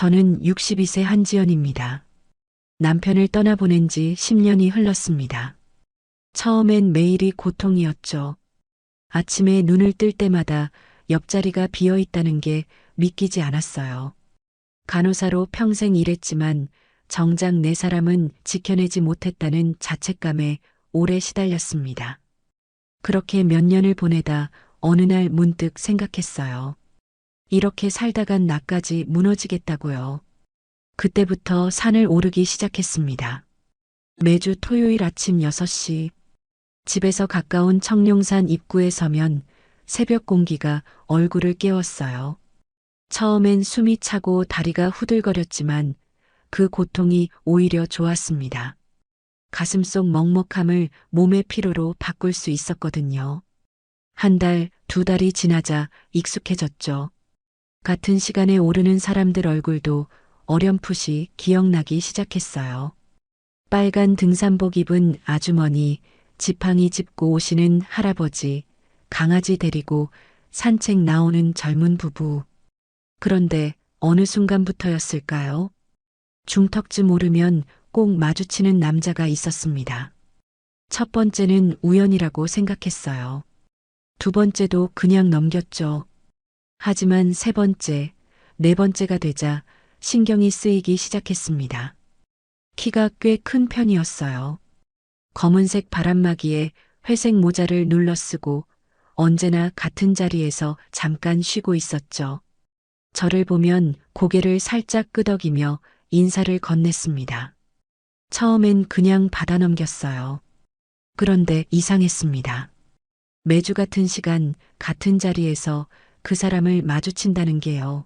저는 62세 한지연입니다. 남편을 떠나보낸 지 10년이 흘렀습니다. 처음엔 매일이 고통이었죠. 아침에 눈을 뜰 때마다 옆자리가 비어 있다는 게 믿기지 않았어요. 간호사로 평생 일했지만 정작 내 사람은 지켜내지 못했다는 자책감에 오래 시달렸습니다. 그렇게 몇 년을 보내다 어느 날 문득 생각했어요. 이렇게 살다간 나까지 무너지겠다고요. 그때부터 산을 오르기 시작했습니다. 매주 토요일 아침 6시, 집에서 가까운 청룡산 입구에 서면 새벽 공기가 얼굴을 깨웠어요. 처음엔 숨이 차고 다리가 후들거렸지만 그 고통이 오히려 좋았습니다. 가슴속 먹먹함을 몸의 피로로 바꿀 수 있었거든요. 한 달, 두 달이 지나자 익숙해졌죠. 같은 시간에 오르는 사람들 얼굴도 어렴풋이 기억나기 시작했어요. 빨간 등산복 입은 아주머니, 지팡이 짚고 오시는 할아버지, 강아지 데리고 산책 나오는 젊은 부부. 그런데 어느 순간부터였을까요? 중턱쯤 오르면 꼭 마주치는 남자가 있었습니다. 첫 번째는 우연이라고 생각했어요. 두 번째도 그냥 넘겼죠. 하지만 세 번째, 네 번째가 되자 신경이 쓰이기 시작했습니다. 키가 꽤 큰 편이었어요. 검은색 바람막이에 회색 모자를 눌러 쓰고 언제나 같은 자리에서 잠깐 쉬고 있었죠. 저를 보면 고개를 살짝 끄덕이며 인사를 건넸습니다. 처음엔 그냥 받아 넘겼어요. 그런데 이상했습니다. 매주 같은 시간, 같은 자리에서 그 사람을 마주친다는 게요.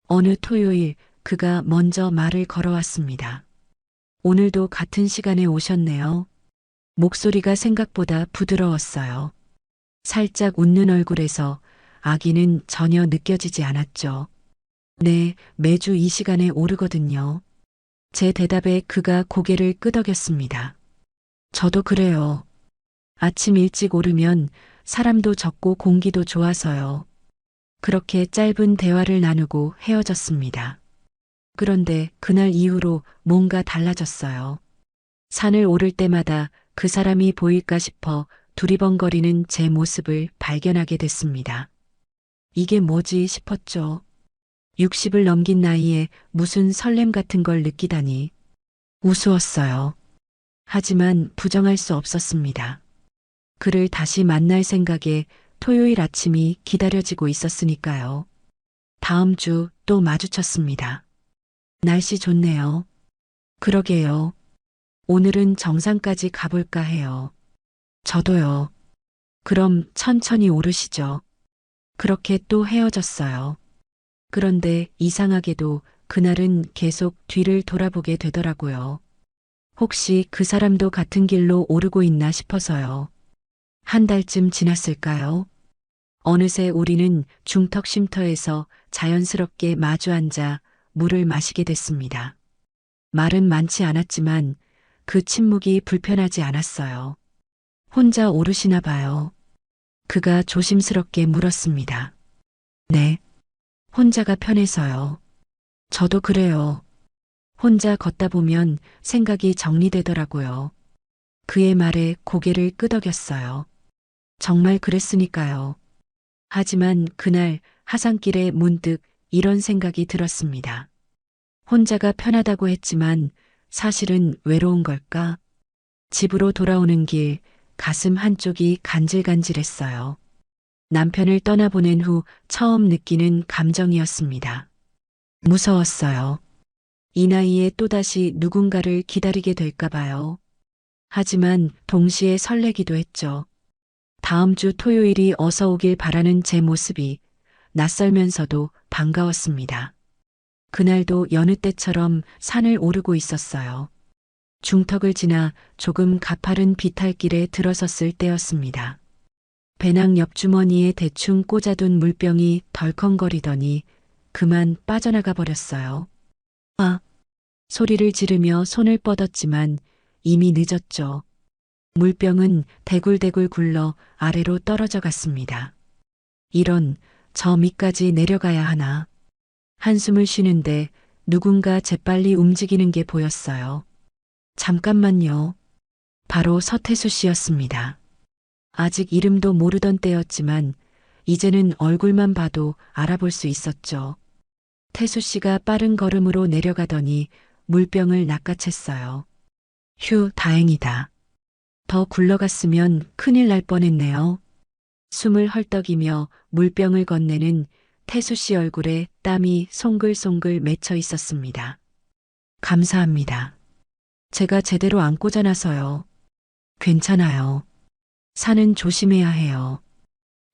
어느 토요일 그가 먼저 말을 걸어왔습니다. 오늘도 같은 시간에 오셨네요. 목소리가 생각보다 부드러웠어요. 살짝 웃는 얼굴에서 아기는 전혀 느껴지지 않았죠. 네, 매주 이 시간에 오르거든요. 제 대답에 그가 고개를 끄덕였습니다. 저도 그래요. 아침 일찍 오르면 사람도 적고 공기도 좋아서요. 그렇게 짧은 대화를 나누고 헤어졌습니다. 그런데 그날 이후로 뭔가 달라졌어요. 산을 오를 때마다 그 사람이 보일까 싶어 두리번거리는 제 모습을 발견하게 됐습니다. 이게 뭐지 싶었죠. 60을 넘긴 나이에 무슨 설렘 같은 걸 느끼다니. 우스웠어요. 하지만 부정할 수 없었습니다. 그를 다시 만날 생각에 토요일 아침이 기다려지고 있었으니까요. 다음 주 또 마주쳤습니다. 날씨 좋네요. 그러게요. 오늘은 정상까지 가볼까 해요. 저도요. 그럼 천천히 오르시죠. 그렇게 또 헤어졌어요. 그런데 이상하게도 그날은 계속 뒤를 돌아보게 되더라고요. 혹시 그 사람도 같은 길로 오르고 있나 싶어서요. 한 달쯤 지났을까요? 어느새 우리는 중턱 쉼터에서 자연스럽게 마주 앉아 물을 마시게 됐습니다. 말은 많지 않았지만 그 침묵이 불편하지 않았어요. 혼자 오르시나 봐요. 그가 조심스럽게 물었습니다. 네. 혼자가 편해서요. 저도 그래요. 혼자 걷다 보면 생각이 정리되더라고요. 그의 말에 고개를 끄덕였어요. 정말 그랬으니까요. 하지만 그날 하산길에 문득 이런 생각이 들었습니다. 혼자가 편하다고 했지만 사실은 외로운 걸까? 집으로 돌아오는 길 가슴 한쪽이 간질간질했어요. 남편을 떠나보낸 후 처음 느끼는 감정이었습니다. 무서웠어요. 이 나이에 또다시 누군가를 기다리게 될까 봐요. 하지만 동시에 설레기도 했죠. 다음 주 토요일이 어서 오길 바라는 제 모습이 낯설면서도 반가웠습니다. 그날도 여느 때처럼 산을 오르고 있었어요. 중턱을 지나 조금 가파른 비탈길에 들어섰을 때였습니다. 배낭 옆주머니에 대충 꽂아둔 물병이 덜컹거리더니 그만 빠져나가 버렸어요. 아! 소리를 지르며 손을 뻗었지만 이미 늦었죠. 물병은 대굴대굴 굴러 아래로 떨어져 갔습니다. 이런, 저 밑까지 내려가야 하나. 한숨을 쉬는데 누군가 재빨리 움직이는 게 보였어요. 잠깐만요. 바로 서태수 씨였습니다. 아직 이름도 모르던 때였지만 이제는 얼굴만 봐도 알아볼 수 있었죠. 태수 씨가 빠른 걸음으로 내려가더니 물병을 낚아챘어요. 휴, 다행이다. 더 굴러갔으면 큰일 날 뻔했네요. 숨을 헐떡이며 물병을 건네는 태수 씨 얼굴에 땀이 송글송글 맺혀 있었습니다. 감사합니다. 제가 제대로 안 꽂아놔서요. 괜찮아요. 산은 조심해야 해요.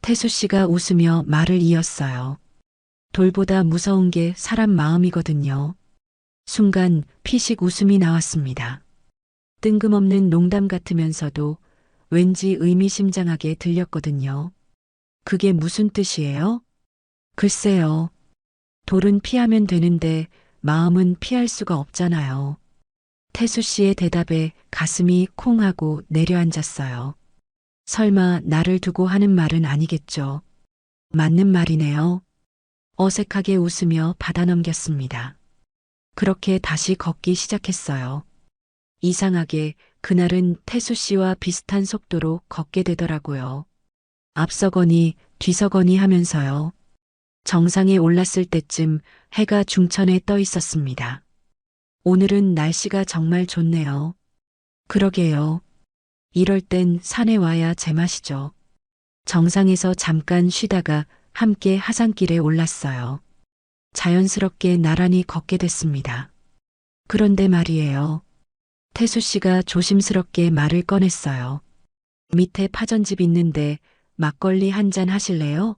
태수 씨가 웃으며 말을 이었어요. 돌보다 무서운 게 사람 마음이거든요. 순간 피식 웃음이 나왔습니다. 뜬금없는 농담 같으면서도 왠지 의미심장하게 들렸거든요. 그게 무슨 뜻이에요? 글쎄요. 돌은 피하면 되는데 마음은 피할 수가 없잖아요. 태수 씨의 대답에 가슴이 콩 하고 내려앉았어요. 설마 나를 두고 하는 말은 아니겠죠. 맞는 말이네요. 어색하게 웃으며 받아넘겼습니다. 그렇게 다시 걷기 시작했어요. 이상하게 그날은 태수 씨와 비슷한 속도로 걷게 되더라고요. 앞서거니 뒤서거니 하면서요. 정상에 올랐을 때쯤 해가 중천에 떠 있었습니다. 오늘은 날씨가 정말 좋네요. 그러게요. 이럴 땐 산에 와야 제맛이죠. 정상에서 잠깐 쉬다가 함께 하산길에 올랐어요. 자연스럽게 나란히 걷게 됐습니다. 그런데 말이에요. 태수 씨가 조심스럽게 말을 꺼냈어요. 밑에 파전집 있는데 막걸리 한 잔 하실래요?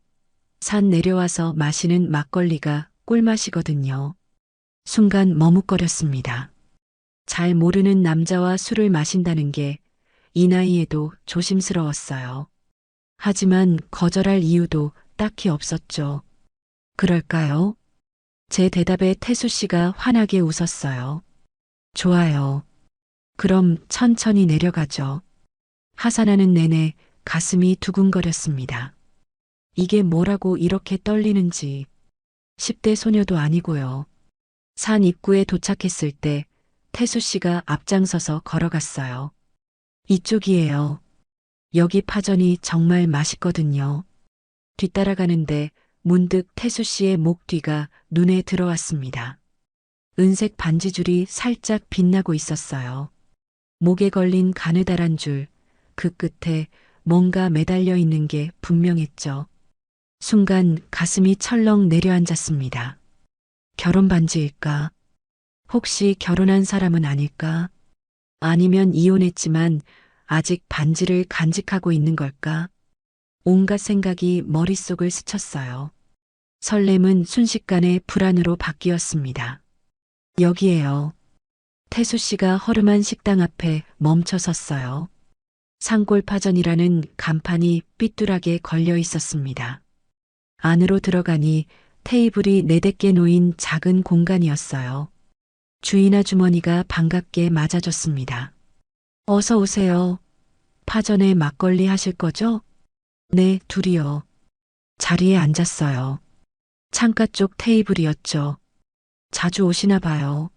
산 내려와서 마시는 막걸리가 꿀맛이거든요. 순간 머뭇거렸습니다. 잘 모르는 남자와 술을 마신다는 게 이 나이에도 조심스러웠어요. 하지만 거절할 이유도 딱히 없었죠. 그럴까요? 제 대답에 태수 씨가 환하게 웃었어요. 좋아요. 그럼 천천히 내려가죠. 하산하는 내내 가슴이 두근거렸습니다. 이게 뭐라고 이렇게 떨리는지 10대 소녀도 아니고요. 산 입구에 도착했을 때 태수 씨가 앞장서서 걸어갔어요. 이쪽이에요. 여기 파전이 정말 맛있거든요. 뒤따라가는데 문득 태수 씨의 목 뒤가 눈에 들어왔습니다. 은색 반지줄이 살짝 빛나고 있었어요. 목에 걸린 가느다란 줄, 그 끝에 뭔가 매달려 있는 게 분명했죠. 순간 가슴이 철렁 내려앉았습니다. 결혼 반지일까? 혹시 결혼한 사람은 아닐까? 아니면 이혼했지만 아직 반지를 간직하고 있는 걸까? 온갖 생각이 머릿속을 스쳤어요. 설렘은 순식간에 불안으로 바뀌었습니다. 여기에요. 태수 씨가 허름한 식당 앞에 멈춰 섰어요. 상골파전이라는 간판이 삐뚤하게 걸려 있었습니다. 안으로 들어가니 테이블이 4-5개 놓인 작은 공간이었어요. 주인 아주머니가 반갑게 맞아줬습니다. 어서 오세요. 파전에 막걸리 하실 거죠? 네, 둘이요. 자리에 앉았어요. 창가 쪽 테이블이었죠. 자주 오시나 봐요.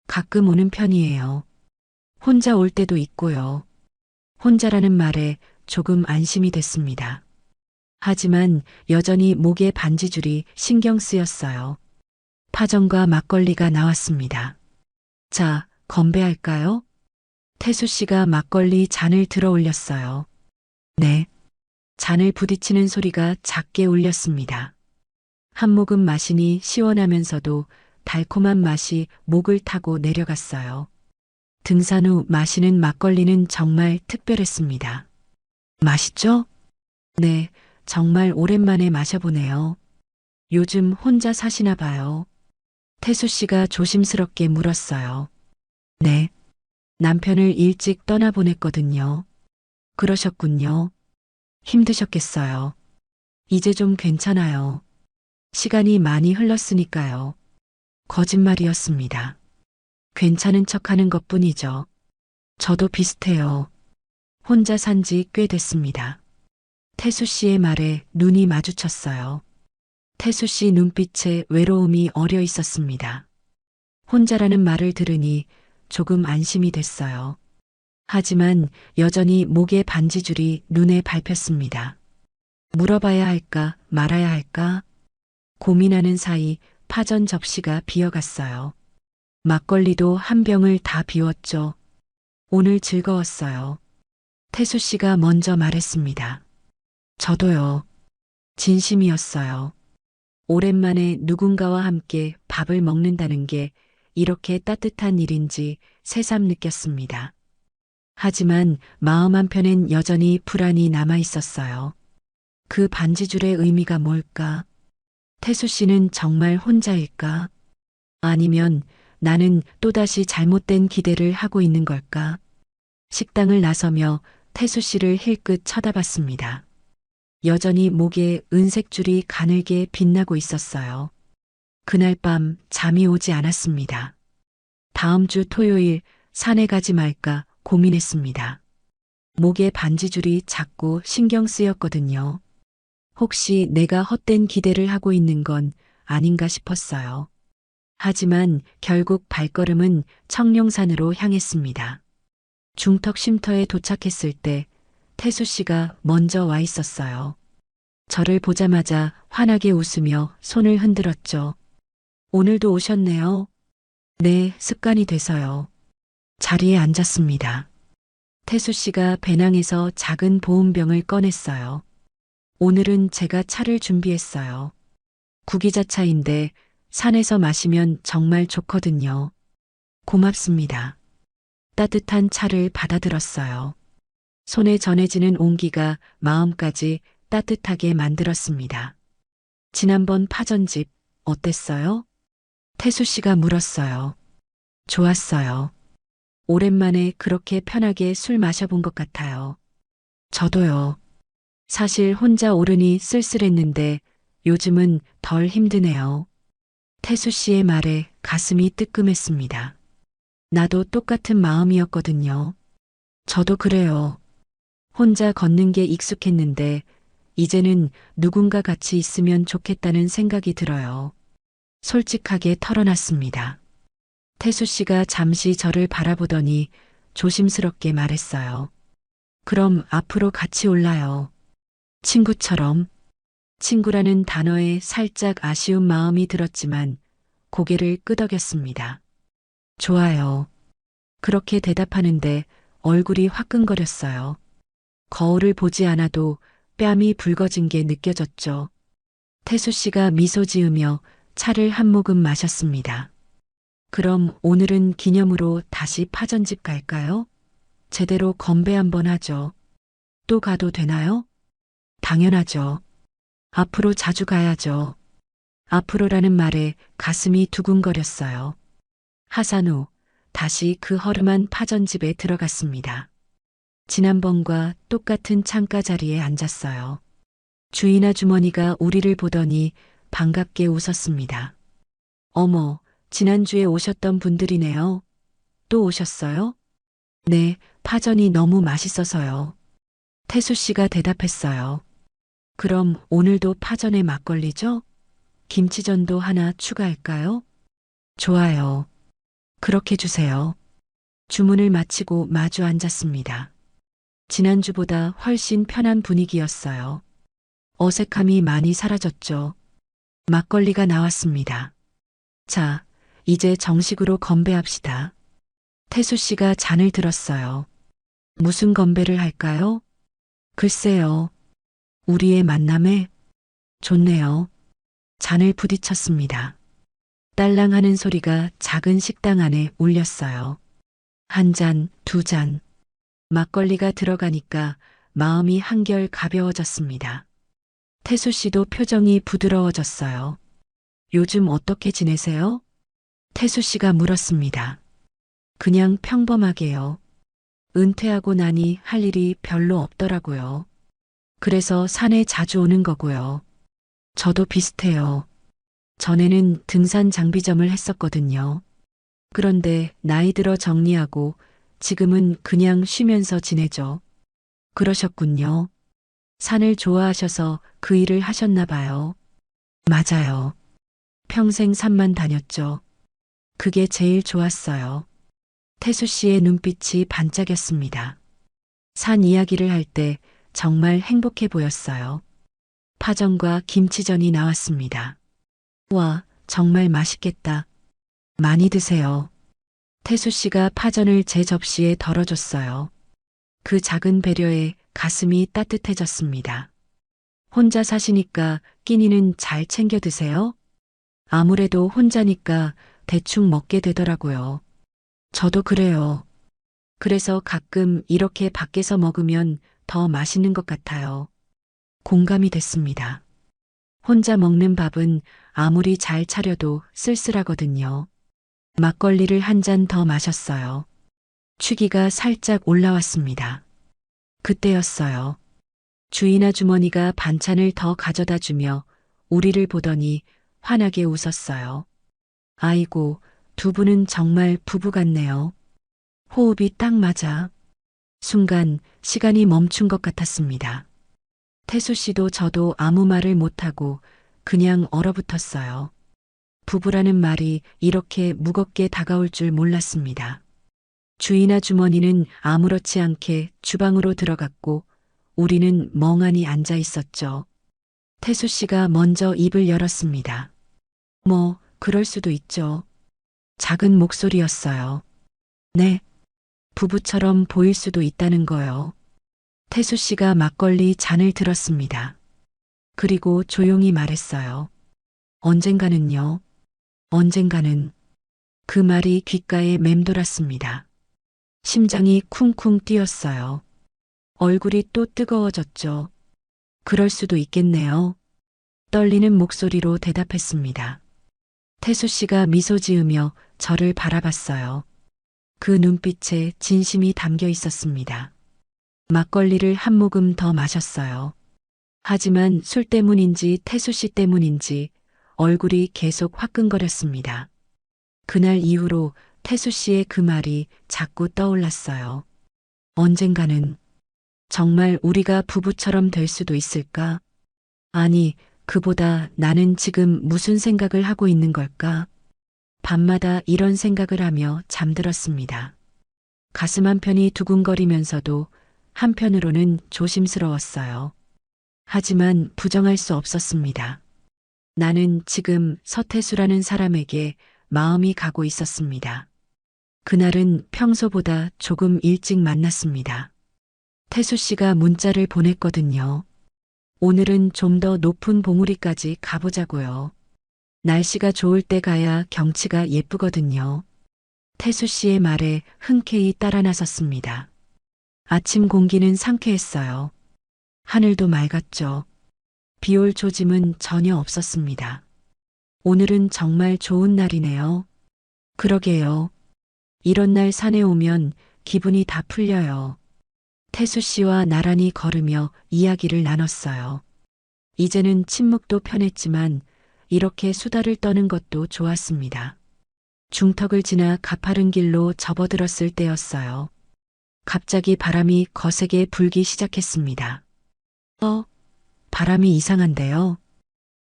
가끔 오는 편이에요. 혼자 올 때도 있고요. 혼자라는 말에 조금 안심이 됐습니다. 하지만 여전히 목에 반지줄이 신경 쓰였어요. 파전과 막걸리가 나왔습니다. 자, 건배할까요? 태수 씨가 막걸리 잔을 들어 올렸어요. 네. 잔을 부딪히는 소리가 작게 울렸습니다. 한 모금 마시니 시원하면서도 달콤한 맛이 목을 타고 내려갔어요. 등산 후 마시는 막걸리는 정말 특별했습니다. 맛있죠? 네, 정말 오랜만에 마셔보네요. 요즘 혼자 사시나 봐요. 태수 씨가 조심스럽게 물었어요. 네, 남편을 일찍 떠나보냈거든요. 그러셨군요. 힘드셨겠어요. 이제 좀 괜찮아요. 시간이 많이 흘렀으니까요. 거짓말이었습니다. 괜찮은 척하는 것뿐이죠. 저도 비슷해요. 혼자 산지 꽤 됐습니다. 태수 씨의 말에 눈이 마주쳤어요. 태수 씨 눈빛에 외로움이 어려 있었습니다. 혼자라는 말을 들으니 조금 안심이 됐어요. 하지만 여전히 목에 반지줄이 눈에 밟혔습니다. 물어봐야 할까 말아야 할까 고민하는 사이 파전 접시가 비어갔어요. 막걸리도 한 병을 다 비웠죠. 오늘 즐거웠어요. 태수 씨가 먼저 말했습니다. 저도요. 진심이었어요. 오랜만에 누군가와 함께 밥을 먹는다는 게 이렇게 따뜻한 일인지 새삼 느꼈습니다. 하지만 마음 한편엔 여전히 불안이 남아 있었어요. 그 반지줄의 의미가 뭘까? 태수 씨는 정말 혼자일까? 아니면 나는 또다시 잘못된 기대를 하고 있는 걸까? 식당을 나서며 태수 씨를 힐끗 쳐다봤습니다. 여전히 목에 은색 줄이 가늘게 빛나고 있었어요. 그날 밤 잠이 오지 않았습니다. 다음 주 토요일 산에 가지 말까 고민했습니다. 목에 반지줄이 자꾸 신경 쓰였거든요. 혹시 내가 헛된 기대를 하고 있는 건 아닌가 싶었어요. 하지만 결국 발걸음은 청룡산으로 향했습니다. 중턱 쉼터에 도착했을 때 태수 씨가 먼저 와 있었어요. 저를 보자마자 환하게 웃으며 손을 흔들었죠. 오늘도 오셨네요. 네, 습관이 돼서요. 자리에 앉았습니다. 태수 씨가 배낭에서 작은 보온병을 꺼냈어요. 오늘은 제가 차를 준비했어요. 구기자차인데 산에서 마시면 정말 좋거든요. 고맙습니다. 따뜻한 차를 받아들었어요. 손에 전해지는 온기가 마음까지 따뜻하게 만들었습니다. 지난번 파전집 어땠어요? 태수 씨가 물었어요. 좋았어요. 오랜만에 그렇게 편하게 술 마셔본 것 같아요. 저도요. 사실 혼자 오르니 쓸쓸했는데 요즘은 덜 힘드네요. 태수 씨의 말에 가슴이 뜨끔했습니다. 나도 똑같은 마음이었거든요. 저도 그래요. 혼자 걷는 게 익숙했는데 이제는 누군가 같이 있으면 좋겠다는 생각이 들어요. 솔직하게 털어놨습니다. 태수 씨가 잠시 저를 바라보더니 조심스럽게 말했어요. 그럼 앞으로 같이 올라요. 친구처럼. 친구라는 단어에 살짝 아쉬운 마음이 들었지만 고개를 끄덕였습니다. 좋아요. 그렇게 대답하는데 얼굴이 화끈거렸어요. 거울을 보지 않아도 뺨이 붉어진 게 느껴졌죠. 태수 씨가 미소 지으며 차를 한 모금 마셨습니다. 그럼 오늘은 기념으로 다시 파전집 갈까요? 제대로 건배 한번 하죠. 또 가도 되나요? 당연하죠. 앞으로 자주 가야죠. 앞으로라는 말에 가슴이 두근거렸어요. 하산 후 다시 그 허름한 파전집에 들어갔습니다. 지난번과 똑같은 창가 자리에 앉았어요. 주인 아주머니가 우리를 보더니 반갑게 웃었습니다. 어머, 지난주에 오셨던 분들이네요. 또 오셨어요? 네, 파전이 너무 맛있어서요. 태수 씨가 대답했어요. 그럼 오늘도 파전에 막걸리죠? 김치전도 하나 추가할까요? 좋아요. 그렇게 주세요. 주문을 마치고 마주 앉았습니다. 지난주보다 훨씬 편한 분위기였어요. 어색함이 많이 사라졌죠. 막걸리가 나왔습니다. 자, 이제 정식으로 건배합시다. 태수 씨가 잔을 들었어요. 무슨 건배를 할까요? 글쎄요. 우리의 만남에 좋네요. 잔을 부딪혔습니다. 딸랑하는 소리가 작은 식당 안에 울렸어요. 한 잔, 두 잔. 막걸리가 들어가니까 마음이 한결 가벼워졌습니다. 태수 씨도 표정이 부드러워졌어요. 요즘 어떻게 지내세요? 태수 씨가 물었습니다. 그냥 평범하게요. 은퇴하고 나니 할 일이 별로 없더라고요. 그래서 산에 자주 오는 거고요. 저도 비슷해요. 전에는 등산 장비점을 했었거든요. 그런데 나이 들어 정리하고 지금은 그냥 쉬면서 지내죠. 그러셨군요. 산을 좋아하셔서 그 일을 하셨나 봐요. 맞아요. 평생 산만 다녔죠. 그게 제일 좋았어요. 태수 씨의 눈빛이 반짝였습니다. 산 이야기를 할 때 정말 행복해 보였어요. 파전과 김치전이 나왔습니다. 와, 정말 맛있겠다. 많이 드세요. 태수 씨가 파전을 제 접시에 덜어줬어요. 그 작은 배려에 가슴이 따뜻해졌습니다. 혼자 사시니까 끼니는 잘 챙겨 드세요? 아무래도 혼자니까 대충 먹게 되더라고요. 저도 그래요. 그래서 가끔 이렇게 밖에서 먹으면 더 맛있는 것 같아요. 공감이 됐습니다. 혼자 먹는 밥은 아무리 잘 차려도 쓸쓸하거든요. 막걸리를 한 잔 더 마셨어요. 취기가 살짝 올라왔습니다. 그때였어요. 주인 아주머니가 반찬을 더 가져다 주며 우리를 보더니 환하게 웃었어요. 아이고, 두 분은 정말 부부 같네요. 호흡이 딱 맞아. 순간 시간이 멈춘 것 같았습니다. 태수 씨도 저도 아무 말을 못하고 그냥 얼어붙었어요. 부부라는 말이 이렇게 무겁게 다가올 줄 몰랐습니다. 주인 아주머니는 아무렇지 않게 주방으로 들어갔고 우리는 멍하니 앉아 있었죠. 태수 씨가 먼저 입을 열었습니다. 뭐, 그럴 수도 있죠. 작은 목소리였어요. 네. 부부처럼 보일 수도 있다는 거요. 태수 씨가 막걸리 잔을 들었습니다. 그리고 조용히 말했어요. 언젠가는요. 언젠가는. 그 말이 귓가에 맴돌았습니다. 심장이 쿵쿵 뛰었어요. 얼굴이 또 뜨거워졌죠. 그럴 수도 있겠네요. 떨리는 목소리로 대답했습니다. 태수 씨가 미소 지으며 저를 바라봤어요. 그 눈빛에 진심이 담겨 있었습니다. 막걸리를 한 모금 더 마셨어요. 하지만 술 때문인지 태수 씨 때문인지 얼굴이 계속 화끈거렸습니다. 그날 이후로 태수 씨의 그 말이 자꾸 떠올랐어요. 언젠가는 정말 우리가 부부처럼 될 수도 있을까? 아니, 그보다 나는 지금 무슨 생각을 하고 있는 걸까? 밤마다 이런 생각을 하며 잠들었습니다. 가슴 한편이 두근거리면서도 한편으로는 조심스러웠어요. 하지만 부정할 수 없었습니다. 나는 지금 서태수라는 사람에게 마음이 가고 있었습니다. 그날은 평소보다 조금 일찍 만났습니다. 태수 씨가 문자를 보냈거든요. 오늘은 좀 더 높은 봉우리까지 가보자고요. 날씨가 좋을 때 가야 경치가 예쁘거든요. 태수 씨의 말에 흔쾌히 따라 나섰습니다. 아침 공기는 상쾌했어요. 하늘도 맑았죠. 비올 조짐은 전혀 없었습니다. 오늘은 정말 좋은 날이네요. 그러게요. 이런 날 산에 오면 기분이 다 풀려요. 태수 씨와 나란히 걸으며 이야기를 나눴어요. 이제는 침묵도 편했지만 이렇게 수다를 떠는 것도 좋았습니다. 중턱을 지나 가파른 길로 접어들었을 때였어요. 갑자기 바람이 거세게 불기 시작했습니다. 바람이 이상한데요.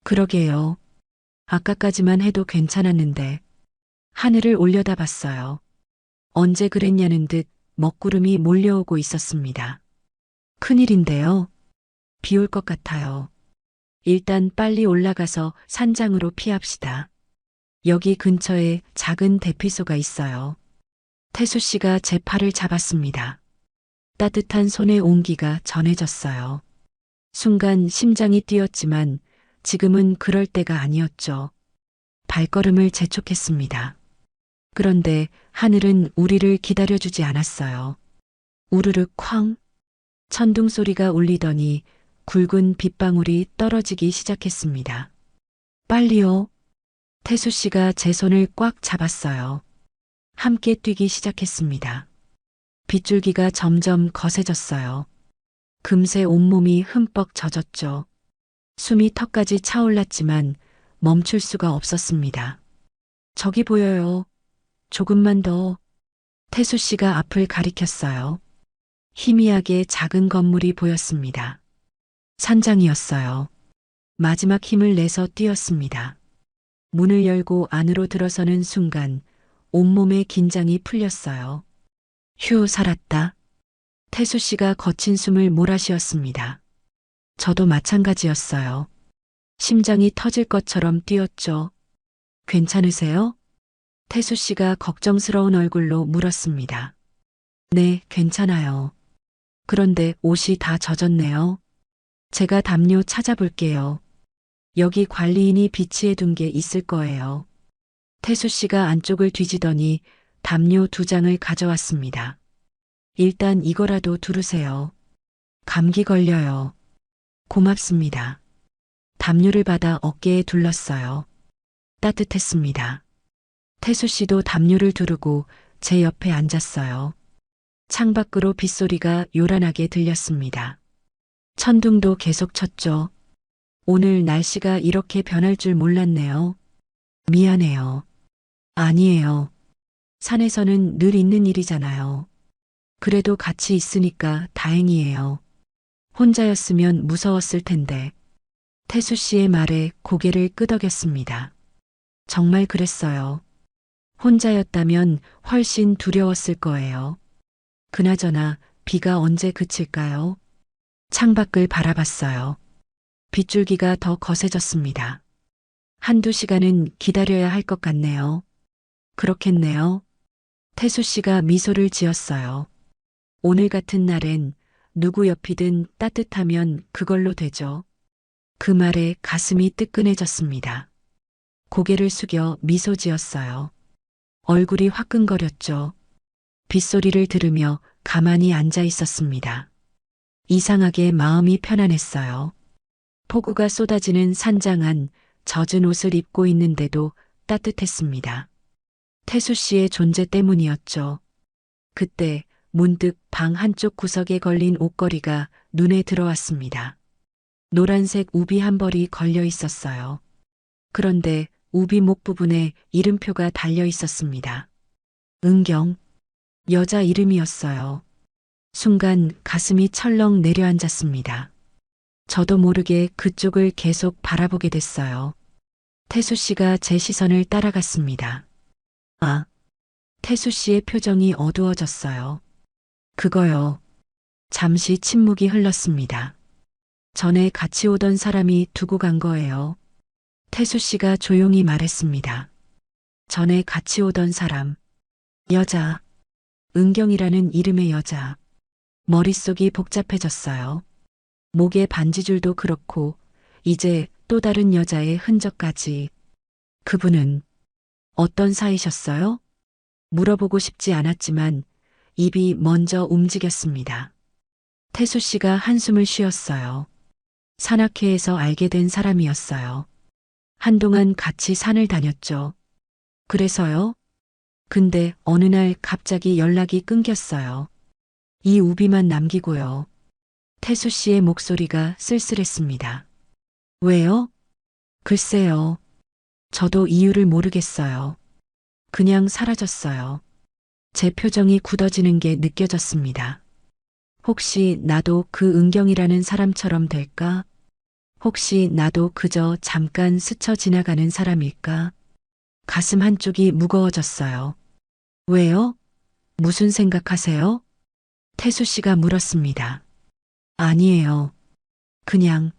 그러게요. 아까까지만 해도 괜찮았는데 하늘을 올려다봤어요. 언제 그랬냐는 듯 먹구름이 몰려오고 있었습니다. 큰일인데요. 비 올 것 같아요. 일단 빨리 올라가서 산장으로 피합시다. 여기 근처에 작은 대피소가 있어요. 태수 씨가 제 팔을 잡았습니다. 따뜻한 손의 온기가 전해졌어요. 순간 심장이 뛰었지만 지금은 그럴 때가 아니었죠. 발걸음을 재촉했습니다. 그런데 하늘은 우리를 기다려주지 않았어요. 우르르 쾅! 천둥 소리가 울리더니 굵은 빗방울이 떨어지기 시작했습니다. 빨리요. 태수 씨가 제 손을 꽉 잡았어요. 함께 뛰기 시작했습니다. 빗줄기가 점점 거세졌어요. 금세 온몸이 흠뻑 젖었죠. 숨이 턱까지 차올랐지만 멈출 수가 없었습니다. 저기 보여요. 조금만 더. 태수 씨가 앞을 가리켰어요. 희미하게 작은 건물이 보였습니다. 산장이었어요. 마지막 힘을 내서 뛰었습니다. 문을 열고 안으로 들어서는 순간 온몸의 긴장이 풀렸어요. 휴, 살았다. 태수 씨가 거친 숨을 몰아쉬었습니다. 저도 마찬가지였어요. 심장이 터질 것처럼 뛰었죠. 괜찮으세요? 태수 씨가 걱정스러운 얼굴로 물었습니다. 네, 괜찮아요. 그런데 옷이 다 젖었네요. 제가 담요 찾아볼게요. 여기 관리인이 비치해 둔 게 있을 거예요. 태수 씨가 안쪽을 뒤지더니 담요 2장을 가져왔습니다. 일단 이거라도 두르세요. 감기 걸려요. 고맙습니다. 담요를 받아 어깨에 둘렀어요. 따뜻했습니다. 태수 씨도 담요를 두르고 제 옆에 앉았어요. 창밖으로 빗소리가 요란하게 들렸습니다. 천둥도 계속 쳤죠. 오늘 날씨가 이렇게 변할 줄 몰랐네요. 미안해요. 아니에요. 산에서는 늘 있는 일이잖아요. 그래도 같이 있으니까 다행이에요. 혼자였으면 무서웠을 텐데. 태수 씨의 말에 고개를 끄덕였습니다. 정말 그랬어요. 혼자였다면 훨씬 두려웠을 거예요. 그나저나 비가 언제 그칠까요? 창밖을 바라봤어요. 빗줄기가 더 거세졌습니다. 1~2시간은 기다려야 할 것 같네요. 그렇겠네요. 태수 씨가 미소를 지었어요. 오늘 같은 날엔 누구 옆이든 따뜻하면 그걸로 되죠. 그 말에 가슴이 뜨끈해졌습니다. 고개를 숙여 미소 지었어요. 얼굴이 화끈거렸죠. 빗소리를 들으며 가만히 앉아 있었습니다. 이상하게 마음이 편안했어요. 폭우가 쏟아지는 산장 안 젖은 옷을 입고 있는데도 따뜻했습니다. 태수 씨의 존재 때문이었죠. 그때 문득 방 한쪽 구석에 걸린 옷걸이가 눈에 들어왔습니다. 노란색 우비 한 벌이 걸려 있었어요. 그런데 우비 목 부분에 이름표가 달려 있었습니다. 은경. 여자 이름이었어요. 순간 가슴이 철렁 내려앉았습니다. 저도 모르게 그쪽을 계속 바라보게 됐어요. 태수 씨가 제 시선을 따라갔습니다. 아, 태수 씨의 표정이 어두워졌어요. 그거요. 잠시 침묵이 흘렀습니다. 전에 같이 오던 사람이 두고 간 거예요. 태수 씨가 조용히 말했습니다. 전에 같이 오던 사람. 여자. 은경이라는 이름의 여자. 머릿속이 복잡해졌어요. 목에 반지줄도 그렇고 이제 또 다른 여자의 흔적까지. 그분은 어떤 사이셨어요? 물어보고 싶지 않았지만 입이 먼저 움직였습니다. 태수 씨가 한숨을 쉬었어요. 산악회에서 알게 된 사람이었어요. 한동안 같이 산을 다녔죠. 그래서요? 근데 어느 날 갑자기 연락이 끊겼어요. 이 우비만 남기고요. 태수 씨의 목소리가 쓸쓸했습니다. 왜요? 글쎄요. 저도 이유를 모르겠어요. 그냥 사라졌어요. 제 표정이 굳어지는 게 느껴졌습니다. 혹시 나도 그 은경이라는 사람처럼 될까? 혹시 나도 그저 잠깐 스쳐 지나가는 사람일까? 가슴 한쪽이 무거워졌어요. 왜요? 무슨 생각하세요? 태수 씨가 물었습니다. 아니에요. 그냥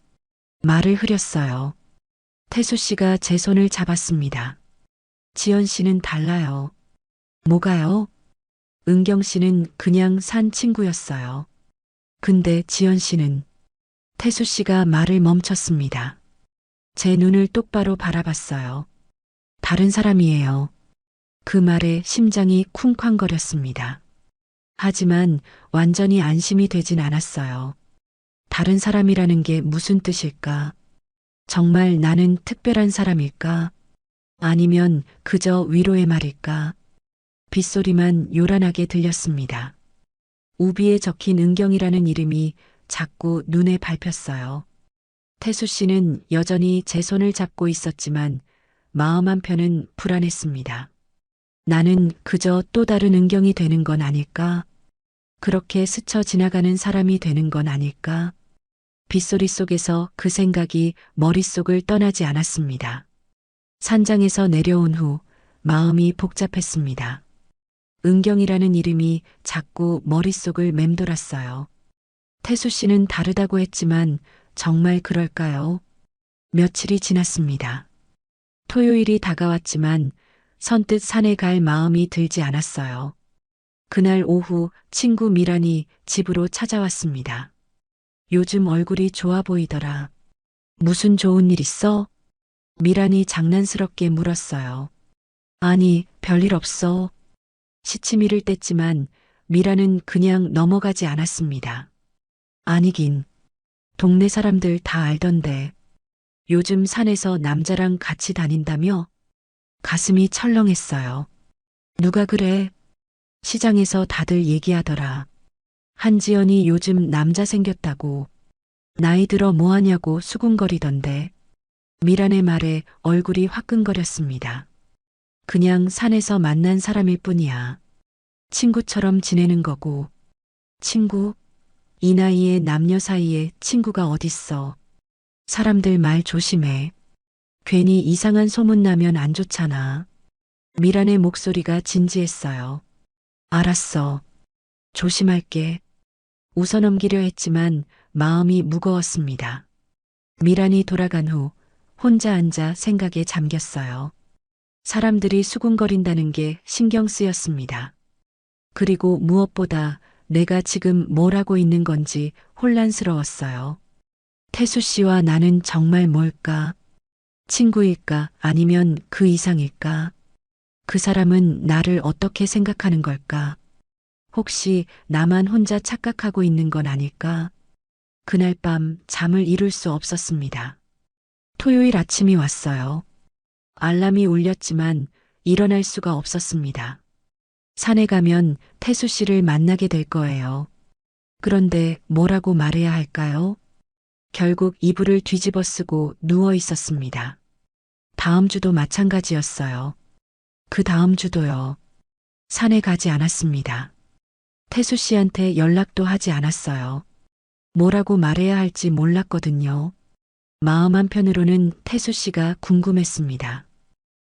말을 흐렸어요. 태수 씨가 제 손을 잡았습니다. 지연 씨는 달라요. 뭐가요? 은경 씨는 그냥 산 친구였어요. 근데 지연 씨는 태수 씨가 말을 멈췄습니다. 제 눈을 똑바로 바라봤어요. 다른 사람이에요. 그 말에 심장이 쿵쾅거렸습니다. 하지만 완전히 안심이 되진 않았어요. 다른 사람이라는 게 무슨 뜻일까? 정말 나는 특별한 사람일까? 아니면 그저 위로의 말일까? 빗소리만 요란하게 들렸습니다. 우비에 적힌 은경이라는 이름이 자꾸 눈에 밟혔어요. 태수 씨는 여전히 제 손을 잡고 있었지만 마음 한편은 불안했습니다. 나는 그저 또 다른 은경이 되는 건 아닐까? 그렇게 스쳐 지나가는 사람이 되는 건 아닐까? 빗소리 속에서 그 생각이 머릿속을 떠나지 않았습니다. 산장에서 내려온 후 마음이 복잡했습니다. 은경이라는 이름이 자꾸 머릿속을 맴돌았어요. 태수 씨는 다르다고 했지만 정말 그럴까요? 며칠이 지났습니다. 토요일이 다가왔지만 선뜻 산에 갈 마음이 들지 않았어요. 그날 오후 친구 미란이 집으로 찾아왔습니다. 요즘 얼굴이 좋아 보이더라. 무슨 좋은 일 있어? 미란이 장난스럽게 물었어요. 아니, 별일 없어. 시치미를 뗐지만 미란은 그냥 넘어가지 않았습니다. 아니긴, 동네 사람들 다 알던데. 요즘 산에서 남자랑 같이 다닌다며? 가슴이 철렁했어요. 누가 그래? 시장에서 다들 얘기하더라. 한지연이 요즘 남자 생겼다고. 나이 들어 뭐하냐고 수군거리던데. 미란의 말에 얼굴이 화끈거렸습니다. 그냥 산에서 만난 사람일 뿐이야. 친구처럼 지내는 거고. 친구? 이 나이에 남녀 사이에 친구가 어딨어. 사람들 말 조심해. 괜히 이상한 소문 나면 안 좋잖아. 미란의 목소리가 진지했어요. 알았어. 조심할게. 웃어넘기려 했지만 마음이 무거웠습니다. 미란이 돌아간 후 혼자 앉아 생각에 잠겼어요. 사람들이 수군거린다는 게 신경 쓰였습니다. 그리고 무엇보다 내가 지금 뭘 하고 있는 건지 혼란스러웠어요. 태수 씨와 나는 정말 뭘까? 친구일까? 아니면 그 이상일까? 그 사람은 나를 어떻게 생각하는 걸까? 혹시 나만 혼자 착각하고 있는 건 아닐까? 그날 밤 잠을 이룰 수 없었습니다. 토요일 아침이 왔어요. 알람이 울렸지만 일어날 수가 없었습니다. 산에 가면 태수 씨를 만나게 될 거예요. 그런데 뭐라고 말해야 할까요? 결국 이불을 뒤집어 쓰고 누워 있었습니다. 다음 주도 마찬가지였어요. 그 다음 주도요. 산에 가지 않았습니다. 태수 씨한테 연락도 하지 않았어요. 뭐라고 말해야 할지 몰랐거든요. 마음 한편으로는 태수 씨가 궁금했습니다.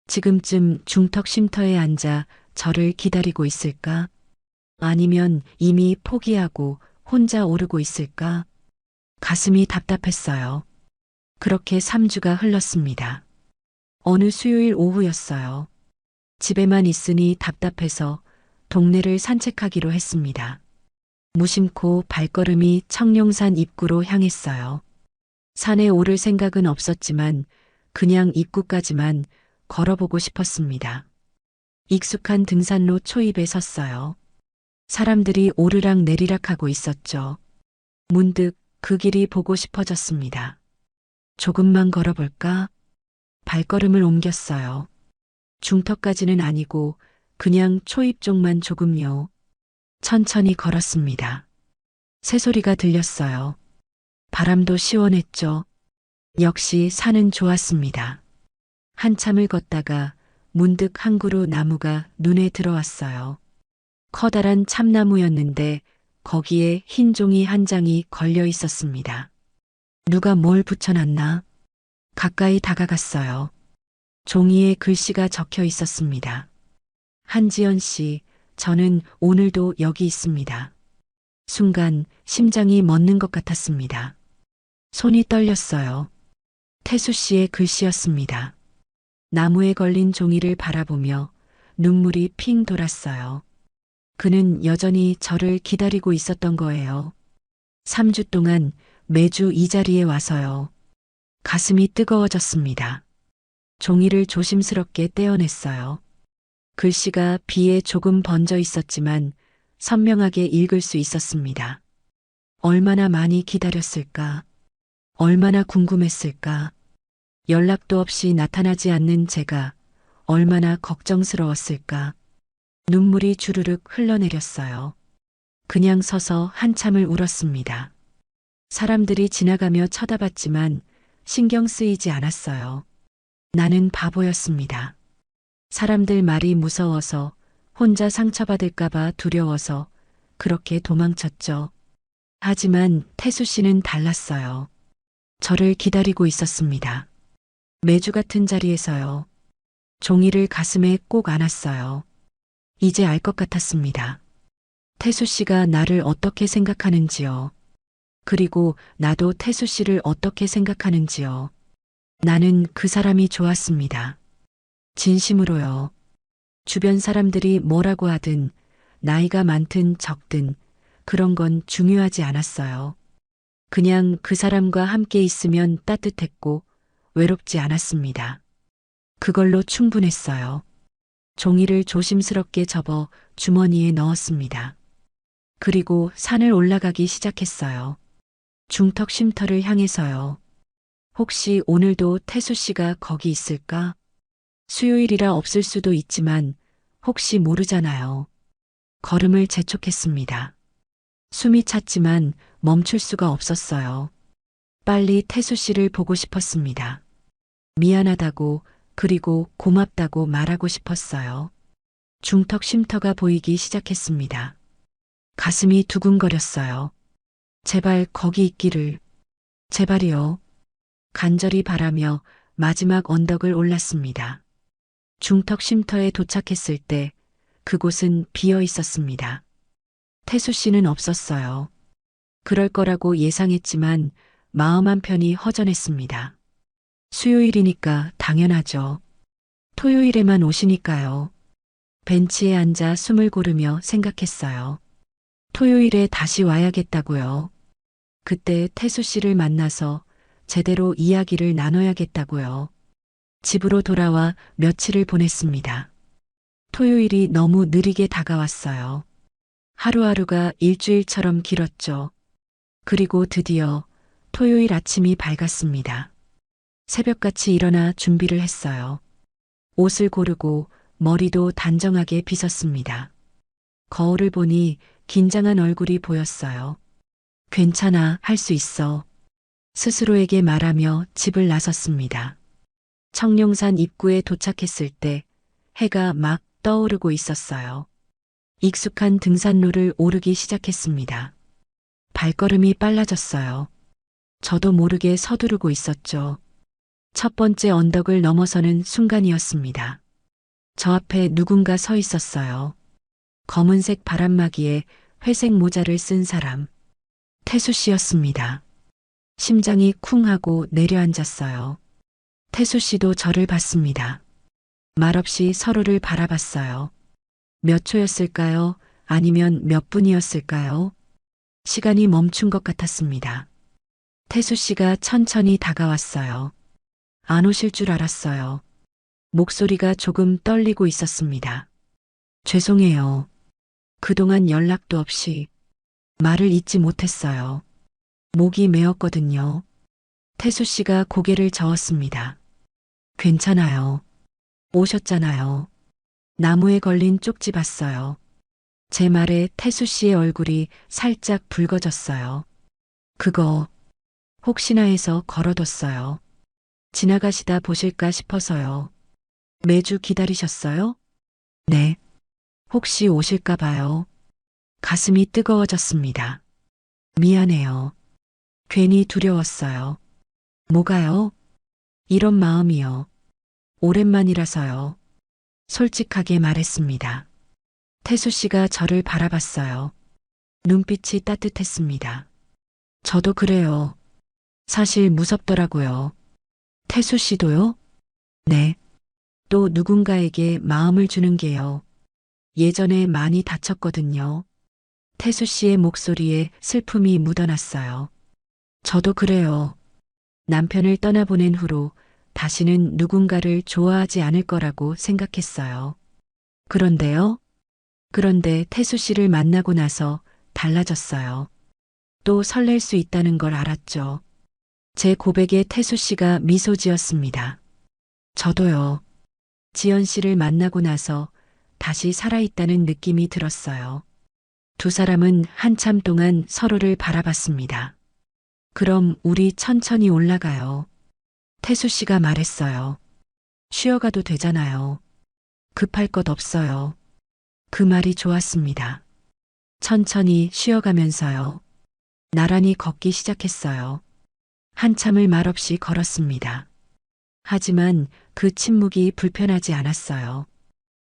지금쯤 중턱 쉼터에 앉아 저를 기다리고 있을까? 아니면 이미 포기하고 혼자 오르고 있을까? 가슴이 답답했어요. 그렇게 3주가 흘렀습니다. 어느 수요일 오후였어요. 집에만 있으니 답답해서 동네를 산책하기로 했습니다. 무심코 발걸음이 청룡산 입구로 향했어요. 산에 오를 생각은 없었지만 그냥 입구까지만 걸어보고 싶었습니다. 익숙한 등산로 초입에 섰어요. 사람들이 오르락 내리락 하고 있었죠. 문득 그 길이 보고 싶어졌습니다. 조금만 걸어볼까? 발걸음을 옮겼어요. 중턱까지는 아니고 그냥 초입 쪽만 조금요. 천천히 걸었습니다. 새소리가 들렸어요. 바람도 시원했죠. 역시 산은 좋았습니다. 한참을 걷다가 문득 한 그루 나무가 눈에 들어왔어요. 커다란 참나무였는데 거기에 흰 종이 한 장이 걸려 있었습니다. 누가 뭘 붙여놨나? 가까이 다가갔어요. 종이에 글씨가 적혀 있었습니다. 한지연 씨, 저는 오늘도 여기 있습니다. 순간 심장이 멎는 것 같았습니다. 손이 떨렸어요. 태수 씨의 글씨였습니다. 나무에 걸린 종이를 바라보며 눈물이 핑 돌았어요. 그는 여전히 저를 기다리고 있었던 거예요. 3주 동안 매주 이 자리에 와서요. 가슴이 뜨거워졌습니다. 종이를 조심스럽게 떼어냈어요. 글씨가 비에 조금 번져 있었지만 선명하게 읽을 수 있었습니다. 얼마나 많이 기다렸을까? 얼마나 궁금했을까? 연락도 없이 나타나지 않는 제가 얼마나 걱정스러웠을까? 눈물이 주르륵 흘러내렸어요. 그냥 서서 한참을 울었습니다. 사람들이 지나가며 쳐다봤지만 신경 쓰이지 않았어요. 나는 바보였습니다. 사람들 말이 무서워서 혼자 상처받을까봐 두려워서 그렇게 도망쳤죠. 하지만 태수 씨는 달랐어요. 저를 기다리고 있었습니다. 매주 같은 자리에서요. 종이를 가슴에 꼭 안았어요. 이제 알 것 같았습니다. 태수 씨가 나를 어떻게 생각하는지요. 그리고 나도 태수 씨를 어떻게 생각하는지요. 나는 그 사람이 좋았습니다. 진심으로요. 주변 사람들이 뭐라고 하든 나이가 많든 적든 그런 건 중요하지 않았어요. 그냥 그 사람과 함께 있으면 따뜻했고 외롭지 않았습니다. 그걸로 충분했어요. 종이를 조심스럽게 접어 주머니에 넣었습니다. 그리고 산을 올라가기 시작했어요. 중턱 쉼터를 향해서요. 혹시 오늘도 태수 씨가 거기 있을까? 수요일이라 없을 수도 있지만 혹시 모르잖아요. 걸음을 재촉했습니다. 숨이 찼지만 멈출 수가 없었어요. 빨리 태수 씨를 보고 싶었습니다. 미안하다고 그리고 고맙다고 말하고 싶었어요. 중턱 쉼터가 보이기 시작했습니다. 가슴이 두근거렸어요. 제발 거기 있기를. 제발이요. 간절히 바라며 마지막 언덕을 올랐습니다. 중턱 쉼터에 도착했을 때 그곳은 비어 있었습니다. 태수 씨는 없었어요. 그럴 거라고 예상했지만 마음 한편이 허전했습니다. 수요일이니까 당연하죠. 토요일에만 오시니까요. 벤치에 앉아 숨을 고르며 생각했어요. 토요일에 다시 와야겠다고요. 그때 태수 씨를 만나서 제대로 이야기를 나눠야겠다고요. 집으로 돌아와 며칠을 보냈습니다. 토요일이 너무 느리게 다가왔어요. 하루하루가 일주일처럼 길었죠. 그리고 드디어 토요일 아침이 밝았습니다. 새벽같이 일어나 준비를 했어요. 옷을 고르고 머리도 단정하게 빗었습니다. 거울을 보니 긴장한 얼굴이 보였어요. 괜찮아, 할 수 있어. 스스로에게 말하며 집을 나섰습니다. 청룡산 입구에 도착했을 때 해가 막 떠오르고 있었어요. 익숙한 등산로를 오르기 시작했습니다. 발걸음이 빨라졌어요. 저도 모르게 서두르고 있었죠. 첫 번째 언덕을 넘어서는 순간이었습니다. 저 앞에 누군가 서 있었어요. 검은색 바람막이에 회색 모자를 쓴 사람. 태수 씨였습니다. 심장이 쿵 하고 내려앉았어요. 태수 씨도 저를 봤습니다. 말없이 서로를 바라봤어요. 몇 초였을까요? 아니면 몇 분이었을까요? 시간이 멈춘 것 같았습니다. 태수 씨가 천천히 다가왔어요. 안 오실 줄 알았어요. 목소리가 조금 떨리고 있었습니다. 죄송해요. 그동안 연락도 없이 말을 잇지 못했어요. 목이 메었거든요. 태수 씨가 고개를 저었습니다. 괜찮아요. 오셨잖아요. 나무에 걸린 쪽지 봤어요. 제 말에 태수 씨의 얼굴이 살짝 붉어졌어요. 그거 혹시나 해서 걸어뒀어요. 지나가시다 보실까 싶어서요. 매주 기다리셨어요? 네. 혹시 오실까 봐요. 가슴이 뜨거워졌습니다. 미안해요. 괜히 두려웠어요. 뭐가요? 이런 마음이요. 오랜만이라서요. 솔직하게 말했습니다. 태수 씨가 저를 바라봤어요. 눈빛이 따뜻했습니다. 저도 그래요. 사실 무섭더라고요. 태수 씨도요? 네. 또 누군가에게 마음을 주는 게요. 예전에 많이 다쳤거든요. 태수 씨의 목소리에 슬픔이 묻어났어요. 저도 그래요. 남편을 떠나보낸 후로 다시는 누군가를 좋아하지 않을 거라고 생각했어요. 그런데요? 그런데 태수 씨를 만나고 나서 달라졌어요. 또 설렐 수 있다는 걸 알았죠. 제 고백에 태수 씨가 미소 지었습니다. 저도요. 지연 씨를 만나고 나서 다시 살아있다는 느낌이 들었어요. 두 사람은 한참 동안 서로를 바라봤습니다. 그럼 우리 천천히 올라가요. 태수 씨가 말했어요. 쉬어가도 되잖아요. 급할 것 없어요. 그 말이 좋았습니다. 천천히 쉬어가면서요. 나란히 걷기 시작했어요. 한참을 말없이 걸었습니다. 하지만 그 침묵이 불편하지 않았어요.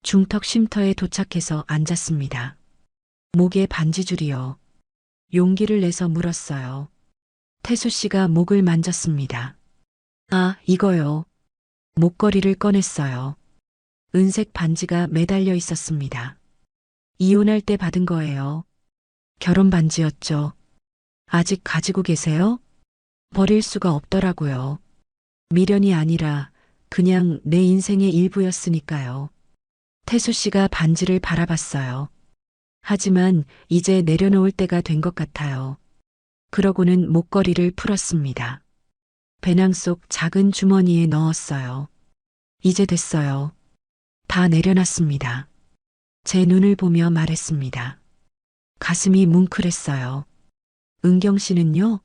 중턱 쉼터에 도착해서 앉았습니다. 목에 반지줄이요. 용기를 내서 물었어요. 태수 씨가 목을 만졌습니다. 아, 이거요. 목걸이를 꺼냈어요. 은색 반지가 매달려 있었습니다. 이혼할 때 받은 거예요. 결혼 반지였죠. 아직 가지고 계세요? 버릴 수가 없더라고요. 미련이 아니라 그냥 내 인생의 일부였으니까요. 태수 씨가 반지를 바라봤어요. 하지만 이제 내려놓을 때가 된 것 같아요. 그러고는 목걸이를 풀었습니다. 배낭 속 작은 주머니에 넣었어요. 이제 됐어요. 다 내려놨습니다. 제 눈을 보며 말했습니다. 가슴이 뭉클했어요. 은경 씨는요?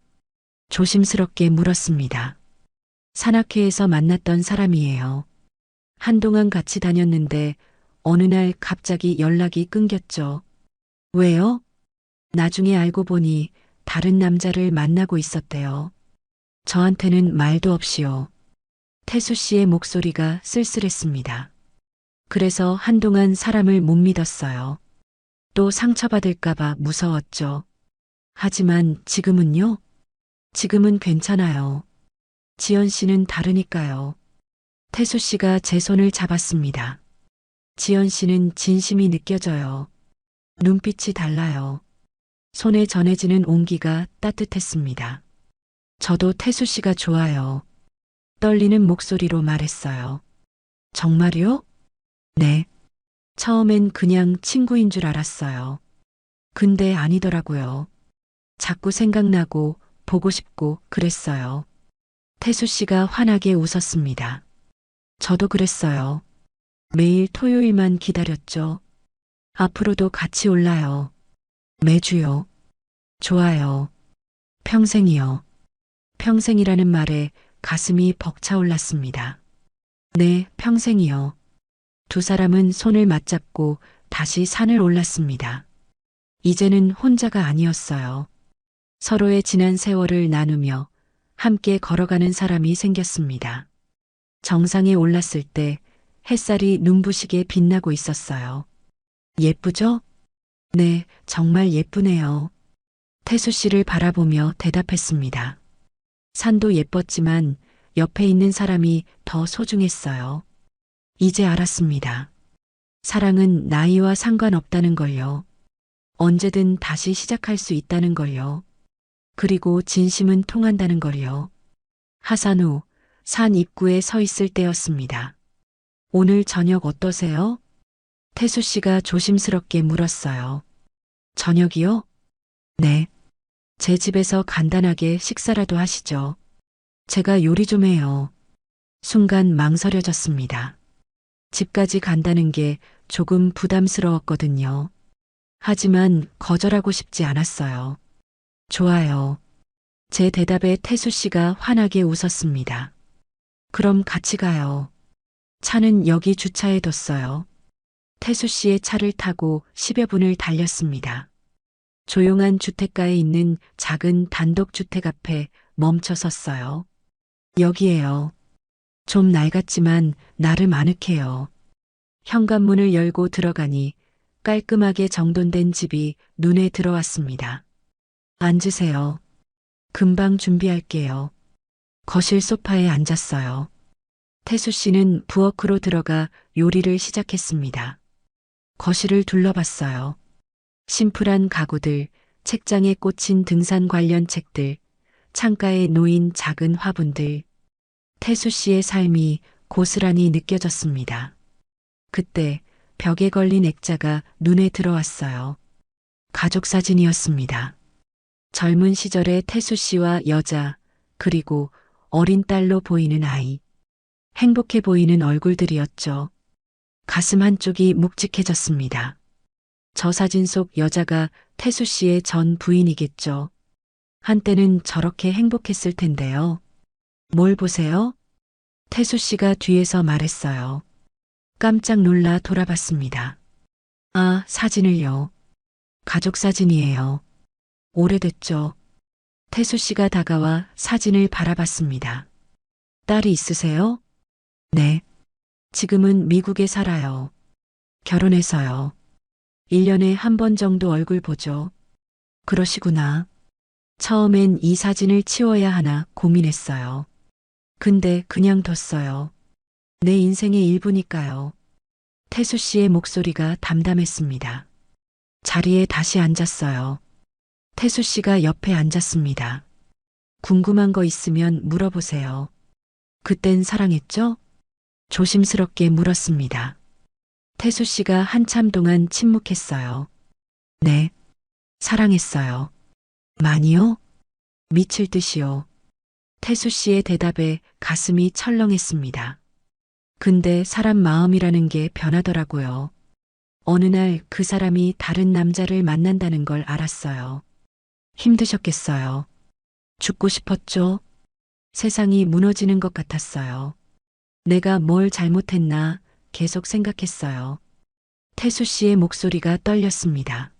조심스럽게 물었습니다. 산악회에서 만났던 사람이에요. 한동안 같이 다녔는데 어느 날 갑자기 연락이 끊겼죠. 왜요? 나중에 알고 보니 다른 남자를 만나고 있었대요. 저한테는 말도 없이요. 태수 씨의 목소리가 쓸쓸했습니다. 그래서 한동안 사람을 못 믿었어요. 또 상처받을까봐 무서웠죠. 하지만 지금은요? 지금은 괜찮아요. 지연 씨는 다르니까요. 태수 씨가 제 손을 잡았습니다. 지연 씨는 진심이 느껴져요. 눈빛이 달라요. 손에 전해지는 온기가 따뜻했습니다. 저도 태수 씨가 좋아요. 떨리는 목소리로 말했어요. 정말요? 네. 처음엔 그냥 친구인 줄 알았어요. 근데 아니더라고요. 자꾸 생각나고 보고 싶고 그랬어요. 태수 씨가 환하게 웃었습니다. 저도 그랬어요. 매일 토요일만 기다렸죠. 앞으로도 같이 올라요. 매주요. 좋아요. 평생이요. 평생이라는 말에 가슴이 벅차올랐습니다. 네, 평생이요. 두 사람은 손을 맞잡고 다시 산을 올랐습니다. 이제는 혼자가 아니었어요. 서로의 지난 세월을 나누며 함께 걸어가는 사람이 생겼습니다. 정상에 올랐을 때 햇살이 눈부시게 빛나고 있었어요. 예쁘죠? 네, 정말 예쁘네요. 태수 씨를 바라보며 대답했습니다. 산도 예뻤지만 옆에 있는 사람이 더 소중했어요. 이제 알았습니다. 사랑은 나이와 상관없다는 걸요. 언제든 다시 시작할 수 있다는 걸요. 그리고 진심은 통한다는 걸요. 하산 후 산 입구에 서 있을 때였습니다. 오늘 저녁 어떠세요? 태수 씨가 조심스럽게 물었어요. 저녁이요? 네. 제 집에서 간단하게 식사라도 하시죠. 제가 요리 좀 해요. 순간 망설여졌습니다. 집까지 간다는 게 조금 부담스러웠거든요. 하지만 거절하고 싶지 않았어요. 좋아요. 제 대답에 태수 씨가 환하게 웃었습니다. 그럼 같이 가요. 차는 여기 주차해 뒀어요. 태수 씨의 차를 타고 10여 분을 달렸습니다. 조용한 주택가에 있는 작은 단독주택 앞에 멈춰 섰어요. 여기에요. 좀 낡았지만 나름 아늑해요. 현관문을 열고 들어가니 깔끔하게 정돈된 집이 눈에 들어왔습니다. 앉으세요. 금방 준비할게요. 거실 소파에 앉았어요. 태수 씨는 부엌으로 들어가 요리를 시작했습니다. 거실을 둘러봤어요. 심플한 가구들, 책장에 꽂힌 등산 관련 책들, 창가에 놓인 작은 화분들. 태수 씨의 삶이 고스란히 느껴졌습니다. 그때 벽에 걸린 액자가 눈에 들어왔어요. 가족 사진이었습니다. 젊은 시절의 태수 씨와 여자, 그리고 어린 딸로 보이는 아이. 행복해 보이는 얼굴들이었죠. 가슴 한쪽이 묵직해졌습니다. 저 사진 속 여자가 태수 씨의 전 부인이겠죠. 한때는 저렇게 행복했을 텐데요. 뭘 보세요? 태수 씨가 뒤에서 말했어요. 깜짝 놀라 돌아봤습니다. 아, 사진을요. 가족 사진이에요. 오래됐죠. 태수 씨가 다가와 사진을 바라봤습니다. 딸이 있으세요? 네. 지금은 미국에 살아요. 결혼해서요. 1년에 한 번 정도 얼굴 보죠. 그러시구나. 처음엔 이 사진을 치워야 하나 고민했어요. 근데 그냥 뒀어요. 내 인생의 일부니까요. 태수 씨의 목소리가 담담했습니다. 자리에 다시 앉았어요. 태수 씨가 옆에 앉았습니다. 궁금한 거 있으면 물어보세요. 그땐 사랑했죠? 조심스럽게 물었습니다. 태수 씨가 한참 동안 침묵했어요. 네, 사랑했어요. 많이요? 미칠 듯이요. 태수 씨의 대답에 가슴이 철렁했습니다. 근데 사람 마음이라는 게 변하더라고요. 어느 날 그 사람이 다른 남자를 만난다는 걸 알았어요. 힘드셨겠어요. 죽고 싶었죠? 세상이 무너지는 것 같았어요. 내가 뭘 잘못했나 계속 생각했어요. 태수 씨의 목소리가 떨렸습니다.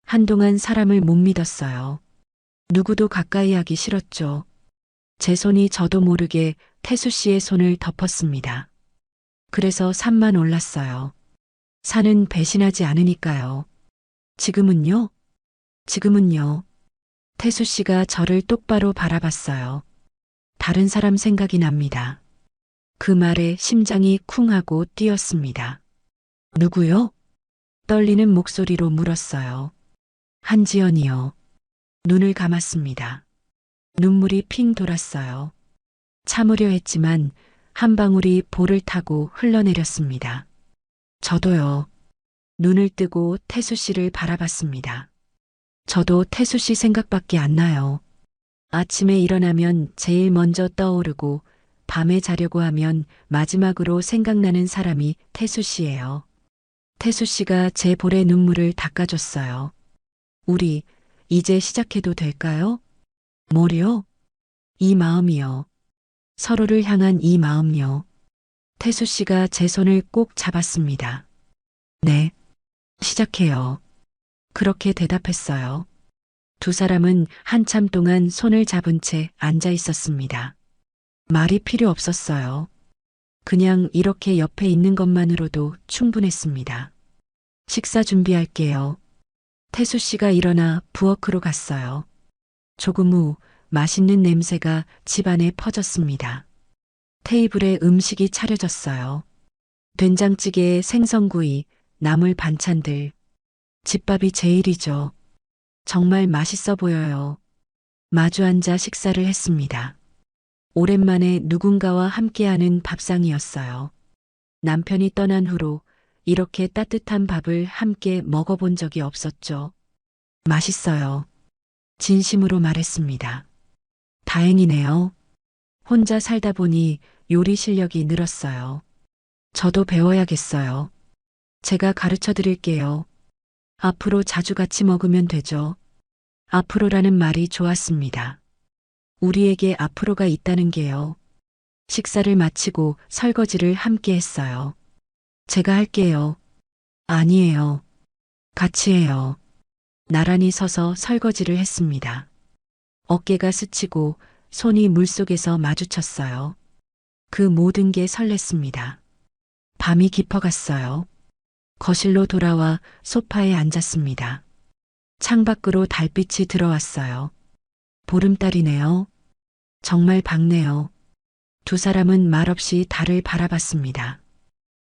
한동안 사람을 못 믿었어요. 누구도 가까이 하기 싫었죠. 제 손이 저도 모르게 태수 씨의 손을 덮었습니다. 그래서 산만 올랐어요. 산은 배신하지 않으니까요. 지금은요? 지금은요. 태수 씨가 저를 똑바로 바라봤어요. 다른 사람 생각이 납니다. 그 말에 심장이 쿵 하고 뛰었습니다. 누구요? 떨리는 목소리로 물었어요. 한지연이요. 눈을 감았습니다. 눈물이 핑 돌았어요. 참으려 했지만 한 방울이 볼을 타고 흘러내렸습니다. 저도요. 눈을 뜨고 태수 씨를 바라봤습니다. 저도 태수 씨 생각밖에 안 나요. 아침에 일어나면 제일 먼저 떠오르고 밤에 자려고 하면 마지막으로 생각나는 사람이 태수 씨예요. 태수 씨가 제 볼에 눈물을 닦아줬어요. 우리 이제 시작해도 될까요? 뭐요? 이 마음이요. 서로를 향한 이 마음요. 태수 씨가 제 손을 꼭 잡았습니다. 네, 시작해요. 그렇게 대답했어요. 두 사람은 한참 동안 손을 잡은 채 앉아 있었습니다. 말이 필요 없었어요. 그냥 이렇게 옆에 있는 것만으로도 충분했습니다. 식사 준비할게요. 태수 씨가 일어나 부엌으로 갔어요. 조금 후 맛있는 냄새가 집안에 퍼졌습니다. 테이블에 음식이 차려졌어요. 된장찌개에 생선구이, 나물 반찬들. 집밥이 제일이죠. 정말 맛있어 보여요. 마주 앉아 식사를 했습니다. 오랜만에 누군가와 함께하는 밥상이었어요. 남편이 떠난 후로 이렇게 따뜻한 밥을 함께 먹어본 적이 없었죠. 맛있어요. 진심으로 말했습니다. 다행이네요. 혼자 살다 보니 요리 실력이 늘었어요. 저도 배워야겠어요. 제가 가르쳐 드릴게요. 앞으로 자주 같이 먹으면 되죠. 앞으로라는 말이 좋았습니다. 우리에게 앞으로가 있다는 게요. 식사를 마치고 설거지를 함께 했어요. 제가 할게요. 아니에요. 같이 해요. 나란히 서서 설거지를 했습니다. 어깨가 스치고 손이 물속에서 마주쳤어요. 그 모든 게 설렜습니다. 밤이 깊어갔어요. 거실로 돌아와 소파에 앉았습니다. 창밖으로 달빛이 들어왔어요. 보름달이네요. 정말 밝네요. 두 사람은 말없이 달을 바라봤습니다.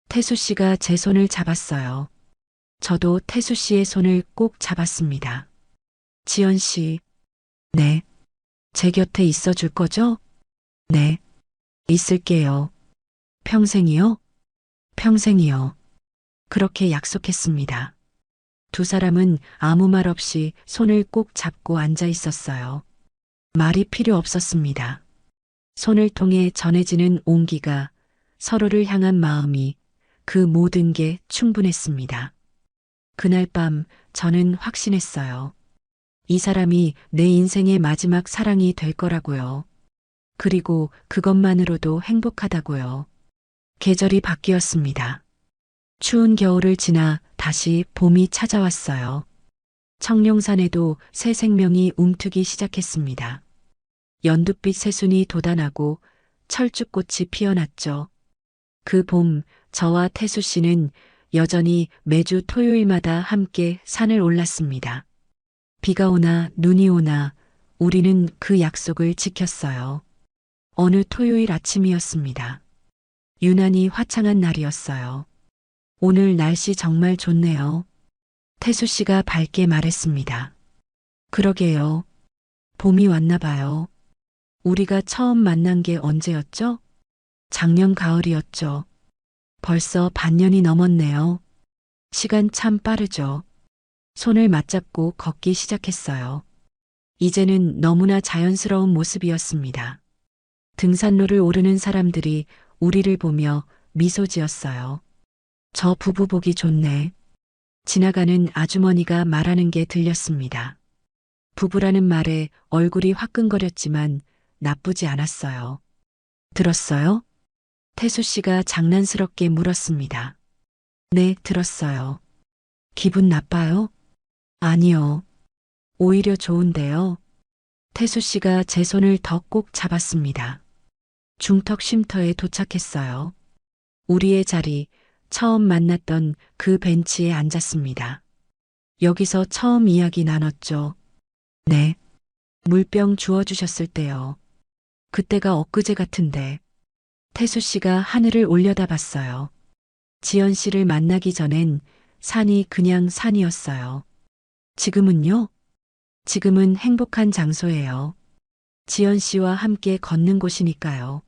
태수 씨가 제 손을 잡았어요. 저도 태수 씨의 손을 꼭 잡았습니다. 지연 씨, 네. 제 곁에 있어 줄 거죠? 네. 있을게요. 평생이요? 평생이요. 그렇게 약속했습니다. 두 사람은 아무 말 없이 손을 꼭 잡고 앉아 있었어요. 말이 필요 없었습니다. 손을 통해 전해지는 온기가, 서로를 향한 마음이, 그 모든 게 충분했습니다. 그날 밤 저는 확신했어요. 이 사람이 내 인생의 마지막 사랑이 될 거라고요. 그리고 그것만으로도 행복하다고요. 계절이 바뀌었습니다. 추운 겨울을 지나 다시 봄이 찾아왔어요. 청룡산에도 새 생명이 움트기 시작했습니다. 연두빛 새순이 돋아나고 철쭉꽃이 피어났죠. 그 봄, 저와 태수 씨는 여전히 매주 토요일마다 함께 산을 올랐습니다. 비가 오나 눈이 오나 우리는 그 약속을 지켰어요. 어느 토요일 아침이었습니다. 유난히 화창한 날이었어요. 오늘 날씨 정말 좋네요. 태수 씨가 밝게 말했습니다. 그러게요. 봄이 왔나 봐요. 우리가 처음 만난 게 언제였죠? 작년 가을이었죠. 벌써 반년이 넘었네요. 시간 참 빠르죠. 손을 맞잡고 걷기 시작했어요. 이제는 너무나 자연스러운 모습이었습니다. 등산로를 오르는 사람들이 우리를 보며 미소 지었어요. 저 부부 보기 좋네. 지나가는 아주머니가 말하는 게 들렸습니다. 부부라는 말에 얼굴이 화끈거렸지만 나쁘지 않았어요. 들었어요? 태수 씨가 장난스럽게 물었습니다. 네, 들었어요. 기분 나빠요? 아니요. 오히려 좋은데요. 태수 씨가 제 손을 더 꼭 잡았습니다. 중턱 쉼터에 도착했어요. 우리의 자리, 처음 만났던 그 벤치에 앉았습니다. 여기서 처음 이야기 나눴죠. 네. 물병 주워주셨을 때요. 그때가 엊그제 같은데. 태수 씨가 하늘을 올려다봤어요. 지연 씨를 만나기 전엔 산이 그냥 산이었어요. 지금은요? 지금은 행복한 장소예요. 지연 씨와 함께 걷는 곳이니까요.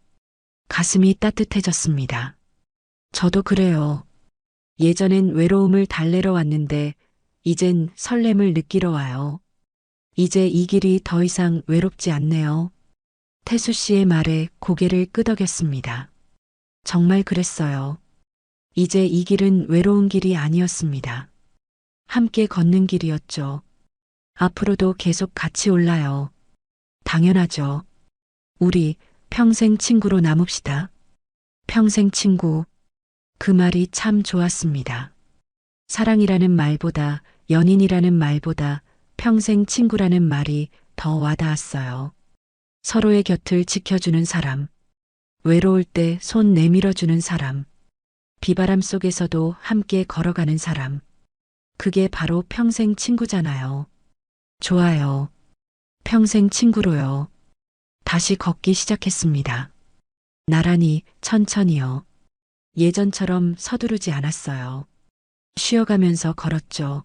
가슴이 따뜻해졌습니다. 저도 그래요. 예전엔 외로움을 달래러 왔는데 이젠 설렘을 느끼러 와요. 이제 이 길이 더 이상 외롭지 않네요. 태수 씨의 말에 고개를 끄덕였습니다. 정말 그랬어요. 이제 이 길은 외로운 길이 아니었습니다. 함께 걷는 길이었죠. 앞으로도 계속 같이 올라요. 당연하죠. 우리 평생 친구로 남읍시다. 평생 친구. 그 말이 참 좋았습니다. 사랑이라는 말보다, 연인이라는 말보다 평생 친구라는 말이 더 와닿았어요. 서로의 곁을 지켜주는 사람. 외로울 때 손 내밀어주는 사람. 비바람 속에서도 함께 걸어가는 사람. 그게 바로 평생 친구잖아요. 좋아요. 평생 친구로요. 다시 걷기 시작했습니다. 나란히, 천천히요. 예전처럼 서두르지 않았어요. 쉬어가면서 걸었죠.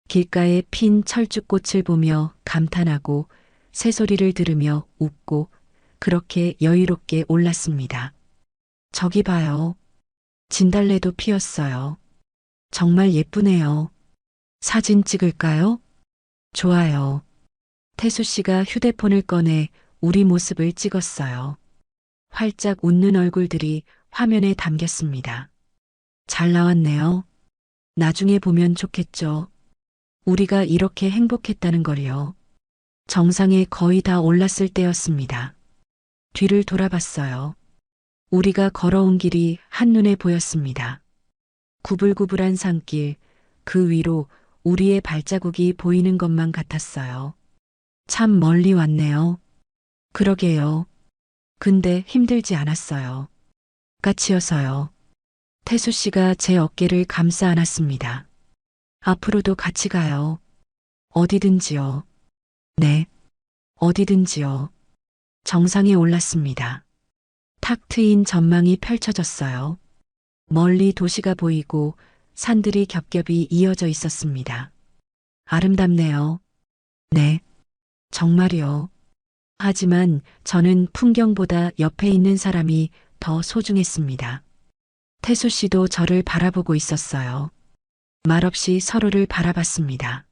길가에 핀 철쭉꽃을 보며 감탄하고 새소리를 들으며 웃고 그렇게 여유롭게 올랐습니다. 저기 봐요. 진달래도 피었어요. 정말 예쁘네요. 사진 찍을까요? 좋아요. 태수 씨가 휴대폰을 꺼내 우리 모습을 찍었어요. 활짝 웃는 얼굴들이 화면에 담겼습니다. 잘 나왔네요. 나중에 보면 좋겠죠. 우리가 이렇게 행복했다는 걸요. 정상에 거의 다 올랐을 때였습니다. 뒤를 돌아봤어요. 우리가 걸어온 길이 한눈에 보였습니다. 구불구불한 산길, 그 위로 우리의 발자국이 보이는 것만 같았어요. 참 멀리 왔네요. 그러게요. 근데 힘들지 않았어요. 까치여서요. 태수 씨가 제 어깨를 감싸 안았습니다. 앞으로도 같이 가요. 어디든지요. 네. 어디든지요. 정상에 올랐습니다. 탁 트인 전망이 펼쳐졌어요. 멀리 도시가 보이고 산들이 겹겹이 이어져 있었습니다. 아름답네요. 네. 정말요. 하지만 저는 풍경보다 옆에 있는 사람이 더 소중했습니다. 태수 씨도 저를 바라보고 있었어요. 말없이 서로를 바라봤습니다.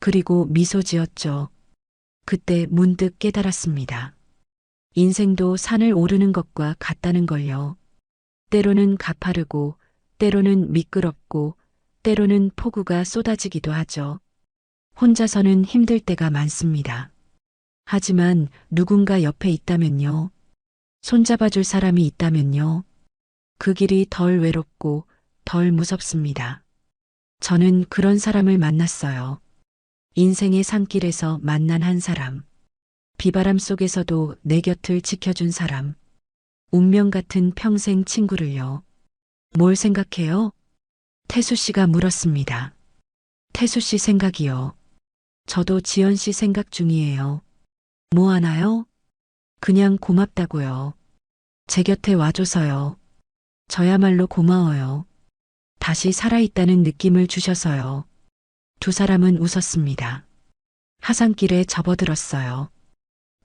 그리고 미소 지었죠. 그때 문득 깨달았습니다. 인생도 산을 오르는 것과 같다는 걸요. 때로는 가파르고, 때로는 미끄럽고, 때로는 폭우가 쏟아지기도 하죠. 혼자서는 힘들 때가 많습니다. 하지만 누군가 옆에 있다면요. 손잡아줄 사람이 있다면요. 그 길이 덜 외롭고 덜 무섭습니다. 저는 그런 사람을 만났어요. 인생의 산길에서 만난 한 사람. 비바람 속에서도 내 곁을 지켜준 사람. 운명 같은 평생 친구를요. 뭘 생각해요? 태수 씨가 물었습니다. 태수 씨 생각이요. 저도 지연 씨 생각 중이에요. 뭐 하나요? 그냥 고맙다고요. 제 곁에 와줘서요. 저야말로 고마워요. 다시 살아있다는 느낌을 주셔서요. 두 사람은 웃었습니다. 하산길에 접어들었어요.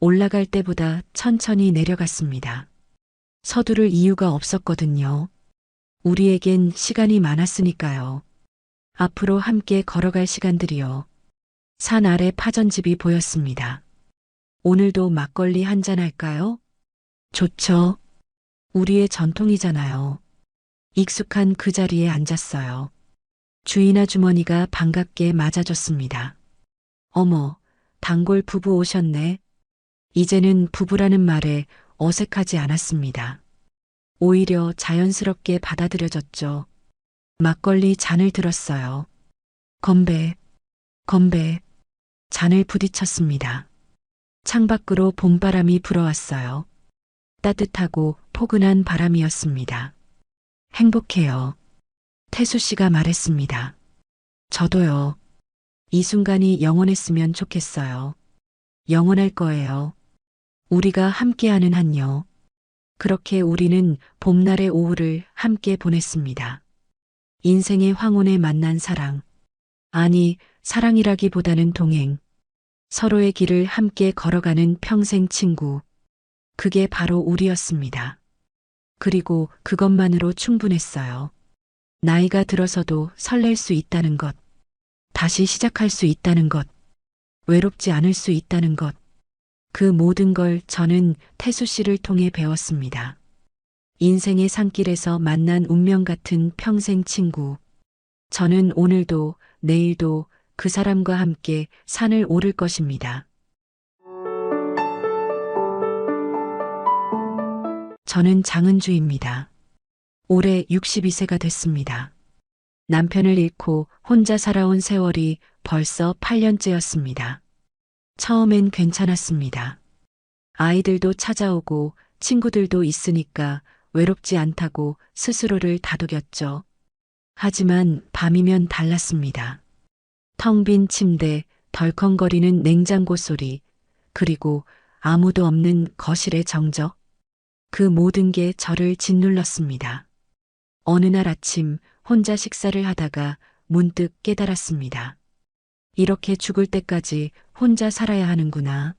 올라갈 때보다 천천히 내려갔습니다. 서두를 이유가 없었거든요. 우리에겐 시간이 많았으니까요. 앞으로 함께 걸어갈 시간들이요. 산 아래 파전집이 보였습니다. 오늘도 막걸리 한잔 할까요? 좋죠. 우리의 전통이잖아요. 익숙한 그 자리에 앉았어요. 주인 아주머니가 반갑게 맞아줬습니다. 어머, 단골 부부 오셨네. 이제는 부부라는 말에 어색하지 않았습니다. 오히려 자연스럽게 받아들여졌죠. 막걸리 잔을 들었어요. 건배, 건배, 잔을 부딪혔습니다. 창밖으로 봄바람이 불어왔어요. 따뜻하고 포근한 바람이었습니다. 행복해요. 태수 씨가 말했습니다. 저도요. 이 순간이 영원했으면 좋겠어요. 영원할 거예요. 우리가 함께하는 한요. 그렇게 우리는 봄날의 오후를 함께 보냈습니다. 인생의 황혼에 만난 사랑. 아니, 사랑이라기보다는 동행. 서로의 길을 함께 걸어가는 평생 친구. 그게 바로 우리였습니다. 그리고 그것만으로 충분했어요. 나이가 들어서도 설렐 수 있다는 것. 다시 시작할 수 있다는 것. 외롭지 않을 수 있다는 것. 그 모든 걸 저는 태수 씨를 통해 배웠습니다. 인생의 산길에서 만난 운명 같은 평생 친구. 저는 오늘도 내일도 그 사람과 함께 산을 오를 것입니다. 저는 장은주입니다. 올해 62세가 됐습니다. 남편을 잃고 혼자 살아온 세월이 벌써 8년째였습니다. 처음엔 괜찮았습니다. 아이들도 찾아오고 친구들도 있으니까 외롭지 않다고 스스로를 다독였죠. 하지만 밤이면 달랐습니다. 텅 빈 침대, 덜컹거리는 냉장고 소리, 그리고 아무도 없는 거실의 정적. 그 모든 게 저를 짓눌렀습니다. 어느 날 아침 혼자 식사를 하다가 문득 깨달았습니다. 이렇게 죽을 때까지 혼자 살아야 하는구나.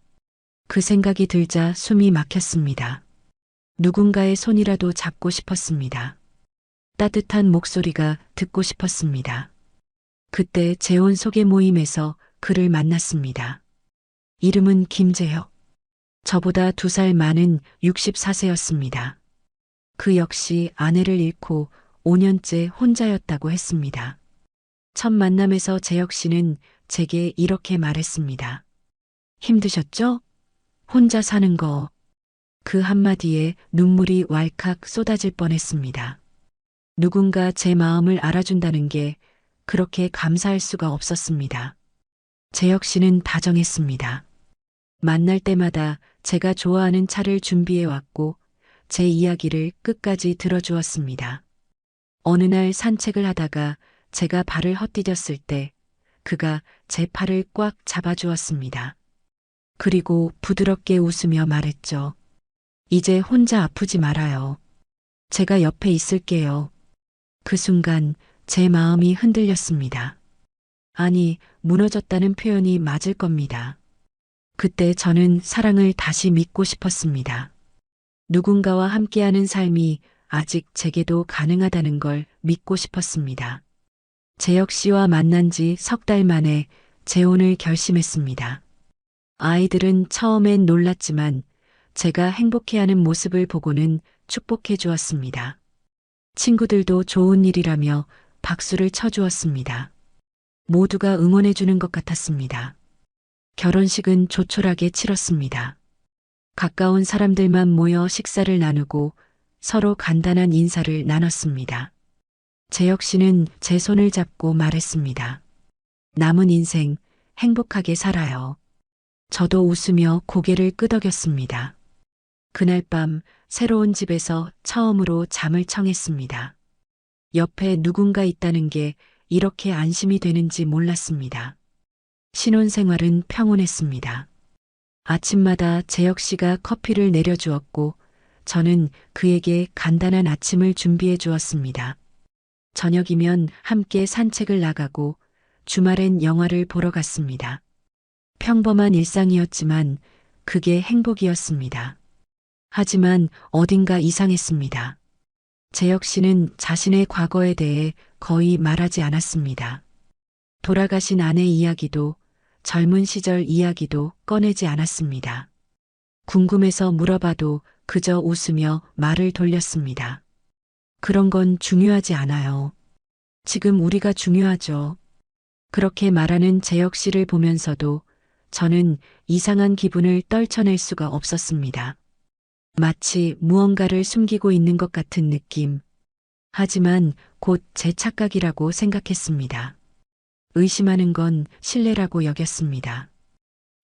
그 생각이 들자 숨이 막혔습니다. 누군가의 손이라도 잡고 싶었습니다. 따뜻한 목소리가 듣고 싶었습니다. 그때 재혼 소개 모임에서 그를 만났습니다. 이름은 김재혁. 저보다 2살 많은 64세였습니다. 그 역시 아내를 잃고 5년째 혼자였다고 했습니다. 첫 만남에서 재혁 씨는 제게 이렇게 말했습니다. 힘드셨죠? 혼자 사는 거. 그 한마디에 눈물이 왈칵 쏟아질 뻔했습니다. 누군가 제 마음을 알아준다는 게 그렇게 감사할 수가 없었습니다. 재혁 씨는 다정했습니다. 만날 때마다 제가 좋아하는 차를 준비해 왔고 제 이야기를 끝까지 들어주었습니다. 어느 날 산책을 하다가 제가 발을 헛디뎠을 때 그가 제 팔을 꽉 잡아주었습니다. 그리고 부드럽게 웃으며 말했죠. 이제 혼자 아프지 말아요. 제가 옆에 있을게요. 그 순간 제 마음이 흔들렸습니다. 아니, 무너졌다는 표현이 맞을 겁니다. 그때 저는 사랑을 다시 믿고 싶었습니다. 누군가와 함께하는 삶이 아직 제게도 가능하다는 걸 믿고 싶었습니다. 재혁 씨와 만난 지 3달 만에 재혼을 결심했습니다. 아이들은 처음엔 놀랐지만 제가 행복해하는 모습을 보고는 축복해 주었습니다. 친구들도 좋은 일이라며 박수를 쳐주었습니다. 모두가 응원해 주는 것 같았습니다. 결혼식은 조촐하게 치렀습니다. 가까운 사람들만 모여 식사를 나누고 서로 간단한 인사를 나눴습니다. 재혁 씨는 제 손을 잡고 말했습니다. 남은 인생 행복하게 살아요. 저도 웃으며 고개를 끄덕였습니다. 그날 밤 새로운 집에서 처음으로 잠을 청했습니다. 옆에 누군가 있다는 게 이렇게 안심이 되는지 몰랐습니다. 신혼생활은 평온했습니다. 아침마다 재혁 씨가 커피를 내려주었고 저는 그에게 간단한 아침을 준비해 주었습니다. 저녁이면 함께 산책을 나가고 주말엔 영화를 보러 갔습니다. 평범한 일상이었지만 그게 행복이었습니다. 하지만 어딘가 이상했습니다. 재혁 씨는 자신의 과거에 대해 거의 말하지 않았습니다. 돌아가신 아내 이야기도 젊은 시절 이야기도 꺼내지 않았습니다. 궁금해서 물어봐도 그저 웃으며 말을 돌렸습니다. 그런 건 중요하지 않아요. 지금 우리가 중요하죠. 그렇게 말하는 재혁 씨를 보면서도 저는 이상한 기분을 떨쳐낼 수가 없었습니다. 마치 무언가를 숨기고 있는 것 같은 느낌. 하지만 곧 제 착각이라고 생각했습니다. 의심하는 건 신뢰라고 여겼습니다.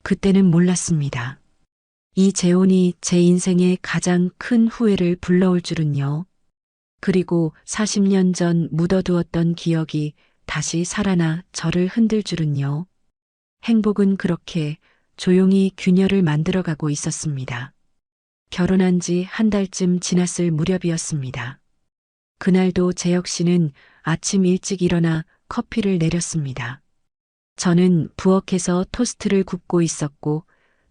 그때는 몰랐습니다. 이 재혼이 제 인생의 가장 큰 후회를 불러올 줄은요. 그리고 40년 전 묻어두었던 기억이 다시 살아나 저를 흔들 줄은요. 행복은 그렇게 조용히 균열을 만들어가고 있었습니다. 결혼한 지 한 달쯤 지났을 무렵이었습니다. 그날도 재혁 씨는 아침 일찍 일어나 커피를 내렸습니다. 저는 부엌에서 토스트를 굽고 있었고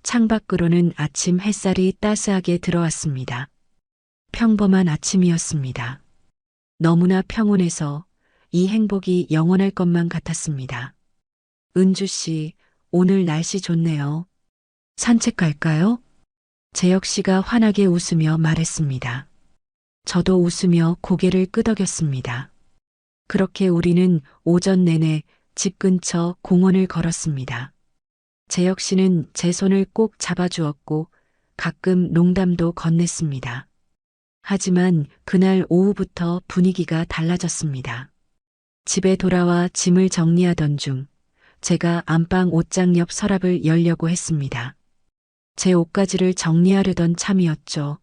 창밖으로는 아침 햇살이 따스하게 들어왔습니다. 평범한 아침이었습니다. 너무나 평온해서 이 행복이 영원할 것만 같았습니다. 은주 씨, 오늘 날씨 좋네요. 산책 갈까요? 재혁 씨가 환하게 웃으며 말했습니다. 저도 웃으며 고개를 끄덕였습니다. 그렇게 우리는 오전 내내 집 근처 공원을 걸었습니다. 재혁 씨는 제 손을 꼭 잡아주었고 가끔 농담도 건넸습니다. 하지만 그날 오후부터 분위기가 달라졌습니다. 집에 돌아와 짐을 정리하던 중 제가 안방 옷장 옆 서랍을 열려고 했습니다. 제 옷가지를 정리하려던 참이었죠.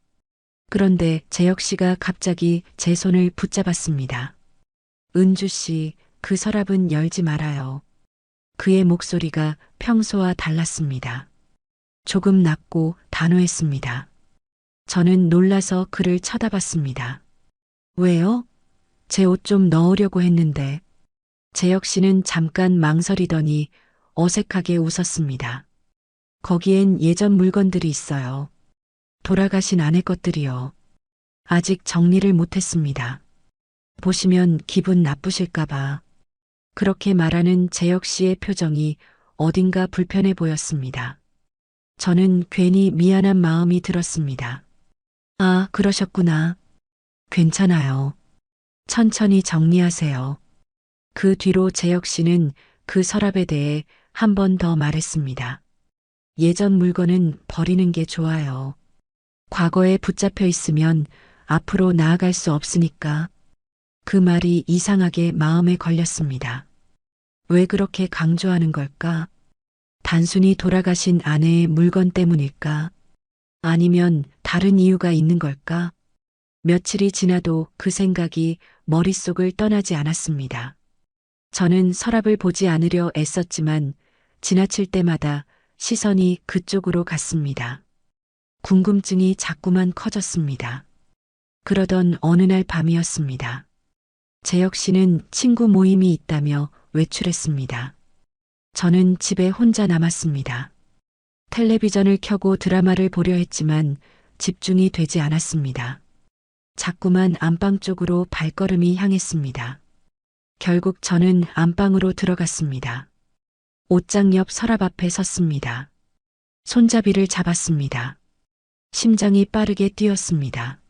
그런데 재혁 씨가 갑자기 제 손을 붙잡았습니다. 은주 씨, 그 서랍은 열지 말아요. 그의 목소리가 평소와 달랐습니다. 조금 낮고 단호했습니다. 저는 놀라서 그를 쳐다봤습니다. 왜요? 제 옷 좀 넣으려고 했는데. 재혁 씨는 잠깐 망설이더니 어색하게 웃었습니다. 거기엔 예전 물건들이 있어요. 돌아가신 아내 것들이요. 아직 정리를 못했습니다. 보시면 기분 나쁘실까봐. 그렇게 말하는 재혁 씨의 표정이 어딘가 불편해 보였습니다. 저는 괜히 미안한 마음이 들었습니다. 아, 그러셨구나. 괜찮아요. 천천히 정리하세요. 그 뒤로 재혁 씨는 그 서랍에 대해 한 번 더 말했습니다. 예전 물건은 버리는 게 좋아요. 과거에 붙잡혀 있으면 앞으로 나아갈 수 없으니까. 그 말이 이상하게 마음에 걸렸습니다. 왜 그렇게 강조하는 걸까? 단순히 돌아가신 아내의 물건 때문일까? 아니면 다른 이유가 있는 걸까? 며칠이 지나도 그 생각이 머릿속을 떠나지 않았습니다. 저는 서랍을 보지 않으려 애썼지만 지나칠 때마다 시선이 그쪽으로 갔습니다. 궁금증이 자꾸만 커졌습니다. 그러던 어느 날 밤이었습니다. 재혁 씨는 친구 모임이 있다며 외출했습니다. 저는 집에 혼자 남았습니다. 텔레비전을 켜고 드라마를 보려 했지만 집중이 되지 않았습니다. 자꾸만 안방 쪽으로 발걸음이 향했습니다. 결국 저는 안방으로 들어갔습니다. 옷장 옆 서랍 앞에 섰습니다. 손잡이를 잡았습니다. 심장이 빠르게 뛰었습니다.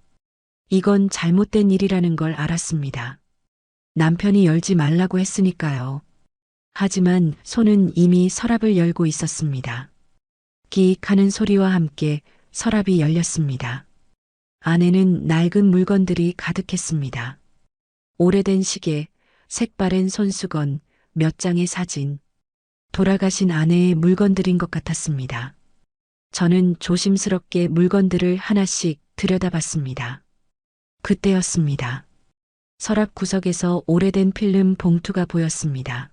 이건 잘못된 일이라는 걸 알았습니다. 남편이 열지 말라고 했으니까요. 하지만 손은 이미 서랍을 열고 있었습니다. 끼익 하는 소리와 함께 서랍이 열렸습니다. 안에는 낡은 물건들이 가득했습니다. 오래된 시계, 색바랜 손수건, 몇 장의 사진. 돌아가신 아내의 물건들인 것 같았습니다. 저는 조심스럽게 물건들을 하나씩 들여다봤습니다. 그때였습니다. 서랍 구석에서 오래된 필름 봉투가 보였습니다.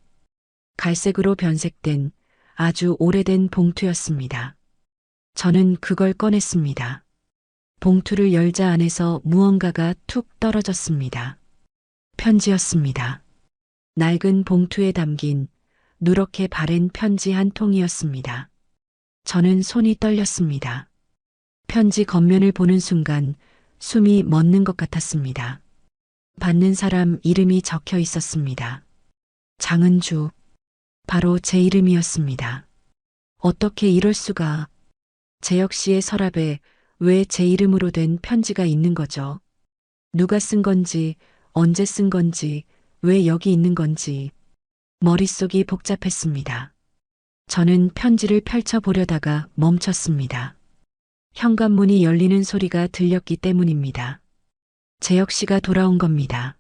갈색으로 변색된 아주 오래된 봉투였습니다. 저는 그걸 꺼냈습니다. 봉투를 열자 안에서 무언가가 툭 떨어졌습니다. 편지였습니다. 낡은 봉투에 담긴 누렇게 바랜 편지 한 통이었습니다. 저는 손이 떨렸습니다. 편지 겉면을 보는 순간 숨이 멎는 것 같았습니다. 받는 사람 이름이 적혀 있었습니다. 장은주. 바로 제 이름이었습니다. 어떻게 이럴 수가. 재혁 씨의 서랍에 왜 제 이름으로 된 편지가 있는 거죠? 누가 쓴 건지, 언제 쓴 건지, 왜 여기 있는 건지. 머릿속이 복잡했습니다. 저는 편지를 펼쳐보려다가 멈췄습니다. 현관문이 열리는 소리가 들렸기 때문입니다. 재혁 씨가 돌아온 겁니다.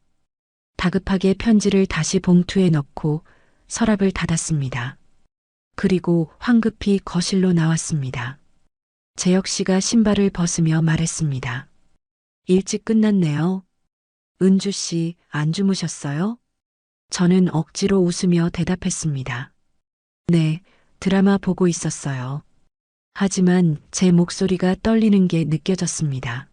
다급하게 편지를 다시 봉투에 넣고 서랍을 닫았습니다. 그리고 황급히 거실로 나왔습니다. 재혁 씨가 신발을 벗으며 말했습니다. 일찍 끝났네요. 은주 씨, 안 주무셨어요? 저는 억지로 웃으며 대답했습니다. 네, 드라마 보고 있었어요. 하지만 제 목소리가 떨리는 게 느껴졌습니다.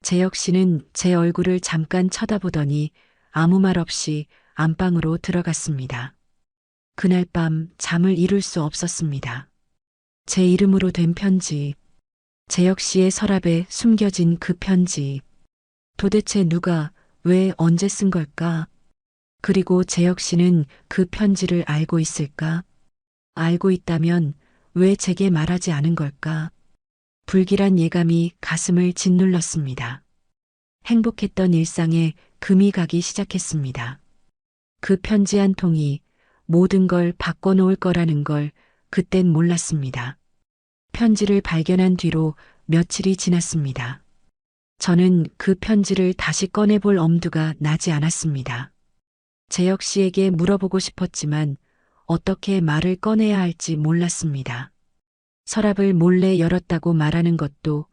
재혁 씨는 제 얼굴을 잠깐 쳐다보더니 아무 말 없이 안방으로 들어갔습니다. 그날 밤 잠을 이룰 수 없었습니다. 제 이름으로 된 편지, 재혁 씨의 서랍에 숨겨진 그 편지. 도대체 누가, 왜, 언제 쓴 걸까? 그리고 재혁 씨는 그 편지를 알고 있을까? 알고 있다면 왜 제게 말하지 않은 걸까? 불길한 예감이 가슴을 짓눌렀습니다. 행복했던 일상에 금이 가기 시작했습니다. 그 편지 한 통이 모든 걸 바꿔놓을 거라는 걸 그땐 몰랐습니다. 편지를 발견한 뒤로 며칠이 지났습니다. 저는 그 편지를 다시 꺼내볼 엄두가 나지 않았습니다. 재혁 씨에게 물어보고 싶었지만 어떻게 말을 꺼내야 할지 몰랐습니다. 서랍을 몰래 열었다고 말하는 것도,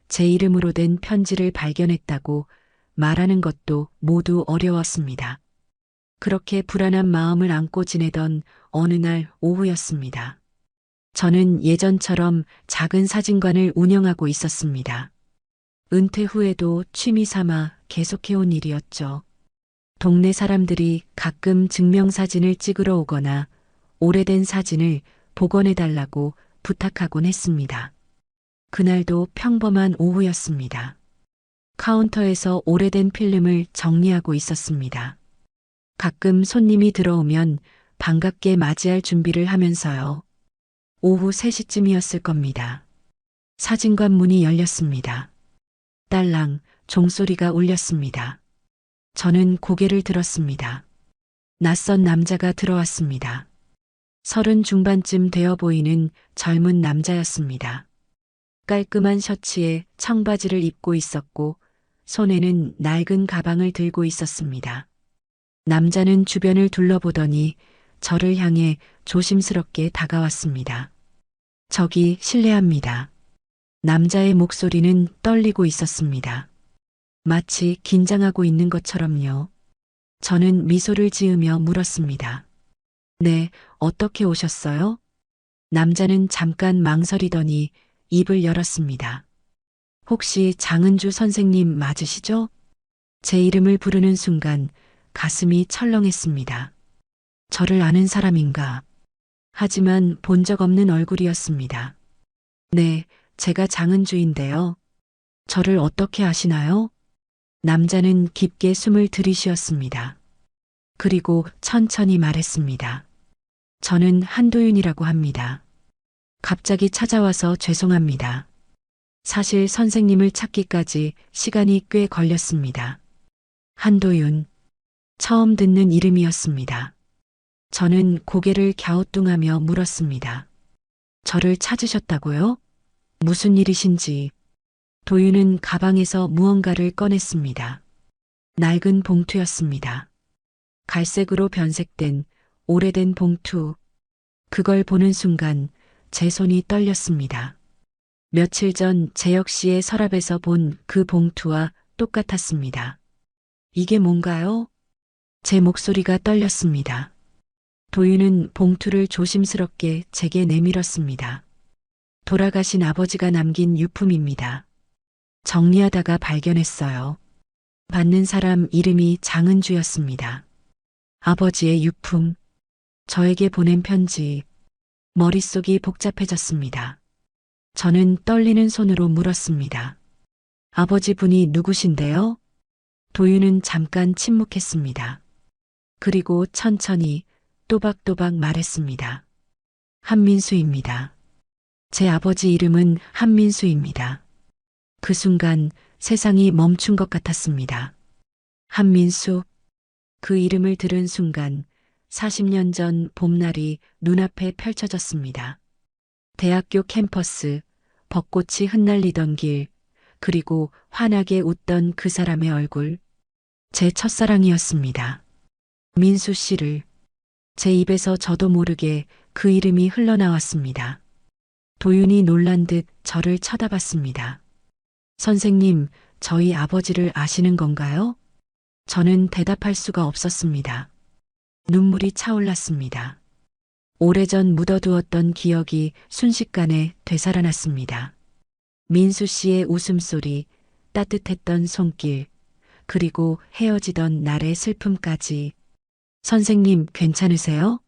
제 이름으로 된 편지를 발견했다고 말하는 것도 모두 어려웠습니다. 그렇게 불안한 마음을 안고 지내던 어느 날 오후였습니다. 저는 예전처럼 작은 사진관을 운영하고 있었습니다. 은퇴 후에도 취미 삼아 계속해온 일이었죠. 동네 사람들이 가끔 증명사진을 찍으러 오거나 오래된 사진을 복원해달라고 부탁하곤 했습니다. 그날도 평범한 오후였습니다. 카운터에서 오래된 필름을 정리하고 있었습니다. 가끔 손님이 들어오면 반갑게 맞이할 준비를 하면서요. 오후 3시쯤이었을 겁니다. 사진관 문이 열렸습니다. 딸랑 종소리가 울렸습니다. 저는 고개를 들었습니다. 낯선 남자가 들어왔습니다. 30 중반쯤 되어 보이는 젊은 남자였습니다. 깔끔한 셔츠에 청바지를 입고 있었고 손에는 낡은 가방을 들고 있었습니다. 남자는 주변을 둘러보더니 저를 향해 조심스럽게 다가왔습니다. 저기 실례합니다. 남자의 목소리는 떨리고 있었습니다. 마치 긴장하고 있는 것처럼요. 저는 미소를 지으며 물었습니다. 네, 어떻게 오셨어요? 남자는 잠깐 망설이더니 입을 열었습니다. 혹시 장은주 선생님 맞으시죠? 제 이름을 부르는 순간 가슴이 철렁했습니다. 저를 아는 사람인가? 하지만 본 적 없는 얼굴이었습니다. 네, 제가 장은주인데요. 저를 어떻게 아시나요? 남자는 깊게 숨을 들이쉬었습니다. 그리고 천천히 말했습니다. 저는 한도윤이라고 합니다. 갑자기 찾아와서 죄송합니다. 사실 선생님을 찾기까지 시간이 꽤 걸렸습니다. 한도윤. 처음 듣는 이름이었습니다. 저는 고개를 갸우뚱하며 물었습니다. 저를 찾으셨다고요? 무슨 일이신지. 도윤은 가방에서 무언가를 꺼냈습니다. 낡은 봉투였습니다. 갈색으로 변색된 오래된 봉투. 그걸 보는 순간 제 손이 떨렸습니다. 며칠 전 재혁 씨의 서랍에서 본 그 봉투와 똑같았습니다. 이게 뭔가요? 제 목소리가 떨렸습니다. 도윤은 봉투를 조심스럽게 제게 내밀었습니다. 돌아가신 아버지가 남긴 유품입니다. 정리하다가 발견했어요. 받는 사람 이름이 장은주였습니다. 아버지의 유품, 저에게 보낸 편지, 머릿속이 복잡해졌습니다. 저는 떨리는 손으로 물었습니다. 아버지 분이 누구신데요? 도윤은 잠깐 침묵했습니다. 그리고 천천히 또박또박 말했습니다. 한민수입니다. 제 아버지 이름은 한민수입니다. 그 순간 세상이 멈춘 것 같았습니다. 한민수, 그 이름을 들은 순간 40년 전 봄날이 눈앞에 펼쳐졌습니다. 대학교 캠퍼스, 벚꽃이 흩날리던 길, 그리고 환하게 웃던 그 사람의 얼굴. 제 첫사랑이었습니다. 민수 씨를. 제 입에서 저도 모르게 그 이름이 흘러나왔습니다. 도윤이 놀란 듯 저를 쳐다봤습니다. 선생님, 저희 아버지를 아시는 건가요? 저는 대답할 수가 없었습니다. 눈물이 차올랐습니다. 오래전 묻어두었던 기억이 순식간에 되살아났습니다. 민수 씨의 웃음소리, 따뜻했던 손길, 그리고 헤어지던 날의 슬픔까지. 선생님, 괜찮으세요?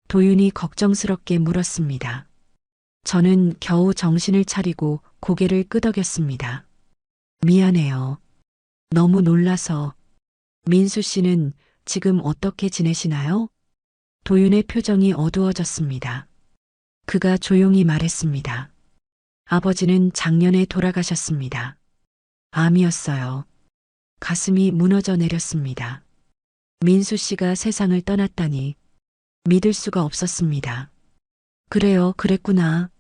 도윤이 걱정스럽게 물었습니다. 저는 겨우 정신을 차리고 고개를 끄덕였습니다. 미안해요. 너무 놀라서. 민수 씨는 지금 어떻게 지내시나요? 도윤의 표정이 어두워졌습니다. 그가 조용히 말했습니다. 아버지는 작년에 돌아가셨습니다. 암이었어요. 가슴이 무너져 내렸습니다. 민수 씨가 세상을 떠났다니 믿을 수가 없었습니다. 그래요, 그랬구나.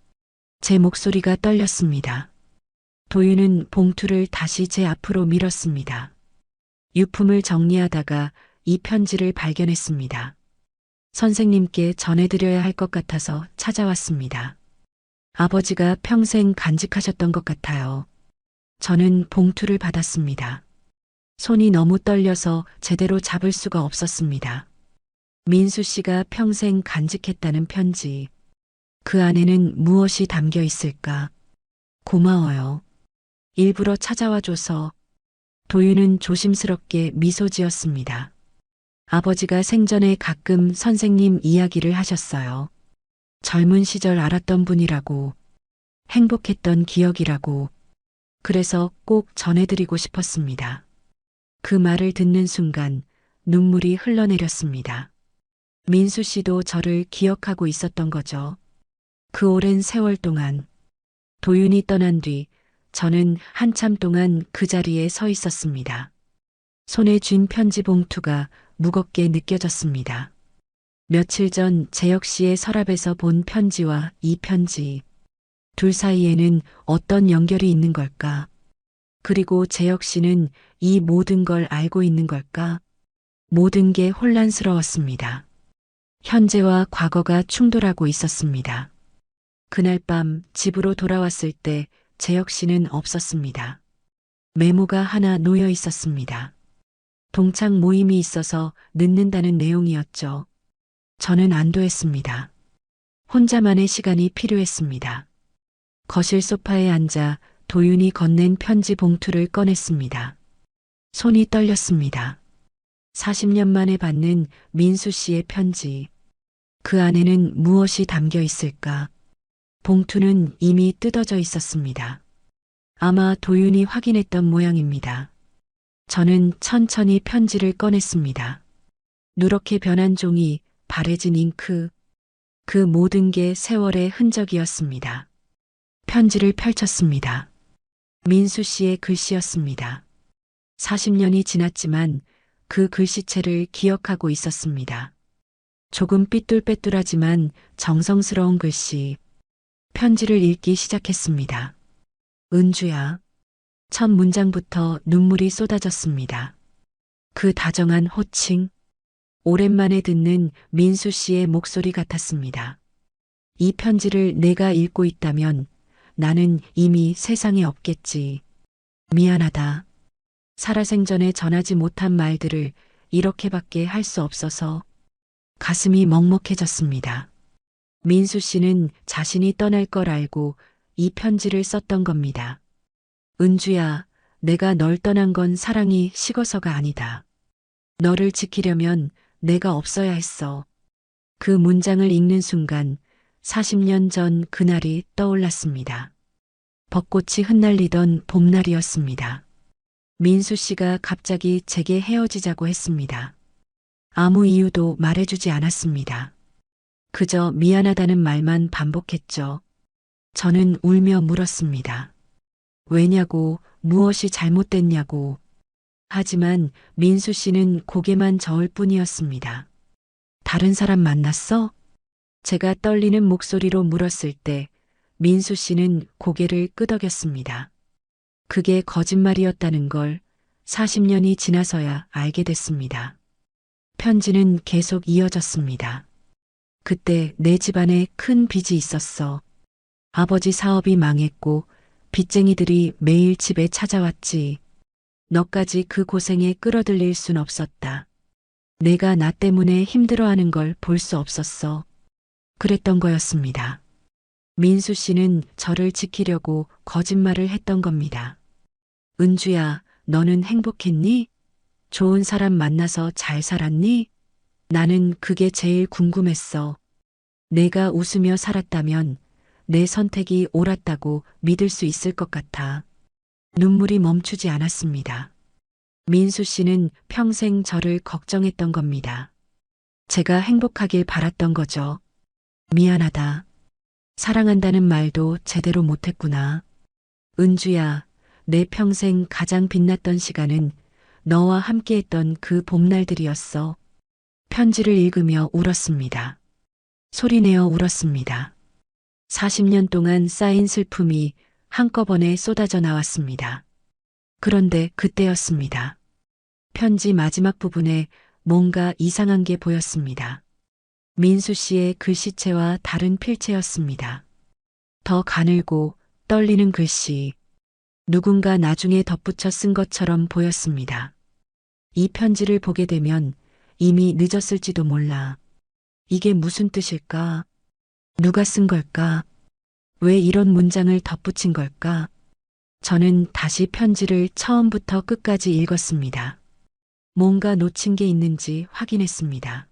제 목소리가 떨렸습니다. 도윤은 봉투를 다시 제 앞으로 밀었습니다. 유품을 정리하다가 이 편지를 발견했습니다. 선생님께 전해드려야 할 것 같아서 찾아왔습니다. 아버지가 평생 간직하셨던 것 같아요. 저는 봉투를 받았습니다. 손이 너무 떨려서 제대로 잡을 수가 없었습니다. 민수 씨가 평생 간직했다는 편지. 그 안에는 무엇이 담겨 있을까? 고마워요. 일부러 찾아와줘서. 도윤은 조심스럽게 미소 지었습니다. 아버지가 생전에 가끔 선생님 이야기를 하셨어요. 젊은 시절 알았던 분이라고, 행복했던 기억이라고. 그래서 꼭 전해드리고 싶었습니다. 그 말을 듣는 순간 눈물이 흘러내렸습니다. 민수 씨도 저를 기억하고 있었던 거죠. 그 오랜 세월 동안. 도윤이 떠난 뒤 저는 한참 동안 그 자리에 서 있었습니다. 손에 쥔 편지 봉투가 무겁게 느껴졌습니다. 며칠 전 재혁 씨의 서랍에서 본 편지와 이 편지. 둘 사이에는 어떤 연결이 있는 걸까? 그리고 재혁 씨는 이 모든 걸 알고 있는 걸까? 모든 게 혼란스러웠습니다. 현재와 과거가 충돌하고 있었습니다. 그날 밤 집으로 돌아왔을 때 재혁 씨는 없었습니다. 메모가 하나 놓여 있었습니다. 동창 모임이 있어서 늦는다는 내용이었죠. 저는 안도했습니다. 혼자만의 시간이 필요했습니다. 거실 소파에 앉아 도윤이 건넨 편지 봉투를 꺼냈습니다. 손이 떨렸습니다. 40년 만에 받는 민수 씨의 편지. 그 안에는 무엇이 담겨 있을까? 봉투는 이미 뜯어져 있었습니다. 아마 도윤이 확인했던 모양입니다. 저는 천천히 편지를 꺼냈습니다. 누렇게 변한 종이, 바래진 잉크, 그 모든 게 세월의 흔적이었습니다. 편지를 펼쳤습니다. 민수 씨의 글씨였습니다. 40년이 지났지만 그 글씨체를 기억하고 있었습니다. 조금 삐뚤빼뚤하지만 정성스러운 글씨. 편지를 읽기 시작했습니다. 은주야. 첫 문장부터 눈물이 쏟아졌습니다. 그 다정한 호칭. 오랜만에 듣는 민수 씨의 목소리 같았습니다. 이 편지를 내가 읽고 있다면 나는 이미 세상에 없겠지. 미안하다. 살아생전에 전하지 못한 말들을 이렇게밖에 할 수 없어서 가슴이 먹먹해졌습니다. 민수 씨는 자신이 떠날 걸 알고 이 편지를 썼던 겁니다. 은주야, 내가 널 떠난 건 사랑이 식어서가 아니다. 너를 지키려면 내가 없어야 했어. 그 문장을 읽는 순간 40년 전 그날이 떠올랐습니다. 벚꽃이 흩날리던 봄날이었습니다. 민수 씨가 갑자기 제게 헤어지자고 했습니다. 아무 이유도 말해주지 않았습니다. 그저 미안하다는 말만 반복했죠. 저는 울며 물었습니다. 왜냐고, 무엇이 잘못됐냐고. 하지만 민수 씨는 고개만 저을 뿐이었습니다. 다른 사람 만났어? 제가 떨리는 목소리로 물었을 때 민수 씨는 고개를 끄덕였습니다. 그게 거짓말이었다는 걸 40년이 지나서야 알게 됐습니다. 편지는 계속 이어졌습니다. 그때 내 집안에 큰 빚이 있었어. 아버지 사업이 망했고 빚쟁이들이 매일 집에 찾아왔지. 너까지 그 고생에 끌어들일 순 없었다. 내가 나 때문에 힘들어하는 걸 볼 수 없었어. 그랬던 거였습니다. 민수 씨는 저를 지키려고 거짓말을 했던 겁니다. 은주야, 너는 행복했니? 좋은 사람 만나서 잘 살았니? 나는 그게 제일 궁금했어. 내가 웃으며 살았다면 내 선택이 옳았다고 믿을 수 있을 것 같아. 눈물이 멈추지 않았습니다. 민수 씨는 평생 저를 걱정했던 겁니다. 제가 행복하길 바랐던 거죠. 미안하다. 사랑한다는 말도 제대로 못했구나. 은주야, 내 평생 가장 빛났던 시간은 너와 함께했던 그 봄날들이었어. 편지를 읽으며 울었습니다. 소리내어 울었습니다. 40년 동안 쌓인 슬픔이 한꺼번에 쏟아져 나왔습니다. 그런데 그때였습니다. 편지 마지막 부분에 뭔가 이상한 게 보였습니다. 민수 씨의 글씨체와 다른 필체였습니다. 더 가늘고 떨리는 글씨. 누군가 나중에 덧붙여 쓴 것처럼 보였습니다. 이 편지를 보게 되면 이미 늦었을지도 몰라. 이게 무슨 뜻일까? 누가 쓴 걸까? 왜 이런 문장을 덧붙인 걸까? 저는 다시 편지를 처음부터 끝까지 읽었습니다. 뭔가 놓친 게 있는지 확인했습니다.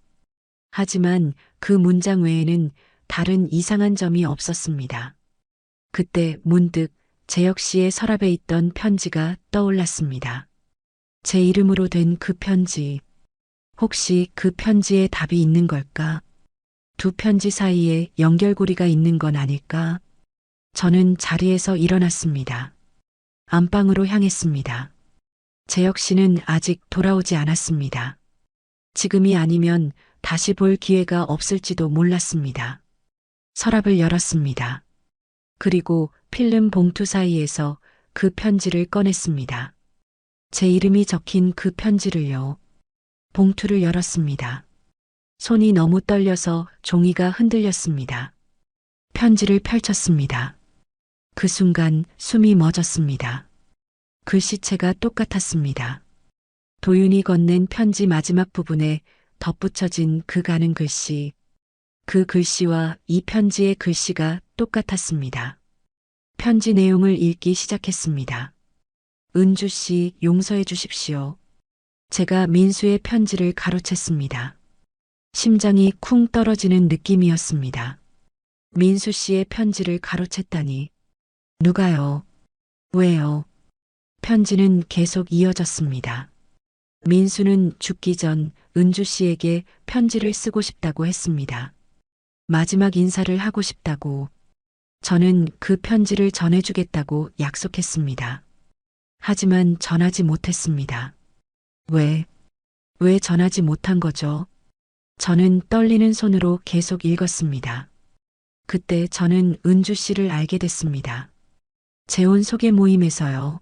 하지만 그 문장 외에는 다른 이상한 점이 없었습니다. 그때 문득 재혁 씨의 서랍에 있던 편지가 떠올랐습니다. 제 이름으로 된 그 편지. 혹시 그 편지에 답이 있는 걸까? 두 편지 사이에 연결고리가 있는 건 아닐까? 저는 자리에서 일어났습니다. 안방으로 향했습니다. 재혁 씨는 아직 돌아오지 않았습니다. 지금이 아니면 다시 볼 기회가 없을지도 몰랐습니다. 서랍을 열었습니다. 그리고 필름 봉투 사이에서 그 편지를 꺼냈습니다. 제 이름이 적힌 그 편지를요. 봉투를 열었습니다. 손이 너무 떨려서 종이가 흔들렸습니다. 편지를 펼쳤습니다. 그 순간 숨이 멎었습니다. 글씨체가 똑같았습니다. 도윤이 건넨 편지 마지막 부분에 덧붙여진 그 가는 글씨. 그 글씨와 이 편지의 글씨가 똑같았습니다. 편지 내용을 읽기 시작했습니다. 은주 씨, 용서해 주십시오. 제가 민수의 편지를 가로챘습니다. 심장이 쿵 떨어지는 느낌이었습니다. 민수 씨의 편지를 가로챘다니. 누가요? 왜요? 편지는 계속 이어졌습니다. 민수는 죽기 전 은주 씨에게 편지를 쓰고 싶다고 했습니다. 마지막 인사를 하고 싶다고. 저는 그 편지를 전해주겠다고 약속했습니다. 하지만 전하지 못했습니다. 왜 전하지 못한 거죠? 저는 떨리는 손으로 계속 읽었습니다. 그때 저는 은주 씨를 알게 됐습니다. 재혼 소개 모임에서요.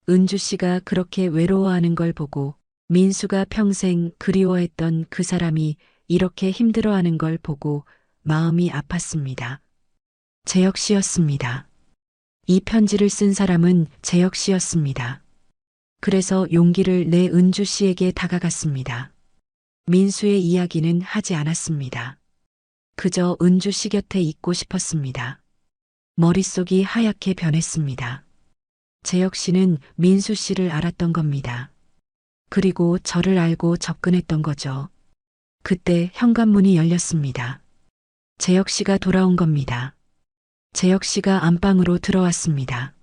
은주 씨가 그렇게 외로워하는 걸 보고 민수가 평생 그리워했던 그 사람이 이렇게 힘들어하는 걸 보고 마음이 아팠습니다. 재혁 씨였습니다. 이 편지를 쓴 사람은 재혁 씨였습니다. 그래서 용기를 내 은주 씨에게 다가갔습니다. 민수의 이야기는 하지 않았습니다. 그저 은주 씨 곁에 있고 싶었습니다. 머릿속이 하얗게 변했습니다. 재혁 씨는 민수 씨를 알았던 겁니다. 그리고 저를 알고 접근했던 거죠. 그때 현관문이 열렸습니다. 재혁 씨가 돌아온 겁니다. 재혁 씨가 안방으로 들어왔습니다.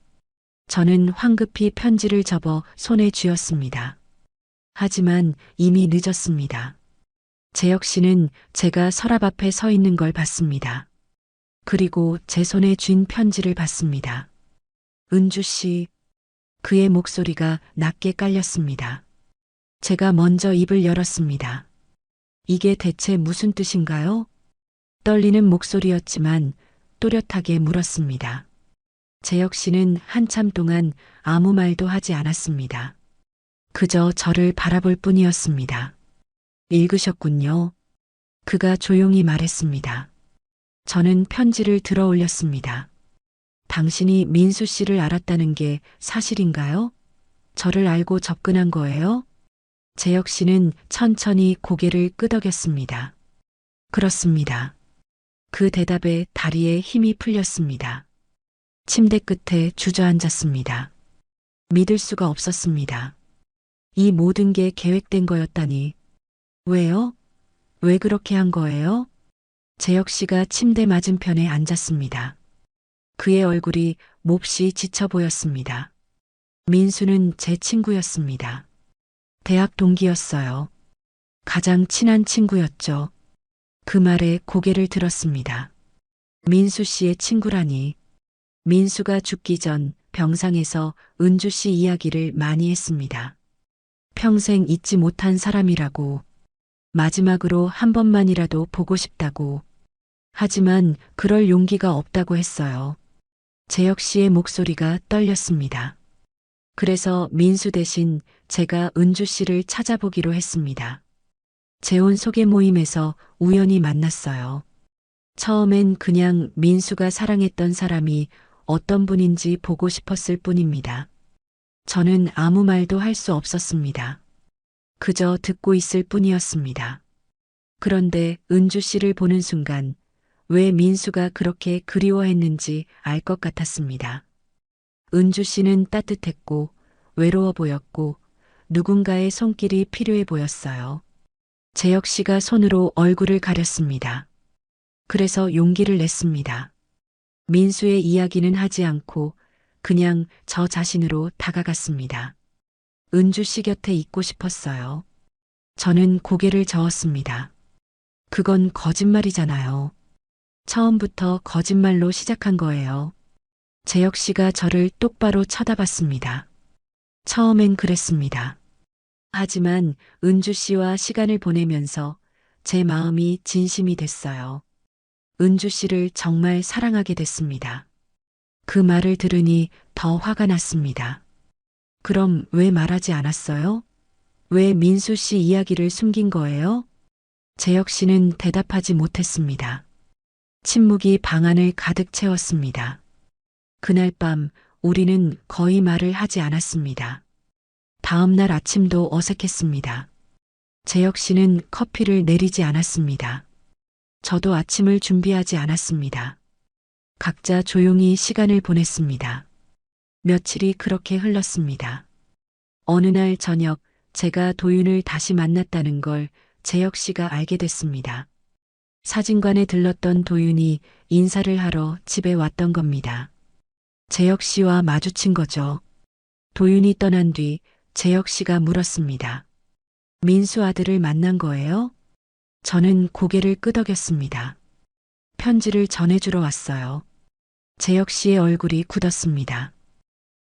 저는 황급히 편지를 접어 손에 쥐었습니다. 하지만 이미 늦었습니다. 재혁 씨는 제가 서랍 앞에 서 있는 걸 봤습니다. 그리고 제 손에 쥔 편지를 봤습니다. 은주 씨, 그의 목소리가 낮게 깔렸습니다. 제가 먼저 입을 열었습니다. 이게 대체 무슨 뜻인가요? 떨리는 목소리였지만 또렷하게 물었습니다. 재혁 씨는 한참 동안 아무 말도 하지 않았습니다. 그저 저를 바라볼 뿐이었습니다. 읽으셨군요. 그가 조용히 말했습니다. 저는 편지를 들어 올렸습니다. 당신이 민수 씨를 알았다는 게 사실인가요? 저를 알고 접근한 거예요? 재혁 씨는 천천히 고개를 끄덕였습니다. 그렇습니다. 그 대답에 다리에 힘이 풀렸습니다. 침대 끝에 주저앉았습니다. 믿을 수가 없었습니다. 이 모든 게 계획된 거였다니. 왜요? 왜 그렇게 한 거예요? 재혁 씨가 침대 맞은편에 앉았습니다. 그의 얼굴이 몹시 지쳐 보였습니다. 민수는 제 친구였습니다. 대학 동기였어요. 가장 친한 친구였죠. 그 말에 고개를 들었습니다. 민수 씨의 친구라니. 민수가 죽기 전 병상에서 은주 씨 이야기를 많이 했습니다. 평생 잊지 못한 사람이라고. 마지막으로 한 번만이라도 보고 싶다고. 하지만 그럴 용기가 없다고 했어요. 재혁 씨의 목소리가 떨렸습니다. 그래서 민수 대신 제가 은주 씨를 찾아보기로 했습니다. 재혼 소개 모임에서 우연히 만났어요. 처음엔 그냥 민수가 사랑했던 사람이 어떤 분인지 보고 싶었을 뿐입니다. 저는 아무 말도 할 수 없었습니다. 그저 듣고 있을 뿐이었습니다. 그런데 은주 씨를 보는 순간 왜 민수가 그렇게 그리워했는지 알 것 같았습니다. 은주 씨는 따뜻했고 외로워 보였고 누군가의 손길이 필요해 보였어요. 재혁 씨가 손으로 얼굴을 가렸습니다. 그래서 용기를 냈습니다. 민수의 이야기는 하지 않고 그냥 저 자신으로 다가갔습니다. 은주 씨 곁에 있고 싶었어요. 저는 고개를 저었습니다. 그건 거짓말이잖아요. 처음부터 거짓말로 시작한 거예요. 재혁 씨가 저를 똑바로 쳐다봤습니다. 처음엔 그랬습니다. 하지만 은주 씨와 시간을 보내면서 제 마음이 진심이 됐어요. 은주 씨를 정말 사랑하게 됐습니다. 그 말을 들으니 더 화가 났습니다. 그럼 왜 말하지 않았어요? 왜 민수 씨 이야기를 숨긴 거예요? 재혁 씨는 대답하지 못했습니다. 침묵이 방 안을 가득 채웠습니다. 그날 밤 우리는 거의 말을 하지 않았습니다. 다음 날 아침도 어색했습니다. 재혁 씨는 커피를 내리지 않았습니다. 저도 아침을 준비하지 않았습니다. 각자 조용히 시간을 보냈습니다. 며칠이 그렇게 흘렀습니다. 어느 날 저녁 제가 도윤을 다시 만났다는 걸 재혁 씨가 알게 됐습니다. 사진관에 들렀던 도윤이 인사를 하러 집에 왔던 겁니다. 재혁 씨와 마주친 거죠. 도윤이 떠난 뒤 재혁 씨가 물었습니다. 민수 아들을 만난 거예요? 저는 고개를 끄덕였습니다. 편지를 전해주러 왔어요. 재혁 씨의 얼굴이 굳었습니다.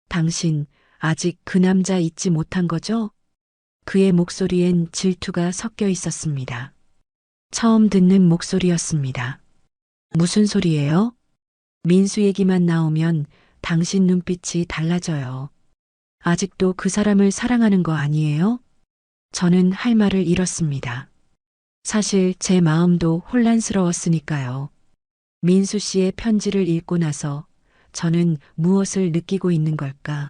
당신 아직 그 남자 잊지 못한 거죠? 그의 목소리엔 질투가 섞여 있었습니다. 처음 듣는 목소리였습니다. 무슨 소리예요? 민수 얘기만 나오면 당신 눈빛이 달라져요. 아직도 그 사람을 사랑하는 거 아니에요? 저는 할 말을 잃었습니다. 사실 제 마음도 혼란스러웠으니까요. 민수 씨의 편지를 읽고 나서 저는 무엇을 느끼고 있는 걸까?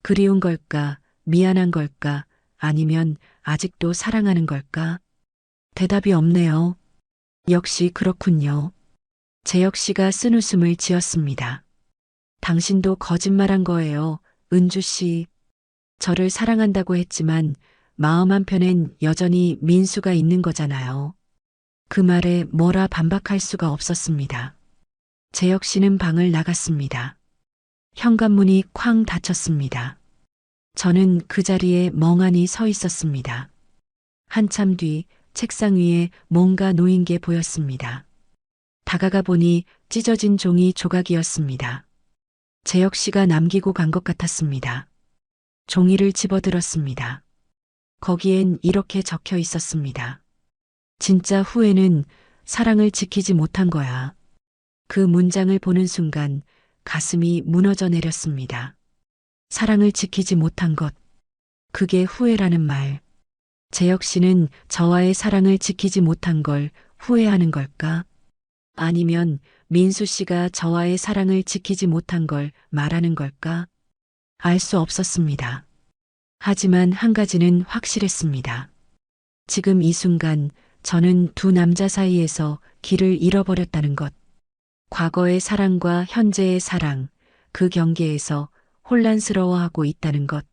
그리운 걸까? 미안한 걸까? 아니면 아직도 사랑하는 걸까? 대답이 없네요. 역시 그렇군요. 재혁 씨가 쓴웃음을 지었습니다. 당신도 거짓말한 거예요. 은주 씨. 저를 사랑한다고 했지만 마음 한편엔 여전히 민수가 있는 거잖아요. 그 말에 뭐라 반박할 수가 없었습니다. 재혁 씨는 방을 나갔습니다. 현관문이 쾅 닫혔습니다. 저는 그 자리에 멍하니 서 있었습니다. 한참 뒤 책상 위에 뭔가 놓인 게 보였습니다. 다가가 보니 찢어진 종이 조각이었습니다. 재혁 씨가 남기고 간 것 같았습니다. 종이를 집어들었습니다. 거기엔 이렇게 적혀 있었습니다. 진짜 후회는 사랑을 지키지 못한 거야. 그 문장을 보는 순간 가슴이 무너져 내렸습니다. 사랑을 지키지 못한 것. 그게 후회라는 말. 재혁 씨는 저와의 사랑을 지키지 못한 걸 후회하는 걸까? 아니면 민수 씨가 저와의 사랑을 지키지 못한 걸 말하는 걸까? 알 수 없었습니다. 하지만 한 가지는 확실했습니다. 지금 이 순간 저는 두 남자 사이에서 길을 잃어버렸다는 것. 과거의 사랑과 현재의 사랑, 그 경계에서 혼란스러워하고 있다는 것.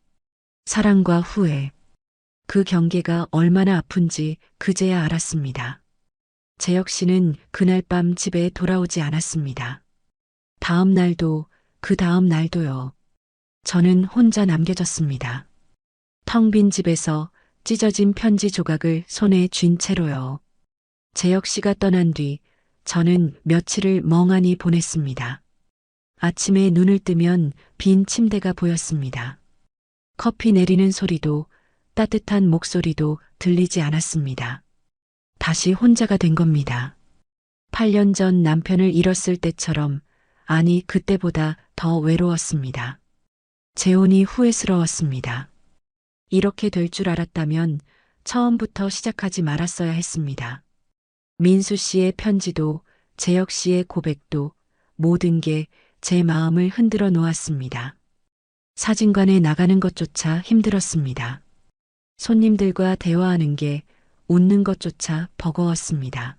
사랑과 후회. 그 경계가 얼마나 아픈지 그제야 알았습니다. 재혁 씨는 그날 밤 집에 돌아오지 않았습니다. 다음 날도, 그 다음 날도요. 저는 혼자 남겨졌습니다. 텅 빈 집에서 찢어진 편지 조각을 손에 쥔 채로요. 재혁 씨가 떠난 뒤 저는 며칠을 멍하니 보냈습니다. 아침에 눈을 뜨면 빈 침대가 보였습니다. 커피 내리는 소리도 따뜻한 목소리도 들리지 않았습니다. 다시 혼자가 된 겁니다. 8년 전 남편을 잃었을 때처럼, 아니 그때보다 더 외로웠습니다. 재혼이 후회스러웠습니다. 이렇게 될 줄 알았다면 처음부터 시작하지 말았어야 했습니다. 민수 씨의 편지도 재혁 씨의 고백도 모든 게 제 마음을 흔들어 놓았습니다. 사진관에 나가는 것조차 힘들었습니다. 손님들과 대화하는 게 웃는 것조차 버거웠습니다.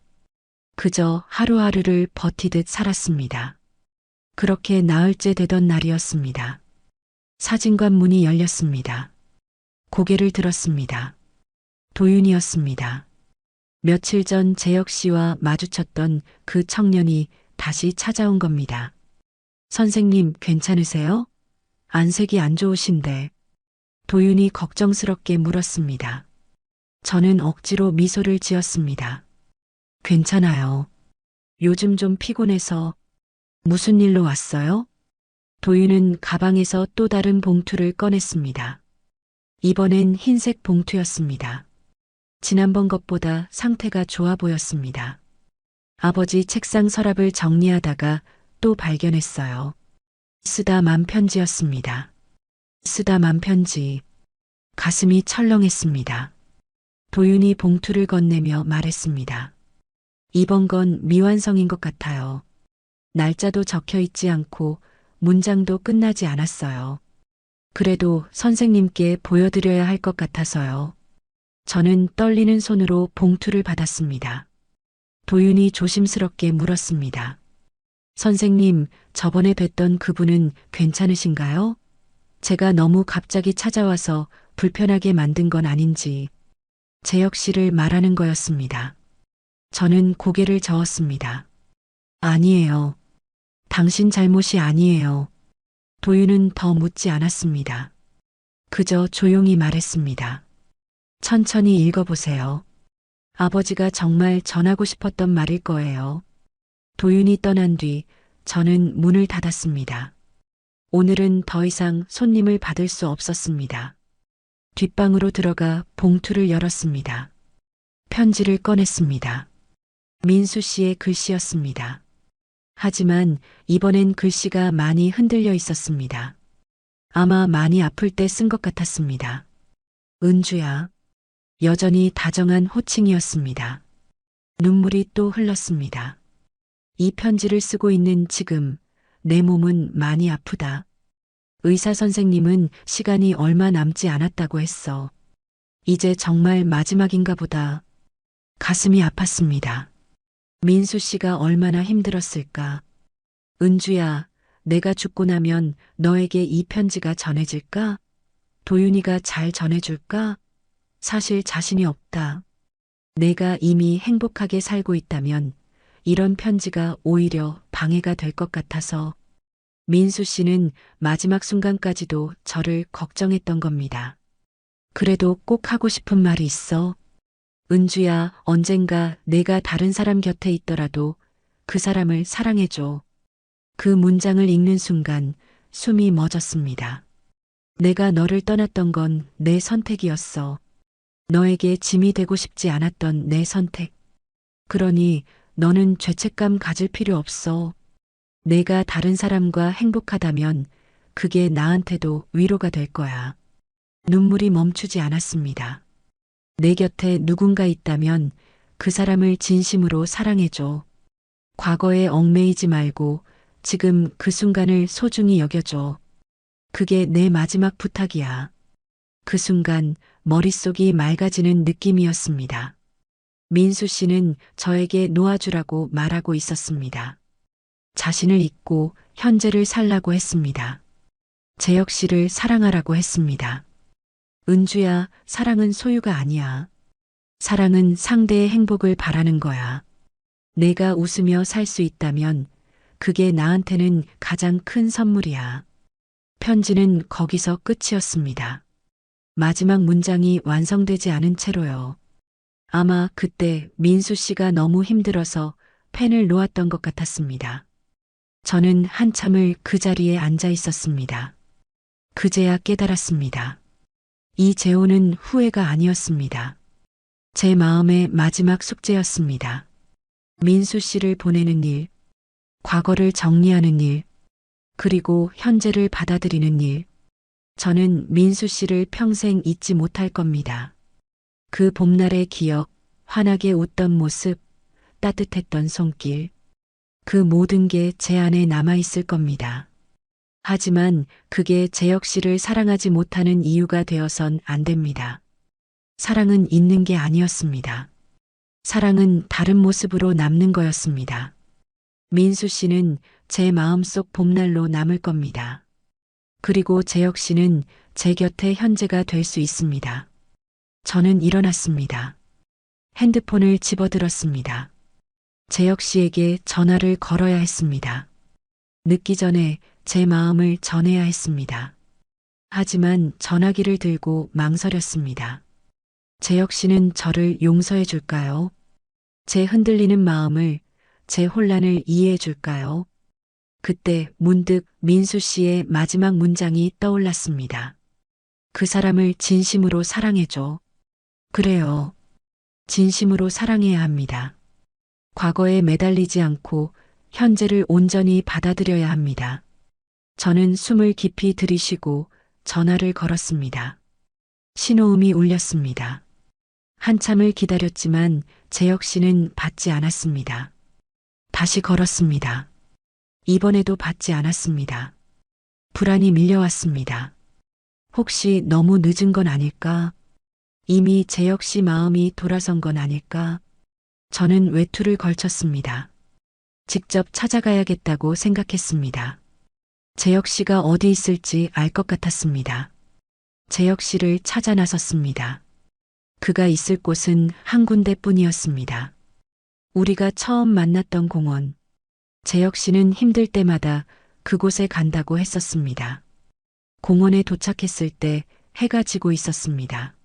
그저 하루하루를 버티듯 살았습니다. 그렇게 나흘째 되던 날이었습니다. 사진관 문이 열렸습니다. 고개를 들었습니다. 도윤이었습니다. 며칠 전 재혁 씨와 마주쳤던 그 청년이 다시 찾아온 겁니다. 선생님 괜찮으세요? 안색이 안 좋으신데. 도윤이 걱정스럽게 물었습니다. 저는 억지로 미소를 지었습니다. 괜찮아요. 요즘 좀 피곤해서. 무슨 일로 왔어요? 도윤은 가방에서 또 다른 봉투를 꺼냈습니다. 이번엔 흰색 봉투였습니다. 지난번 것보다 상태가 좋아 보였습니다. 아버지 책상 서랍을 정리하다가 또 발견했어요. 쓰다만 편지였습니다. 쓰다만 편지. 가슴이 철렁했습니다. 도윤이 봉투를 건네며 말했습니다. 이번 건 미완성인 것 같아요. 날짜도 적혀 있지 않고 문장도 끝나지 않았어요. 그래도 선생님께 보여드려야 할 것 같아서요. 저는 떨리는 손으로 봉투를 받았습니다. 도윤이 조심스럽게 물었습니다. 선생님, 저번에 뵀던 그분은 괜찮으신가요? 제가 너무 갑자기 찾아와서 불편하게 만든 건 아닌지. 재혁 씨를 말하는 거였습니다. 저는 고개를 저었습니다. 아니에요. 당신 잘못이 아니에요. 도윤은 더 묻지 않았습니다. 그저 조용히 말했습니다. 천천히 읽어보세요. 아버지가 정말 전하고 싶었던 말일 거예요. 도윤이 떠난 뒤 저는 문을 닫았습니다. 오늘은 더 이상 손님을 받을 수 없었습니다. 뒷방으로 들어가 봉투를 열었습니다. 편지를 꺼냈습니다. 민수 씨의 글씨였습니다. 하지만 이번엔 글씨가 많이 흔들려 있었습니다. 아마 많이 아플 때 쓴 것 같았습니다. 은주야. 여전히 다정한 호칭이었습니다. 눈물이 또 흘렀습니다. 이 편지를 쓰고 있는 지금 내 몸은 많이 아프다. 의사 선생님은 시간이 얼마 남지 않았다고 했어. 이제 정말 마지막인가 보다. 가슴이 아팠습니다. 민수 씨가 얼마나 힘들었을까. 은주야, 내가 죽고 나면 너에게 이 편지가 전해질까? 도윤이가 잘 전해줄까? 사실 자신이 없다. 내가 이미 행복하게 살고 있다면 이런 편지가 오히려 방해가 될 것 같아서 민수 씨는 마지막 순간까지도 저를 걱정했던 겁니다. 그래도 꼭 하고 싶은 말이 있어. 은주야, 언젠가 내가 다른 사람 곁에 있더라도 그 사람을 사랑해줘. 그 문장을 읽는 순간 숨이 멎었습니다. 내가 너를 떠났던 건 내 선택이었어. 너에게 짐이 되고 싶지 않았던 내 선택. 그러니 너는 죄책감 가질 필요 없어. 내가 다른 사람과 행복하다면 그게 나한테도 위로가 될 거야. 눈물이 멈추지 않았습니다. 내 곁에 누군가 있다면 그 사람을 진심으로 사랑해줘. 과거에 얽매이지 말고 지금 그 순간을 소중히 여겨줘. 그게 내 마지막 부탁이야. 그 순간 머릿속이 맑아지는 느낌이었습니다. 민수 씨는 저에게 놓아주라고 말하고 있었습니다. 자신을 잊고 현재를 살라고 했습니다. 재혁 씨를 사랑하라고 했습니다. 은주야, 사랑은 소유가 아니야. 사랑은 상대의 행복을 바라는 거야. 내가 웃으며 살 수 있다면 그게 나한테는 가장 큰 선물이야. 편지는 거기서 끝이었습니다. 마지막 문장이 완성되지 않은 채로요. 아마 그때 민수 씨가 너무 힘들어서 펜을 놓았던 것 같았습니다. 저는 한참을 그 자리에 앉아 있었습니다. 그제야 깨달았습니다. 이 재혼은 후회가 아니었습니다. 제 마음의 마지막 숙제였습니다. 민수 씨를 보내는 일, 과거를 정리하는 일, 그리고 현재를 받아들이는 일. 저는 민수 씨를 평생 잊지 못할 겁니다. 그 봄날의 기억, 환하게 웃던 모습, 따뜻했던 손길. 그 모든 게 제 안에 남아있을 겁니다. 하지만 그게 재혁 씨를 사랑하지 못하는 이유가 되어선 안 됩니다. 사랑은 있는 게 아니었습니다. 사랑은 다른 모습으로 남는 거였습니다. 민수 씨는 제 마음속 봄날로 남을 겁니다. 그리고 재혁 씨는 제 곁에 현재가 될 수 있습니다. 저는 일어났습니다. 핸드폰을 집어들었습니다. 재혁 씨에게 전화를 걸어야 했습니다. 늦기 전에 제 마음을 전해야 했습니다. 하지만 전화기를 들고 망설였습니다. 재혁 씨는 저를 용서해 줄까요? 제 흔들리는 마음을, 제 혼란을 이해해 줄까요? 그때 문득 민수 씨의 마지막 문장이 떠올랐습니다. 그 사람을 진심으로 사랑해줘. 그래요. 진심으로 사랑해야 합니다. 과거에 매달리지 않고 현재를 온전히 받아들여야 합니다. 저는 숨을 깊이 들이쉬고 전화를 걸었습니다. 신호음이 울렸습니다. 한참을 기다렸지만 재혁 씨는 받지 않았습니다. 다시 걸었습니다. 이번에도 받지 않았습니다. 불안이 밀려왔습니다. 혹시 너무 늦은 건 아닐까? 이미 재혁 씨 마음이 돌아선 건 아닐까? 저는 외투를 걸쳤습니다. 직접 찾아가야겠다고 생각했습니다. 재혁 씨가 어디 있을지 알 것 같았습니다. 재혁 씨를 찾아 나섰습니다. 그가 있을 곳은 한 군데뿐이었습니다. 우리가 처음 만났던 공원. 재혁 씨는 힘들 때마다 그곳에 간다고 했었습니다. 공원에 도착했을 때 해가 지고 있었습니다.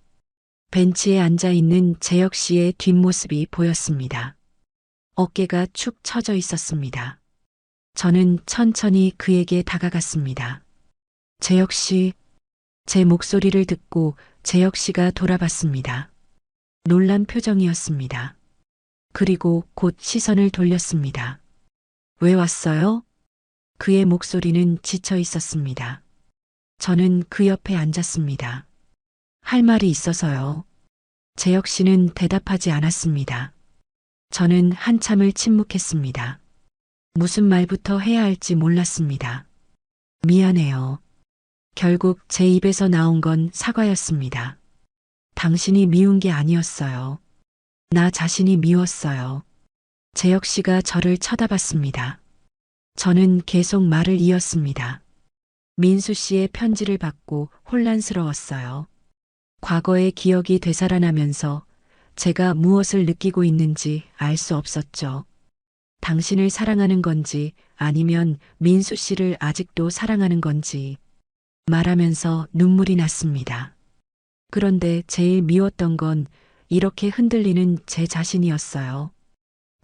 벤치에 앉아 있는 재혁 씨의 뒷모습이 보였습니다. 어깨가 축 처져 있었습니다. 저는 천천히 그에게 다가갔습니다. 재혁 씨, 제 목소리를 듣고 재혁 씨가 돌아봤습니다. 놀란 표정이었습니다. 그리고 곧 시선을 돌렸습니다. 왜 왔어요? 그의 목소리는 지쳐 있었습니다. 저는 그 옆에 앉았습니다. 할 말이 있어서요. 재혁 씨는 대답하지 않았습니다. 저는 한참을 침묵했습니다. 무슨 말부터 해야 할지 몰랐습니다. 미안해요. 결국 제 입에서 나온 건 사과였습니다. 당신이 미운 게 아니었어요. 나 자신이 미웠어요. 재혁 씨가 저를 쳐다봤습니다. 저는 계속 말을 이었습니다. 민수 씨의 편지를 받고 혼란스러웠어요. 과거의 기억이 되살아나면서 제가 무엇을 느끼고 있는지 알 수 없었죠. 당신을 사랑하는 건지 아니면 민수 씨를 아직도 사랑하는 건지 말하면서 눈물이 났습니다. 그런데 제일 미웠던 건 이렇게 흔들리는 제 자신이었어요.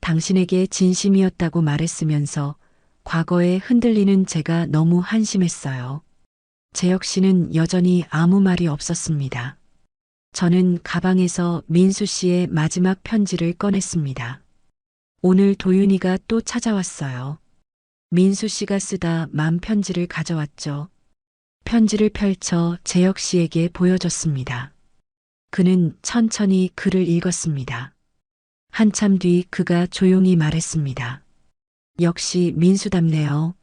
당신에게 진심이었다고 말했으면서 과거에 흔들리는 제가 너무 한심했어요. 재혁 씨는 여전히 아무 말이 없었습니다. 저는 가방에서 민수 씨의 마지막 편지를 꺼냈습니다. 오늘 도윤이가 또 찾아왔어요. 민수 씨가 쓰다 만 편지를 가져왔죠. 편지를 펼쳐 재혁 씨에게 보여줬습니다. 그는 천천히 글을 읽었습니다. 한참 뒤 그가 조용히 말했습니다. 역시 민수답네요.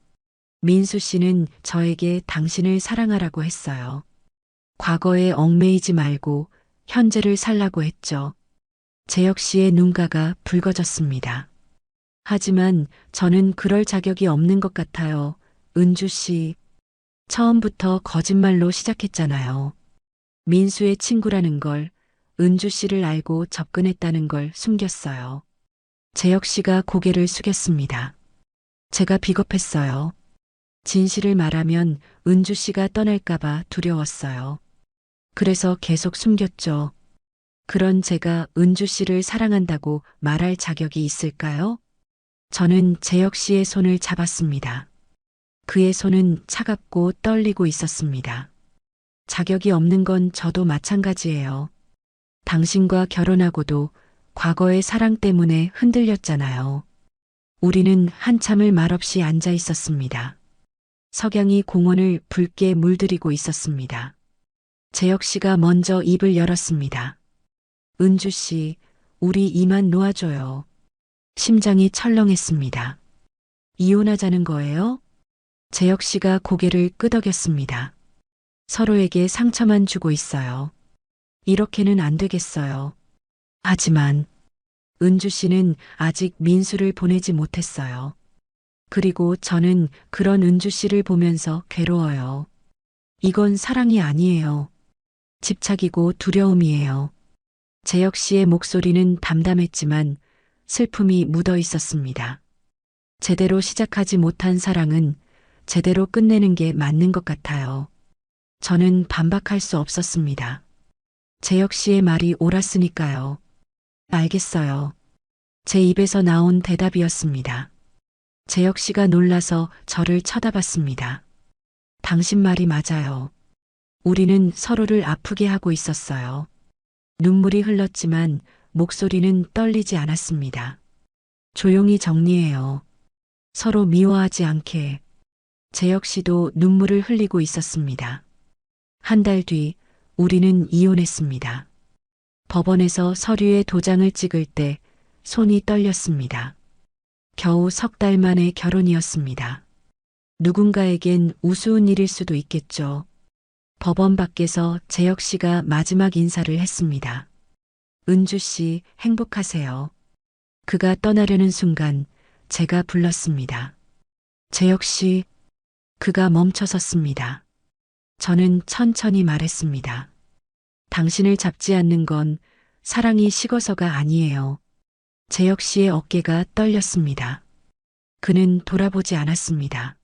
민수 씨는 저에게 당신을 사랑하라고 했어요. 과거에 얽매이지 말고 현재를 살라고 했죠. 재혁 씨의 눈가가 붉어졌습니다. 하지만 저는 그럴 자격이 없는 것 같아요. 은주 씨, 처음부터 거짓말로 시작했잖아요. 민수의 친구라는 걸, 은주 씨를 알고 접근했다는 걸 숨겼어요. 재혁 씨가 고개를 숙였습니다. 제가 비겁했어요. 진실을 말하면 은주 씨가 떠날까봐 두려웠어요. 그래서 계속 숨겼죠. 그런 제가 은주 씨를 사랑한다고 말할 자격이 있을까요? 저는 재혁 씨의 손을 잡았습니다. 그의 손은 차갑고 떨리고 있었습니다. 자격이 없는 건 저도 마찬가지예요. 당신과 결혼하고도 과거의 사랑 때문에 흔들렸잖아요. 우리는 한참을 말없이 앉아 있었습니다. 석양이 공원을 붉게 물들이고 있었습니다. 재혁 씨가 먼저 입을 열었습니다. 은주 씨, 우리 이만 놓아줘요. 심장이 철렁했습니다. 이혼하자는 거예요? 재혁 씨가 고개를 끄덕였습니다. 서로에게 상처만 주고 있어요. 이렇게는 안 되겠어요. 하지만 은주 씨는 아직 민수를 보내지 못했어요. 그리고 저는 그런 은주 씨를 보면서 괴로워요. 이건 사랑이 아니에요. 집착이고 두려움이에요. 재혁 씨의 목소리는 담담했지만 슬픔이 묻어 있었습니다. 제대로 시작하지 못한 사랑은 제대로 끝내는 게 맞는 것 같아요. 저는 반박할 수 없었습니다. 재혁 씨의 말이 옳았으니까요. 알겠어요. 제 입에서 나온 대답이었습니다. 재혁 씨가 놀라서 저를 쳐다봤습니다. 당신 말이 맞아요. 우리는 서로를 아프게 하고 있었어요. 눈물이 흘렀지만 목소리는 떨리지 않았습니다. 조용히 정리해요. 서로 미워하지 않게. 재혁 씨도 눈물을 흘리고 있었습니다. 한 달 뒤 우리는 이혼했습니다. 법원에서 서류에 도장을 찍을 때 손이 떨렸습니다. 겨우 석 달 만의 결혼이었습니다. 누군가에겐 우스운 일일 수도 있겠죠. 법원 밖에서 재혁 씨가 마지막 인사를 했습니다. 은주 씨, 행복하세요. 그가 떠나려는 순간 제가 불렀습니다. 재혁 씨, 그가 멈춰섰습니다. 저는 천천히 말했습니다. 당신을 잡지 않는 건 사랑이 식어서가 아니에요. 재혁 씨의 어깨가 떨렸습니다. 그는 돌아보지 않았습니다.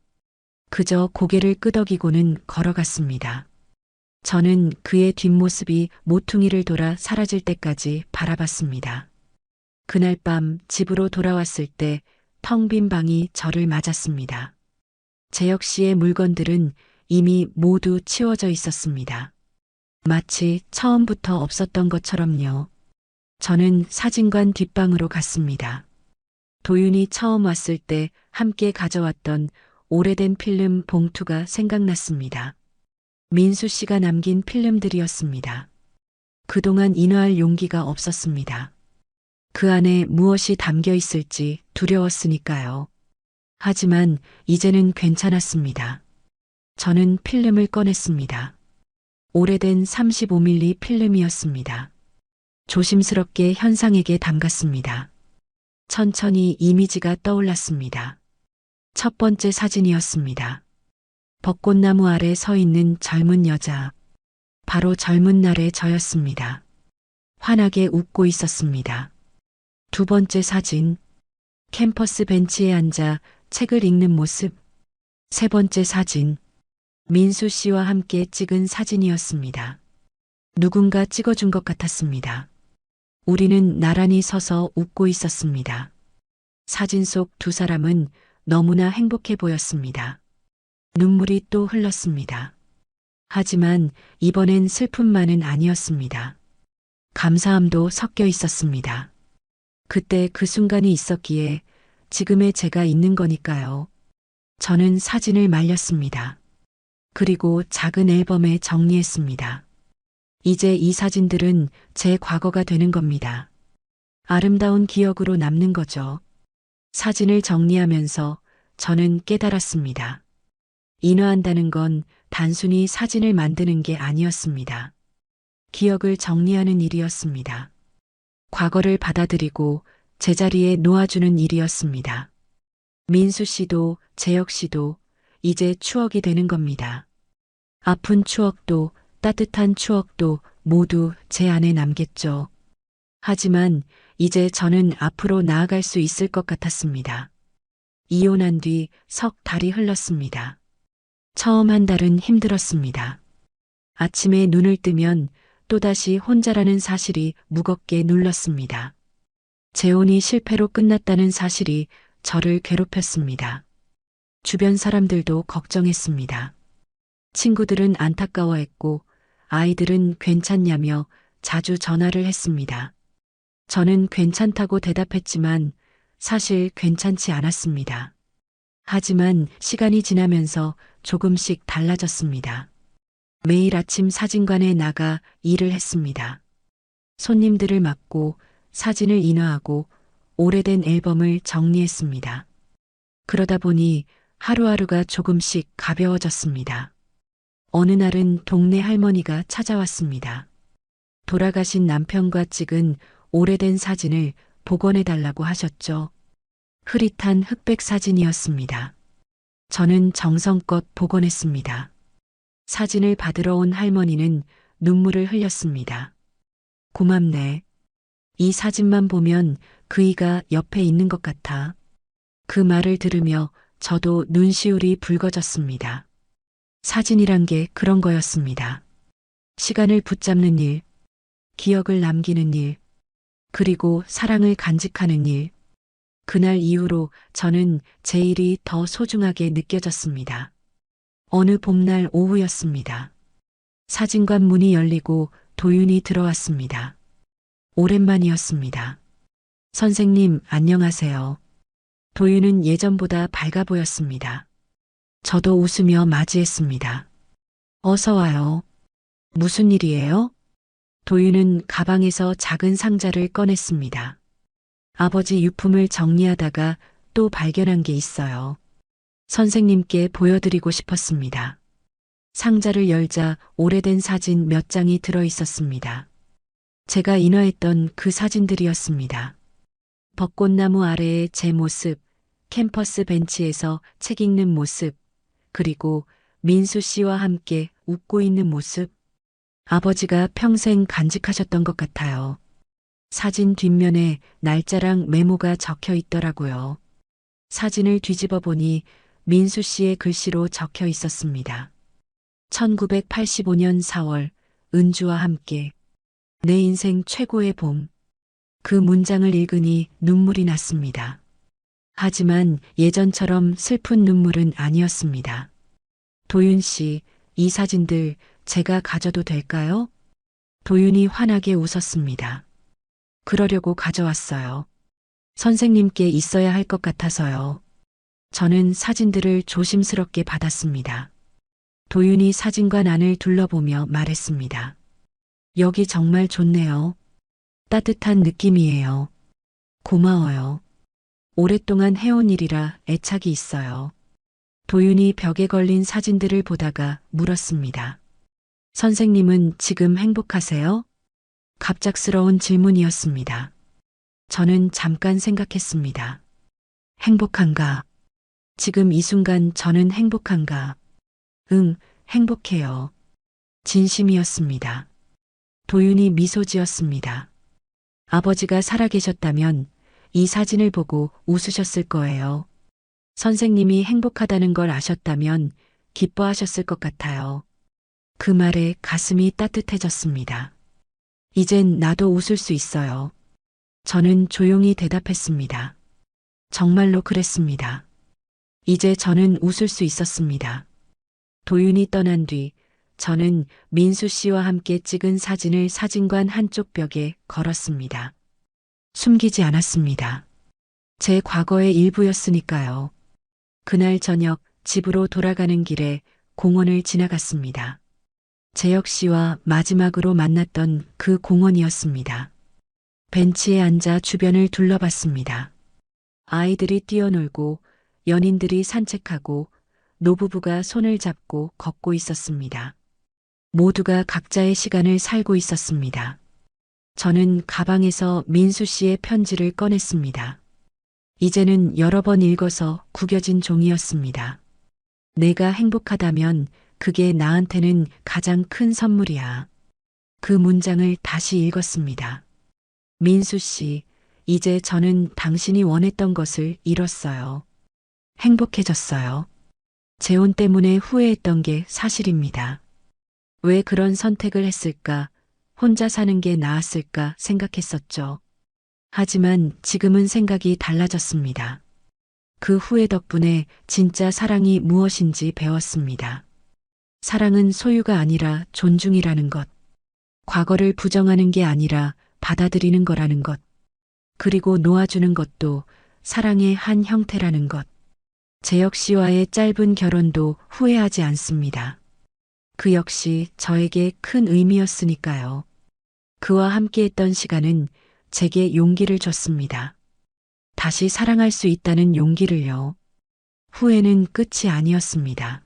그저 고개를 끄덕이고는 걸어갔습니다. 저는 그의 뒷모습이 모퉁이를 돌아 사라질 때까지 바라봤습니다. 그날 밤 집으로 돌아왔을 때 텅 빈 방이 저를 맞았습니다. 재혁 씨의 물건들은 이미 모두 치워져 있었습니다. 마치 처음부터 없었던 것처럼요. 저는 사진관 뒷방으로 갔습니다. 도윤이 처음 왔을 때 함께 가져왔던 오래된 필름 봉투가 생각났습니다. 민수 씨가 남긴 필름들이었습니다. 그동안 인화할 용기가 없었습니다. 그 안에 무엇이 담겨 있을지 두려웠으니까요. 하지만 이제는 괜찮았습니다. 저는 필름을 꺼냈습니다. 오래된 35mm 필름이었습니다. 조심스럽게 현상에게 담갔습니다. 천천히 이미지가 떠올랐습니다. 첫 번째 사진이었습니다. 벚꽃나무 아래 서 있는 젊은 여자. 바로 젊은 날의 저였습니다. 환하게 웃고 있었습니다. 두 번째 사진. 캠퍼스 벤치에 앉아 책을 읽는 모습. 세 번째 사진. 민수 씨와 함께 찍은 사진이었습니다. 누군가 찍어준 것 같았습니다. 우리는 나란히 서서 웃고 있었습니다. 사진 속 두 사람은 너무나 행복해 보였습니다. 눈물이 또 흘렀습니다. 하지만 이번엔 슬픔만은 아니었습니다. 감사함도 섞여 있었습니다. 그때 그 순간이 있었기에 지금의 제가 있는 거니까요. 저는 사진을 말렸습니다. 그리고 작은 앨범에 정리했습니다. 이제 이 사진들은 제 과거가 되는 겁니다. 아름다운 기억으로 남는 거죠. 사진을 정리하면서 저는 깨달았습니다. 인화한다는 건 단순히 사진을 만드는 게 아니었습니다. 기억을 정리하는 일이었습니다. 과거를 받아들이고 제자리에 놓아주는 일이었습니다. 민수 씨도 재혁 씨도 이제 추억이 되는 겁니다. 아픈 추억도 따뜻한 추억도 모두 제 안에 남겠죠. 하지만 이제 저는 앞으로 나아갈 수 있을 것 같았습니다. 이혼한 뒤 석 달이 흘렀습니다. 처음 한 달은 힘들었습니다. 아침에 눈을 뜨면 또다시 혼자라는 사실이 무겁게 눌렀습니다. 재혼이 실패로 끝났다는 사실이 저를 괴롭혔습니다. 주변 사람들도 걱정했습니다. 친구들은 안타까워했고 아이들은 괜찮냐며 자주 전화를 했습니다. 저는 괜찮다고 대답했지만 사실 괜찮지 않았습니다. 하지만 시간이 지나면서 조금씩 달라졌습니다. 매일 아침 사진관에 나가 일을 했습니다. 손님들을 맡고 사진을 인화하고 오래된 앨범을 정리했습니다. 그러다 보니 하루하루가 조금씩 가벼워졌습니다. 어느 날은 동네 할머니가 찾아왔습니다. 돌아가신 남편과 찍은 오래된 사진을 복원해달라고 하셨죠. 흐릿한 흑백 사진이었습니다. 저는 정성껏 복원했습니다. 사진을 받으러 온 할머니는 눈물을 흘렸습니다. 고맙네. 이 사진만 보면 그이가 옆에 있는 것 같아. 그 말을 들으며 저도 눈시울이 붉어졌습니다. 사진이란 게 그런 거였습니다. 시간을 붙잡는 일, 기억을 남기는 일, 그리고 사랑을 간직하는 일. 그날 이후로 저는 제 일이 더 소중하게 느껴졌습니다. 어느 봄날 오후였습니다. 사진관 문이 열리고 도윤이 들어왔습니다. 오랜만이었습니다. 선생님, 안녕하세요. 도윤은 예전보다 밝아 보였습니다. 저도 웃으며 맞이했습니다. 어서 와요. 무슨 일이에요? 도윤은 가방에서 작은 상자를 꺼냈습니다. 아버지 유품을 정리하다가 또 발견한 게 있어요. 선생님께 보여드리고 싶었습니다. 상자를 열자 오래된 사진 몇 장이 들어 있었습니다. 제가 인화했던 그 사진들이었습니다. 벚꽃나무 아래의 제 모습, 캠퍼스 벤치에서 책 읽는 모습, 그리고 민수 씨와 함께 웃고 있는 모습. 아버지가 평생 간직하셨던 것 같아요. 사진 뒷면에 날짜랑 메모가 적혀 있더라고요. 사진을 뒤집어 보니 민수 씨의 글씨로 적혀 있었습니다. 1985년 4월, 은주와 함께. 내 인생 최고의 봄. 그 문장을 읽으니 눈물이 났습니다. 하지만 예전처럼 슬픈 눈물은 아니었습니다. 도윤 씨, 이 사진들 제가 가져도 될까요? 도윤이 환하게 웃었습니다. 그러려고 가져왔어요. 선생님께 있어야 할 것 같아서요. 저는 사진들을 조심스럽게 받았습니다. 도윤이 사진관 안을 둘러보며 말했습니다. 여기 정말 좋네요. 따뜻한 느낌이에요. 고마워요. 오랫동안 해온 일이라 애착이 있어요. 도윤이 벽에 걸린 사진들을 보다가 물었습니다. 선생님은 지금 행복하세요? 갑작스러운 질문이었습니다. 저는 잠깐 생각했습니다. 행복한가? 지금 이 순간 저는 행복한가? 응, 행복해요. 진심이었습니다. 도윤이 미소 지었습니다. 아버지가 살아계셨다면 이 사진을 보고 웃으셨을 거예요. 선생님이 행복하다는 걸 아셨다면 기뻐하셨을 것 같아요. 그 말에 가슴이 따뜻해졌습니다. 이젠 나도 웃을 수 있어요. 저는 조용히 대답했습니다. 정말로 그랬습니다. 이제 저는 웃을 수 있었습니다. 도윤이 떠난 뒤 저는 민수 씨와 함께 찍은 사진을 사진관 한쪽 벽에 걸었습니다. 숨기지 않았습니다. 제 과거의 일부였으니까요. 그날 저녁 집으로 돌아가는 길에 공원을 지나갔습니다. 재혁 씨와 마지막으로 만났던 그 공원이었습니다. 벤치에 앉아 주변을 둘러봤습니다. 아이들이 뛰어놀고 연인들이 산책하고 노부부가 손을 잡고 걷고 있었습니다. 모두가 각자의 시간을 살고 있었습니다. 저는 가방에서 민수 씨의 편지를 꺼냈습니다. 이제는 여러 번 읽어서 구겨진 종이였습니다. 내가 행복하다면 그게 나한테는 가장 큰 선물이야. 그 문장을 다시 읽었습니다. 민수 씨, 이제 저는 당신이 원했던 것을 이뤘어요. 행복해졌어요. 재혼 때문에 후회했던 게 사실입니다. 왜 그런 선택을 했을까? 혼자 사는 게 나았을까 생각했었죠. 하지만 지금은 생각이 달라졌습니다. 그 후회 덕분에 진짜 사랑이 무엇인지 배웠습니다. 사랑은 소유가 아니라 존중이라는 것. 과거를 부정하는 게 아니라 받아들이는 거라는 것. 그리고 놓아주는 것도 사랑의 한 형태라는 것. 재혁 씨와의 짧은 결혼도 후회하지 않습니다. 그 역시 저에게 큰 의미였으니까요. 그와 함께했던 시간은 제게 용기를 줬습니다. 다시 사랑할 수 있다는 용기를요. 후회는 끝이 아니었습니다.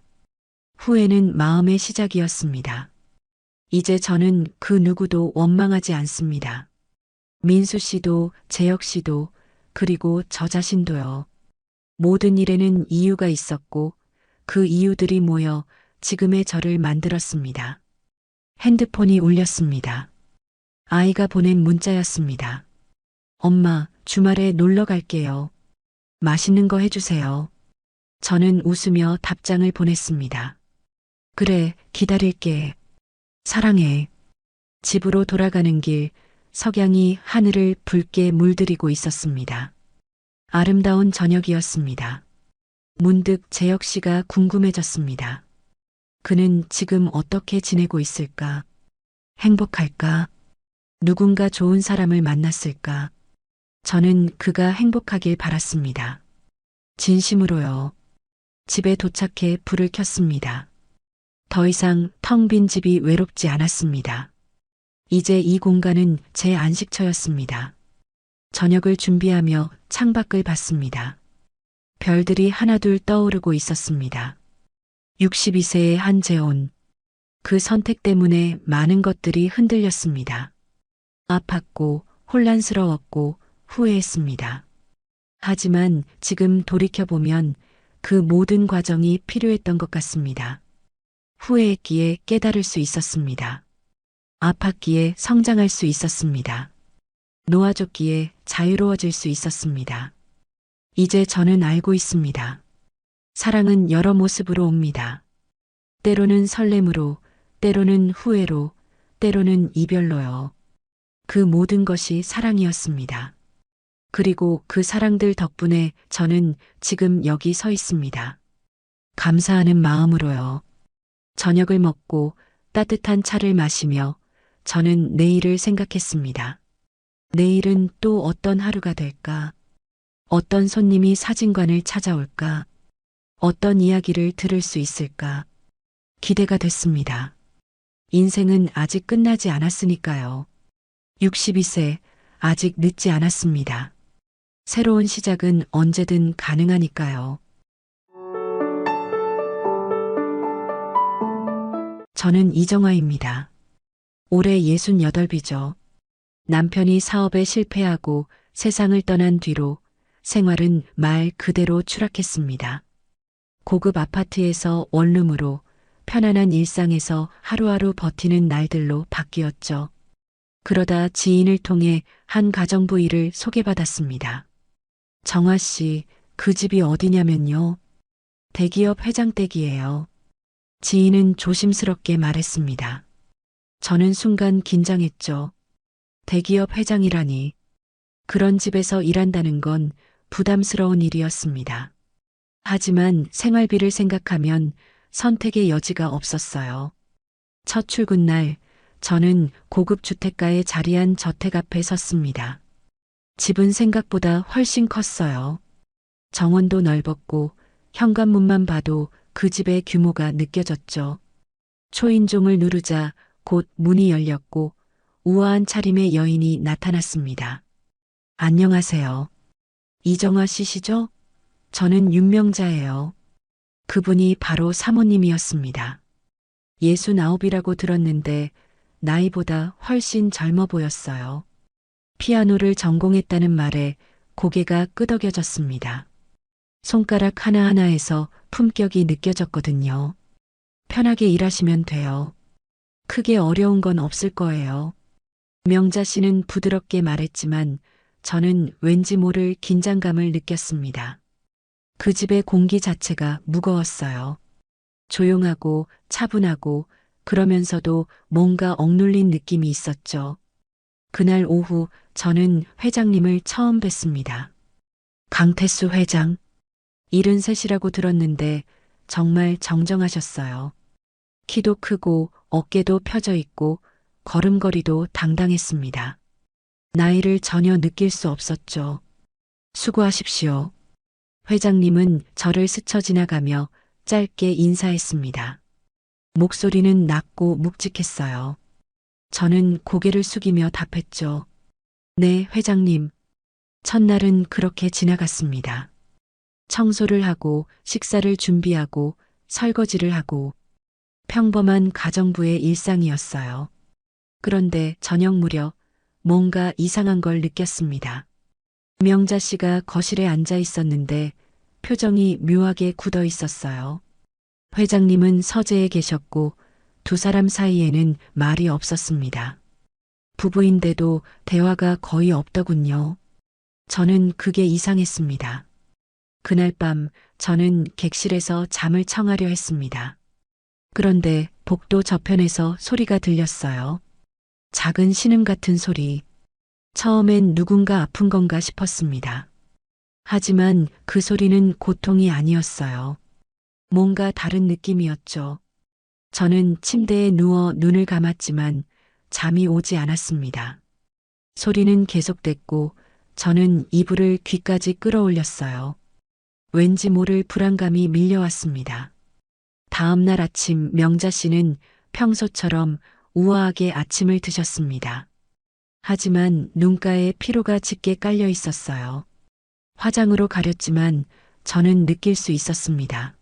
후회는 마음의 시작이었습니다. 이제 저는 그 누구도 원망하지 않습니다. 민수 씨도 재혁 씨도 그리고 저 자신도요. 모든 일에는 이유가 있었고 그 이유들이 모여 지금의 저를 만들었습니다. 핸드폰이 울렸습니다. 아이가 보낸 문자였습니다. 엄마, 주말에 놀러 갈게요. 맛있는 거 해주세요. 저는 웃으며 답장을 보냈습니다. 그래, 기다릴게. 사랑해. 집으로 돌아가는 길, 석양이 하늘을 붉게 물들이고 있었습니다. 아름다운 저녁이었습니다. 문득 재혁 씨가 궁금해졌습니다. 그는 지금 어떻게 지내고 있을까? 행복할까? 누군가 좋은 사람을 만났을까? 저는 그가 행복하길 바랐습니다. 진심으로요. 집에 도착해 불을 켰습니다. 더 이상 텅 빈 집이 외롭지 않았습니다. 이제 이 공간은 제 안식처였습니다. 저녁을 준비하며 창밖을 봤습니다. 별들이 하나둘 떠오르고 있었습니다. 62세의 한재혼. 그 선택 때문에 많은 것들이 흔들렸습니다. 아팠고 혼란스러웠고 후회했습니다. 하지만 지금 돌이켜보면 그 모든 과정이 필요했던 것 같습니다. 후회했기에 깨달을 수 있었습니다. 아팠기에 성장할 수 있었습니다. 놓아줬기에 자유로워질 수 있었습니다. 이제 저는 알고 있습니다. 사랑은 여러 모습으로 옵니다. 때로는 설렘으로, 때로는 후회로, 때로는 이별로요. 그 모든 것이 사랑이었습니다. 그리고 그 사랑들 덕분에 저는 지금 여기 서 있습니다. 감사하는 마음으로요. 저녁을 먹고 따뜻한 차를 마시며 저는 내일을 생각했습니다. 내일은 또 어떤 하루가 될까? 어떤 손님이 사진관을 찾아올까? 어떤 이야기를 들을 수 있을까? 기대가 됐습니다. 인생은 아직 끝나지 않았으니까요. 62세, 아직 늦지 않았습니다. 새로운 시작은 언제든 가능하니까요. 저는 이정화입니다. 올해 68이죠. 남편이 사업에 실패하고 세상을 떠난 뒤로 생활은 말 그대로 추락했습니다. 고급 아파트에서 원룸으로 편안한 일상에서 하루하루 버티는 날들로 바뀌었죠. 그러다 지인을 통해 한 가정부 일을 소개받았습니다. 정화 씨, 그 집이 어디냐면요. 대기업 회장 댁이에요. 지인은 조심스럽게 말했습니다. 저는 순간 긴장했죠. 대기업 회장이라니. 그런 집에서 일한다는 건 부담스러운 일이었습니다. 하지만 생활비를 생각하면 선택의 여지가 없었어요. 첫 출근 날, 저는 고급 주택가에 자리한 저택 앞에 섰습니다. 집은 생각보다 훨씬 컸어요. 정원도 넓었고 현관문만 봐도 그 집의 규모가 느껴졌죠. 초인종을 누르자 곧 문이 열렸고 우아한 차림의 여인이 나타났습니다. 안녕하세요. 이정화 씨시죠? 저는 윤명자예요. 그분이 바로 사모님이었습니다. 69이라고 들었는데 나이보다 훨씬 젊어 보였어요. 피아노를 전공했다는 말에 고개가 끄덕여졌습니다. 손가락 하나하나에서 품격이 느껴졌거든요. 편하게 일하시면 돼요. 크게 어려운 건 없을 거예요. 명자 씨는 부드럽게 말했지만 저는 왠지 모를 긴장감을 느꼈습니다. 그 집의 공기 자체가 무거웠어요. 조용하고 차분하고 그러면서도 뭔가 억눌린 느낌이 있었죠. 그날 오후 저는 회장님을 처음 뵀습니다. 강태수 회장. 73이라고 들었는데 정말 정정하셨어요. 키도 크고 어깨도 펴져 있고 걸음걸이도 당당했습니다. 나이를 전혀 느낄 수 없었죠. 수고하십시오. 회장님은 저를 스쳐 지나가며 짧게 인사했습니다. 목소리는 낮고 묵직했어요. 저는 고개를 숙이며 답했죠. 네, 회장님. 첫날은 그렇게 지나갔습니다. 청소를 하고 식사를 준비하고 설거지를 하고 평범한 가정부의 일상이었어요. 그런데 저녁 무렵 뭔가 이상한 걸 느꼈습니다. 명자 씨가 거실에 앉아 있었는데 표정이 묘하게 굳어 있었어요. 회장님은 서재에 계셨고 두 사람 사이에는 말이 없었습니다. 부부인데도 대화가 거의 없더군요. 저는 그게 이상했습니다. 그날 밤 저는 객실에서 잠을 청하려 했습니다. 그런데 복도 저편에서 소리가 들렸어요. 작은 신음 같은 소리. 처음엔 누군가 아픈 건가 싶었습니다. 하지만 그 소리는 고통이 아니었어요. 뭔가 다른 느낌이었죠. 저는 침대에 누워 눈을 감았지만 잠이 오지 않았습니다. 소리는 계속됐고 저는 이불을 귀까지 끌어올렸어요. 왠지 모를 불안감이 밀려왔습니다. 다음 날 아침 명자 씨는 평소처럼 우아하게 아침을 드셨습니다. 하지만 눈가에 피로가 짙게 깔려 있었어요. 화장으로 가렸지만 저는 느낄 수 있었습니다.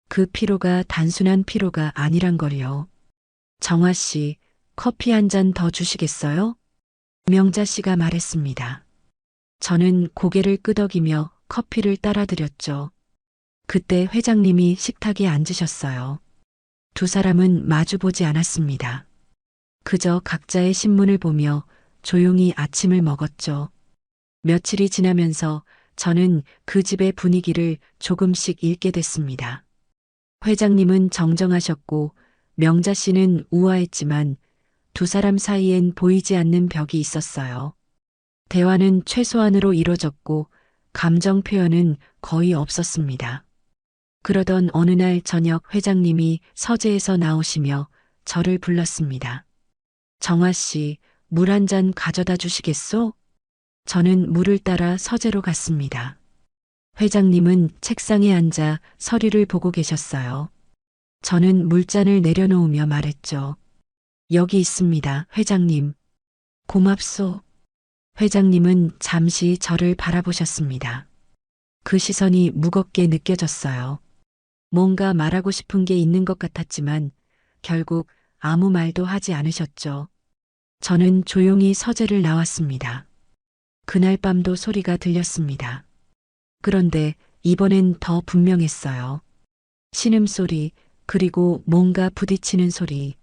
그 피로가 단순한 피로가 아니란 걸요. 정화 씨, 커피 한 잔 더 주시겠어요? 명자 씨가 말했습니다. 저는 고개를 끄덕이며 커피를 따라드렸죠. 그때 회장님이 식탁에 앉으셨어요. 두 사람은 마주보지 않았습니다. 그저 각자의 신문을 보며 조용히 아침을 먹었죠. 며칠이 지나면서 저는 그 집의 분위기를 조금씩 읽게 됐습니다. 회장님은 정정하셨고 명자 씨는 우아했지만 두 사람 사이엔 보이지 않는 벽이 있었어요. 대화는 최소한으로 이루어졌고 감정 표현은 거의 없었습니다. 그러던 어느 날 저녁 회장님이 서재에서 나오시며 저를 불렀습니다. 정화 씨, 물 한 잔 가져다 주시겠소? 저는 물을 따라 서재로 갔습니다. 회장님은 책상에 앉아 서류를 보고 계셨어요. 저는 물잔을 내려놓으며 말했죠. 여기 있습니다, 회장님. 고맙소. 회장님은 잠시 저를 바라보셨습니다. 그 시선이 무겁게 느껴졌어요. 뭔가 말하고 싶은 게 있는 것 같았지만 결국 아무 말도 하지 않으셨죠. 저는 조용히 서재를 나왔습니다. 그날 밤도 소리가 들렸습니다. 그런데 이번엔 더 분명했어요. 신음소리, 그리고 뭔가 부딪히는 소리.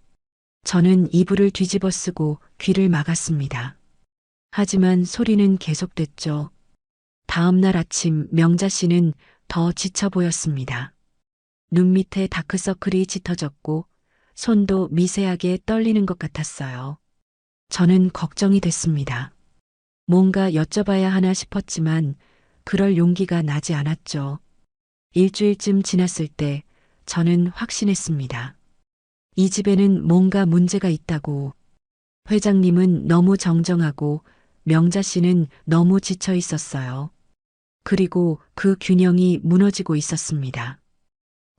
저는 이불을 뒤집어 쓰고 귀를 막았습니다. 하지만 소리는 계속됐죠. 다음 날 아침 명자 씨는 더 지쳐 보였습니다. 눈 밑에 다크서클이 짙어졌고 손도 미세하게 떨리는 것 같았어요. 저는 걱정이 됐습니다. 뭔가 여쭤봐야 하나 싶었지만 그럴 용기가 나지 않았죠. 일주일쯤 지났을 때 저는 확신했습니다. 이 집에는 뭔가 문제가 있다고. 회장님은 너무 정정하고 명자 씨는 너무 지쳐 있었어요. 그리고 그 균형이 무너지고 있었습니다.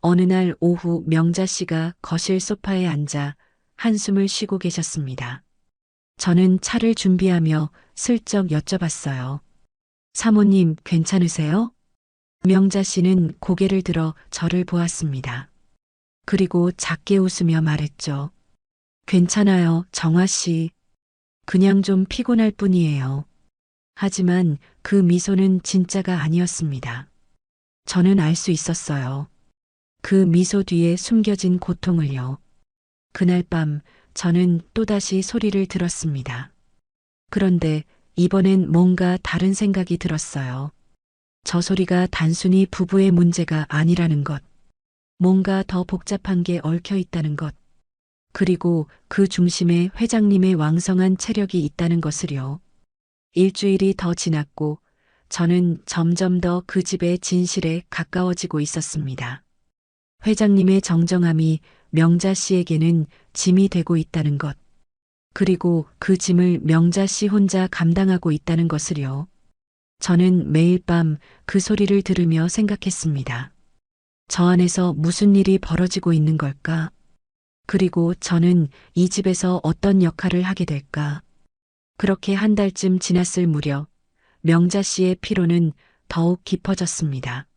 어느 날 오후 명자 씨가 거실 소파에 앉아 한숨을 쉬고 계셨습니다. 저는 차를 준비하며 슬쩍 여쭤봤어요. 사모님 괜찮으세요? 명자 씨는 고개를 들어 저를 보았습니다. 그리고 작게 웃으며 말했죠. 괜찮아요, 정화 씨. 그냥 좀 피곤할 뿐이에요. 하지만 그 미소는 진짜가 아니었습니다. 저는 알 수 있었어요. 그 미소 뒤에 숨겨진 고통을요. 그날 밤 저는 또다시 소리를 들었습니다. 그런데 이번엔 뭔가 다른 생각이 들었어요. 저 소리가 단순히 부부의 문제가 아니라는 것. 뭔가 더 복잡한 게 얽혀 있다는 것. 그리고 그 중심에 회장님의 왕성한 체력이 있다는 것을요. 일주일이 더 지났고 저는 점점 더 그 집의 진실에 가까워지고 있었습니다. 회장님의 정정함이 명자 씨에게는 짐이 되고 있다는 것. 그리고 그 짐을 명자 씨 혼자 감당하고 있다는 것을요. 저는 매일 밤 그 소리를 들으며 생각했습니다. 저 안에서 무슨 일이 벌어지고 있는 걸까? 그리고 저는 이 집에서 어떤 역할을 하게 될까? 그렇게 한 달쯤 지났을 무렵 명자 씨의 피로는 더욱 깊어졌습니다.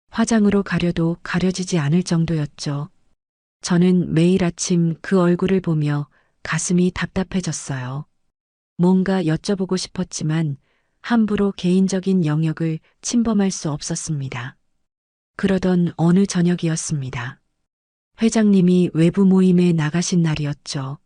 화장으로 가려도 가려지지 않을 정도였죠. 저는 매일 아침 그 얼굴을 보며 가슴이 답답해졌어요. 뭔가 여쭤보고 싶었지만 함부로 개인적인 영역을 침범할 수 없었습니다. 그러던 어느 저녁이었습니다. 회장님이 외부 모임에 나가신 날이었죠.